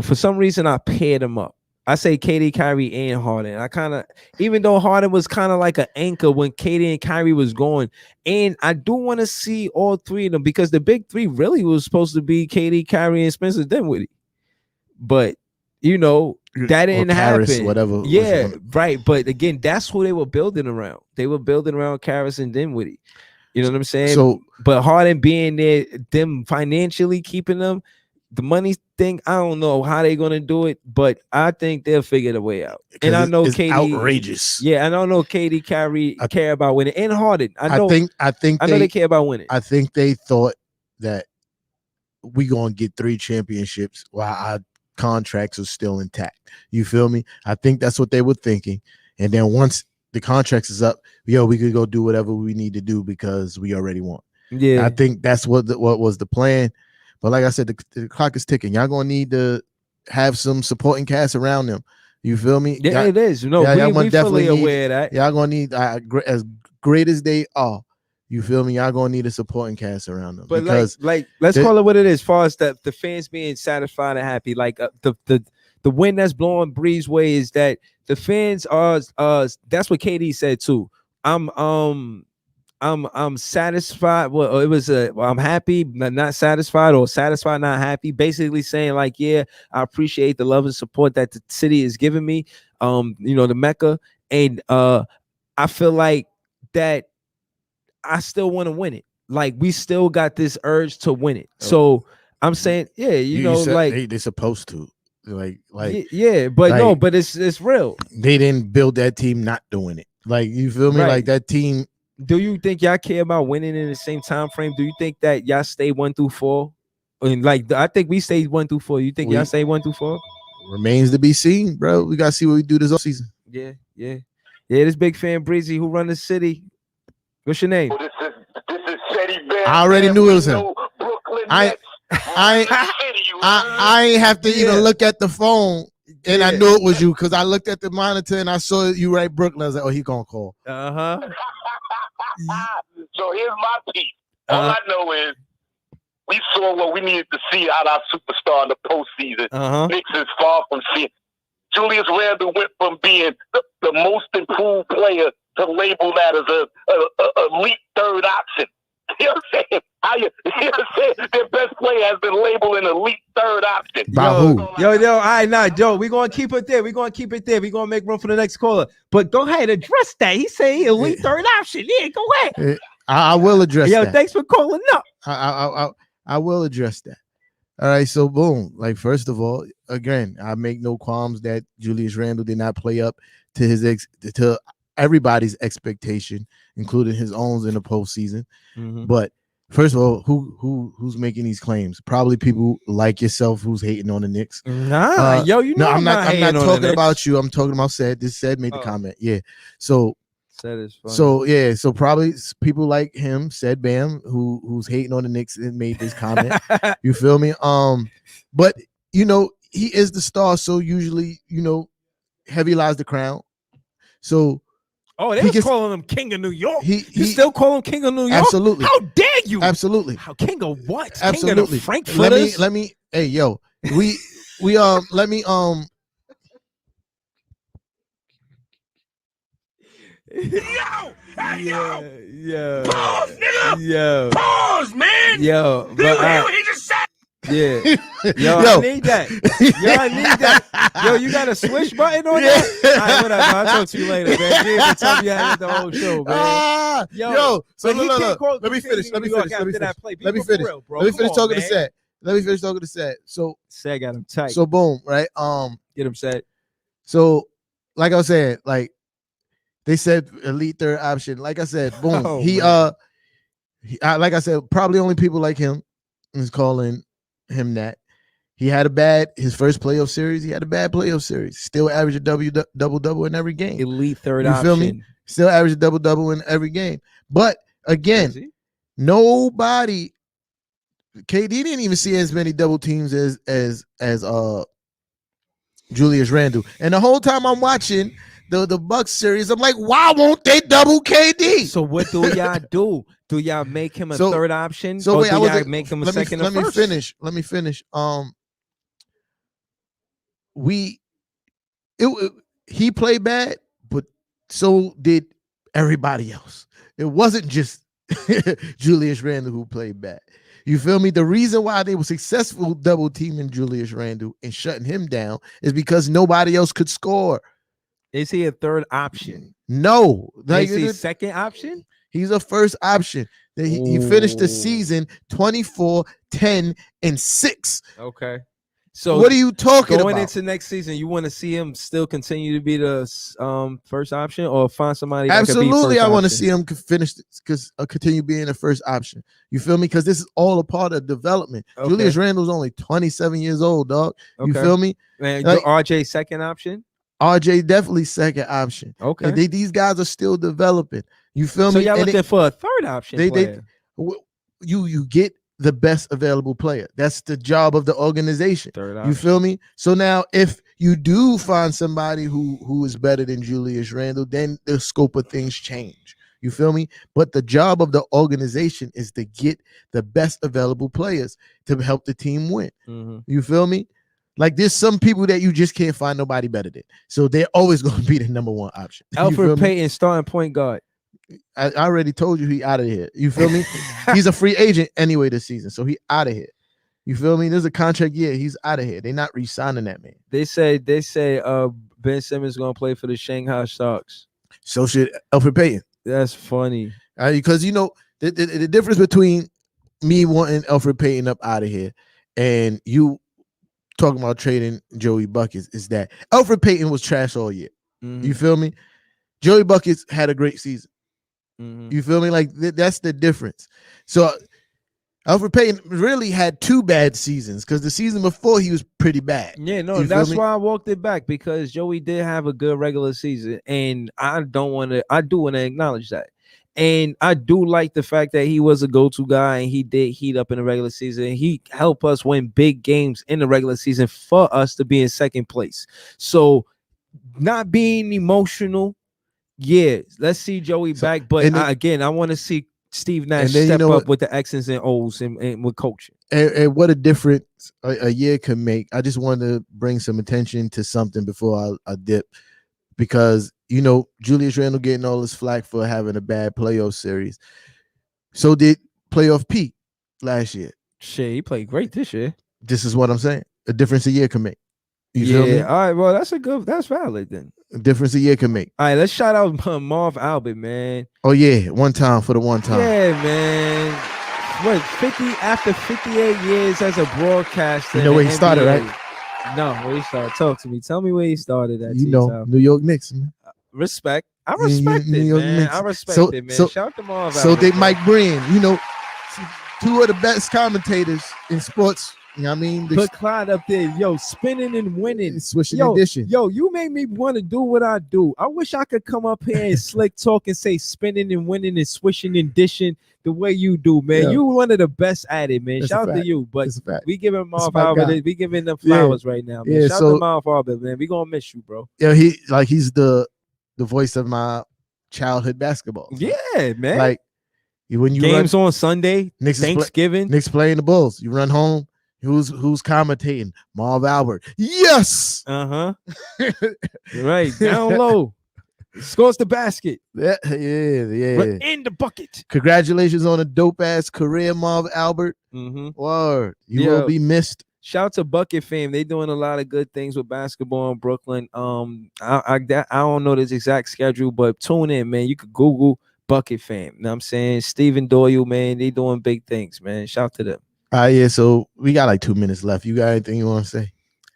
for some reason I paired them up. I say KD, Kyrie, and Harden. I kind of, even though Harden was kind of like an anchor when KD and Kyrie was going, and I do want to see all three of them because the big three really was supposed to be KD, Kyrie, and Spencer Dinwiddie. But you know, that didn't happen. Whatever. Yeah, right. But again, that's who they were building around. They were building around Karras and Dinwiddie. You know what I'm saying? So, but Harden being there, them financially keeping them, the money thing, I don't know how they're gonna do it, but I think they'll figure the way out. And I know KD, outrageous. Yeah, I don't know KD, Kyrie care about winning, and Harden. I know they care about winning. I think they thought that we gonna get 3 championships while our contracts are still intact. You feel me? I think that's what they were thinking. And then once the contracts is up, we could go do whatever we need to do because we already won. Yeah, I think that's what was the plan. But like I said, the clock is ticking. Y'all gonna need to have some supporting cast around them. You feel me? Yeah, it is. No, we fully aware of that. Y'all gonna need as great as they are. You feel me? Y'all gonna need a supporting cast around them. But because let's call it what it is. As far as the fans being satisfied and happy, like the wind that's blowing Breeze way is that the fans are. That's what KD said too. I'm satisfied. Well, it was I'm happy, not satisfied, or satisfied, not happy. Basically saying like, yeah, I appreciate the love and support that the city is giving me. The Mecca, and I feel like that I still want to win it. Like we still got this urge to win it. So I'm saying, yeah, you know, like they're supposed to. Like yeah, but like, no, but it's real. They didn't build that team not doing it. Like you feel me? Right. Like that team. Do you think y'all care about winning in the same time frame? Do you think that y'all stay 1 through 4? And like I think we stayed 1 through 4. You think y'all stay 1 through 4? Remains to be seen, bro. We gotta see what we do this offseason. Yeah. This big fan Breezy who run the city. What's your name? This is Shetty Bam. I already knew it was him. I ain't have to even look at the phone, and I knew it was you because I looked at the monitor and I saw you right Brooklyn. I was like, oh, he gonna call. So here's my piece. All I know is we saw what we needed to see out of our superstar in the postseason. Knicks is far from seeing. Julius Randle went from being the most improved player to label that as a elite third option. You know what I'm saying? Their best player has been labeled an elite third option. By who? Yo, all right, nah, Joe, we're going to keep it there. We're going to keep it there. We're going to make room for the next caller. But go ahead, address that. He say elite third option. Yeah, go ahead. I will address that. Yo, thanks for calling up. I will address that. All right, so boom. Like, first of all, again, I make no qualms that Julius Randle did not play up to to everybody's expectation, including his own in the postseason. But first of all, who's making these claims? Probably people like yourself who's hating on the Knicks. Nah, yo, you know no, I'm not talking about you. I'm talking about Said. This Said made the comment. Yeah. So Said is funny. So yeah, so probably people like him, Said Bam, who's hating on the Knicks and made this comment. You feel me? But you know, he is the star, so usually, you know, heavy lies the crown. So they was calling him King of New York. You still call him King of New York? Absolutely. How dare you? Absolutely. How King of what? Absolutely. King of the Frankfurters? Let me. Hey, yo, we let me Yo, pause, nigga. Yo, pause, man. Yo, but he just said. Yeah, I need that. I need that. Yo, you got a switch button on that? All right, whatever. I'll talk to you later, man. You didn't tell me I had the whole show, man. So look. Let me finish. Let me finish talking to Seth. Let me finish talking to Seth. So Seth got him tight. So boom, right? Get him set. So, like I was saying, like they said, elite third option. Like I said, boom. Like I said, probably only people like him is calling him that. He had his first playoff series. He had a bad playoff series. Still averaged a double in every game. Elite third option. You feel me? Still averaged a double in every game. But again, nobody. KD didn't even see as many double teams as Julius Randle. And the whole time I'm watching the Bucks series, I'm like, why won't they double KD? So what do y'all do? Do y'all make him a third option? So wait, do y'all make him a second or first? Let me finish. He played bad, but so did everybody else. It wasn't just Julius Randle who played bad. You feel me? The reason why they were successful double teaming Julius Randle and shutting him down is because nobody else could score. Is he a third option? No. Is he second option? He's a first option. He finished the season 24, 10, and 6. Okay. So what are you talking about? Going into next season, you want to see him still continue to be the first option, or find somebody? Absolutely, I want to see him finish continue being the first option. You feel me? Because this is all a part of development. Okay. Julius Randle's only 27 years old, dog. You feel me? Man, like, RJ second option. RJ definitely second option. Okay, and these guys are still developing. You feel me? So y'all looking for a third option player. You get the best available player. That's the job of the organization. You feel me? So now if you do find somebody who is better than Julius Randle, then the scope of things change. You feel me? But the job of the organization is to get the best available players to help the team win. Mm-hmm. You feel me? Like there's some people that you just can't find nobody better than. So they're always going to be the number one option. Alfred Payton starting point guard. I already told you he out of here. You feel me? He's a free agent anyway this season, so he out of here. You feel me? There's a contract year. He's out of here. They're not re-signing that man. They say Ben Simmons is gonna play for the Shanghai Sharks. So should Alfred Payton. That's funny. Because you know the difference between me wanting Alfred Payton up out of here and you talking about trading Joey Buckets is that Alfred Payton was trash all year. Mm-hmm. You feel me? Joey Buckets had a great season. Mm-hmm. You feel me? Like that's the difference. So Alfred Payton really had 2 bad seasons because the season before he was pretty bad. Yeah, no, that's why I walked it back, because Joey did have a good regular season, and I do want to acknowledge that. And I do like the fact that he was a go-to guy and he did heat up in the regular season. He helped us win big games in the regular season for us to be in second place. So not being emotional. Yeah, let's see Joey back. But I want to see Steve Nash step up with the X's and O's and with coaching. And what a difference a year can make. I just wanted to bring some attention to something before I dip. Because, you know, Julius Randle getting all this flack for having a bad playoff series. So did playoff Pete last year. Shit, he played great this year. This is what I'm saying. A difference a year can make. You feel me? All right, well, that's valid then. A difference a year can make. All right, let's shout out Marv Albert, man. Oh, yeah. One time for the one time. Yeah, man. What, 58 years as a broadcaster. You know where he started, right? No, where he started. Talk to me. Tell me where he started at. You know, New York Knicks, man. Respect. I respect it, man. Knicks. I respect it, man. Shout out to Marv Albert. So they Mike Breen, you know, 2 of the best commentators in sports. You know what I mean? Put Clyde up there, yo, spinning and winning. Swishing and dishing. Yo, you made me want to do what I do. I wish I could come up here and slick talk and say spinning and winning and swishing and dishing the way you do, man. Yeah. You one of the best at it, man. Shout out to you. But we giving Marv Albert, we giving them flowers right now, man. Shout out to Marv Albert, man. We gonna miss you, bro. Yeah, he's the voice of my childhood basketball. Yeah, man. Like when you games on Sunday, Thanksgiving, Knicks playing the Bulls. You run home. Who's commentating? Marv Albert. Yes. Right. Down low. Scores the basket. Yeah. Right in the bucket. Congratulations on a dope ass career, Marv Albert. Word. You will be missed. Shout out to Bucket Fam. They doing a lot of good things with basketball in Brooklyn. I don't know this exact schedule, but tune in, man. You could Google Bucket Fam. You know what I'm saying? Stephen Doyle, man. They doing big things, man. Shout out to them. Yeah, so we got like 2 minutes left. You got anything you want to say?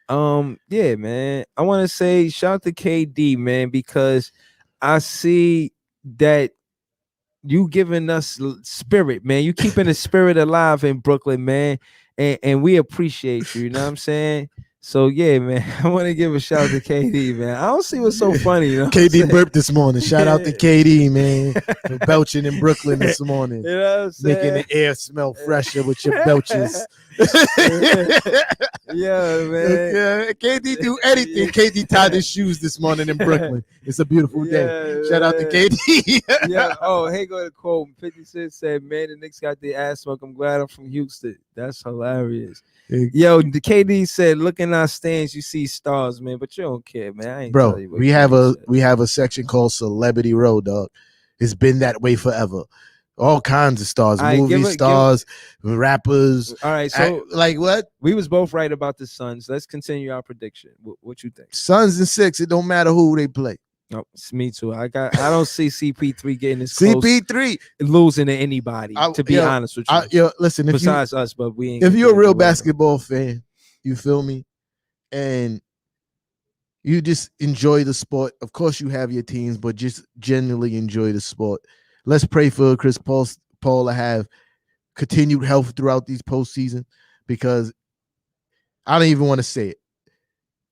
Yeah, man. I want to say shout out to KD, man, because I see that you giving us spirit, man. You keeping the spirit alive in Brooklyn, man, and we appreciate you. You know what I'm saying? So yeah, man, I want to give a shout out to KD, man. I don't see what's so funny. You know KD burped this morning. Shout out to KD, man. Belching in Brooklyn this morning. You know what I'm saying? Making the air smell fresher with your belches. Yeah, man. KD do anything. KD tied his shoes this morning in Brooklyn. It's a beautiful day. Shout out to KD. Yeah. Oh, hey, go to quote. 56 said, "Man, the Knicks got the ass smoke. I'm glad I'm from Houston." That's hilarious. Yo, the KD said, "Look in our stands, you see stars, man, but you don't care, man." I ain't Bro, we have a section called Celebrity Row, dog. It's been that way forever. all kinds of stars, movie stars, rappers. All right, so like what? We was both right about the Suns. Let's continue our prediction. What you think? Suns in 6. It don't matter who they play. No, it's me too. I don't see CP3 getting this close. CP3 losing to anybody. To be honest with you, listen. Besides us, but we ain't. If you're a real basketball fan, you feel me, and you just enjoy the sport. Of course, you have your teams, but just genuinely enjoy the sport. Let's pray for Chris Paul to have continued health throughout these postseason, because I don't even want to say it.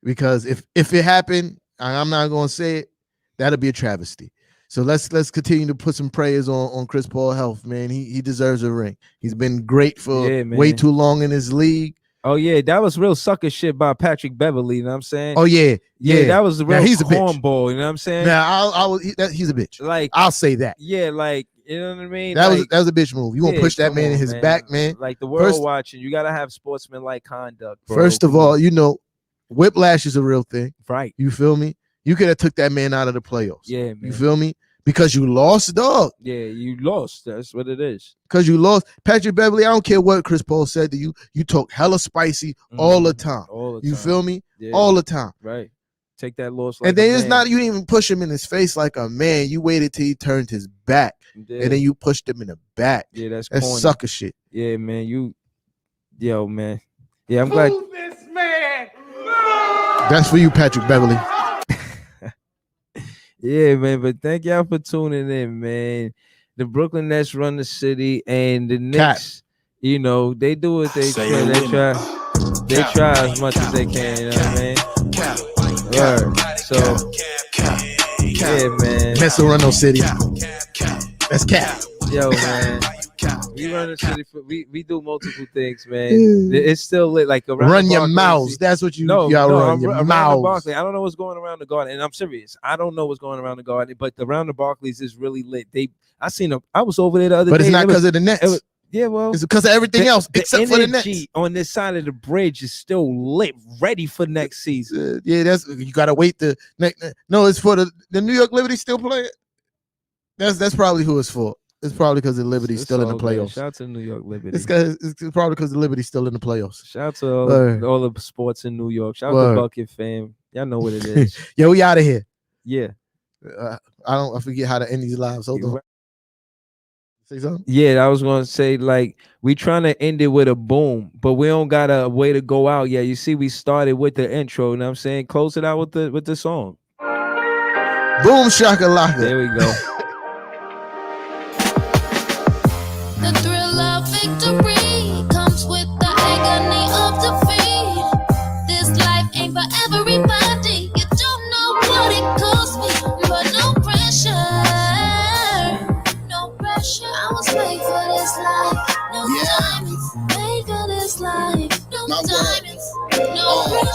Because if it happened, I'm not going to say it. That'll be a travesty. So let's continue to put some prayers on Chris Paul health, man. He deserves a ring. He's been great for way too long in his league. Oh yeah, that was real sucker shit by Patrick Beverly. You know what I'm saying? Oh yeah. That was the real cornball. You know what I'm saying? Now he's a bitch. Like I'll say that. Yeah, like you know what I mean. That was a bitch move. You won't push that man in his back, man. Like the world watching, you gotta have sportsman-like conduct. Bro. First of all, whiplash is a real thing. Right. You feel me? You could have took that man out of the playoffs. Yeah, man. You feel me? Because you lost, dog. Yeah, you lost. That's what it is. Because you lost. Patrick Beverly, I don't care what Chris Paul said to you. You talk hella spicy all the time. You feel me? Yeah. All the time. Right. Take that loss. And then it's not, you didn't even push him in his face like a man. You waited till he turned his back. Yeah. And then you pushed him in the back. Yeah, that's sucker shit. Yeah, man. Yo, man. Yeah, I'm glad. This man. That's for you, Patrick Beverly. Yeah, man. But thank y'all for tuning in, man. The Brooklyn Nets run the city, and the Knicks, they do what they can. They try as much as they can. You know what I mean? Right. So, yeah, man. Nets will run no city. That's cap. Yo, man. We run the city we do multiple things, man. It's still lit. Like run your mouths. That's what y'all run your mouths. I don't know what's going around the Garden, and I'm serious. I don't know what's going around the Garden, but around the Barclays is really lit. I was over there the other day. But it's not because of the Nets. It's because of everything else except for the Nets. On this side of the bridge is still lit, ready for next season. You gotta wait no, it's for the New York Liberty still playing. That's probably who it's for. It's probably because the Liberty's still in the playoffs. Shout out to New York Liberty. It's probably because the Liberty's still in the playoffs. Shout out to all the sports in New York. Shout out to Bucket fam. Y'all know what it is. Yo, we out of here. Yeah. I forget how to end these lives. Hold on. Say something? Yeah, I was gonna say, like, we trying to end it with a boom, but we don't got a way to go out yet. You see, we started with the intro, you know what I'm saying? Close it out with the song. Boom shakalaka. There we go. The thrill of victory comes with the agony of defeat. This life ain't for everybody. You don't know what it costs me, but no pressure. No pressure. I was made for this life. No diamonds made for this life. No diamonds.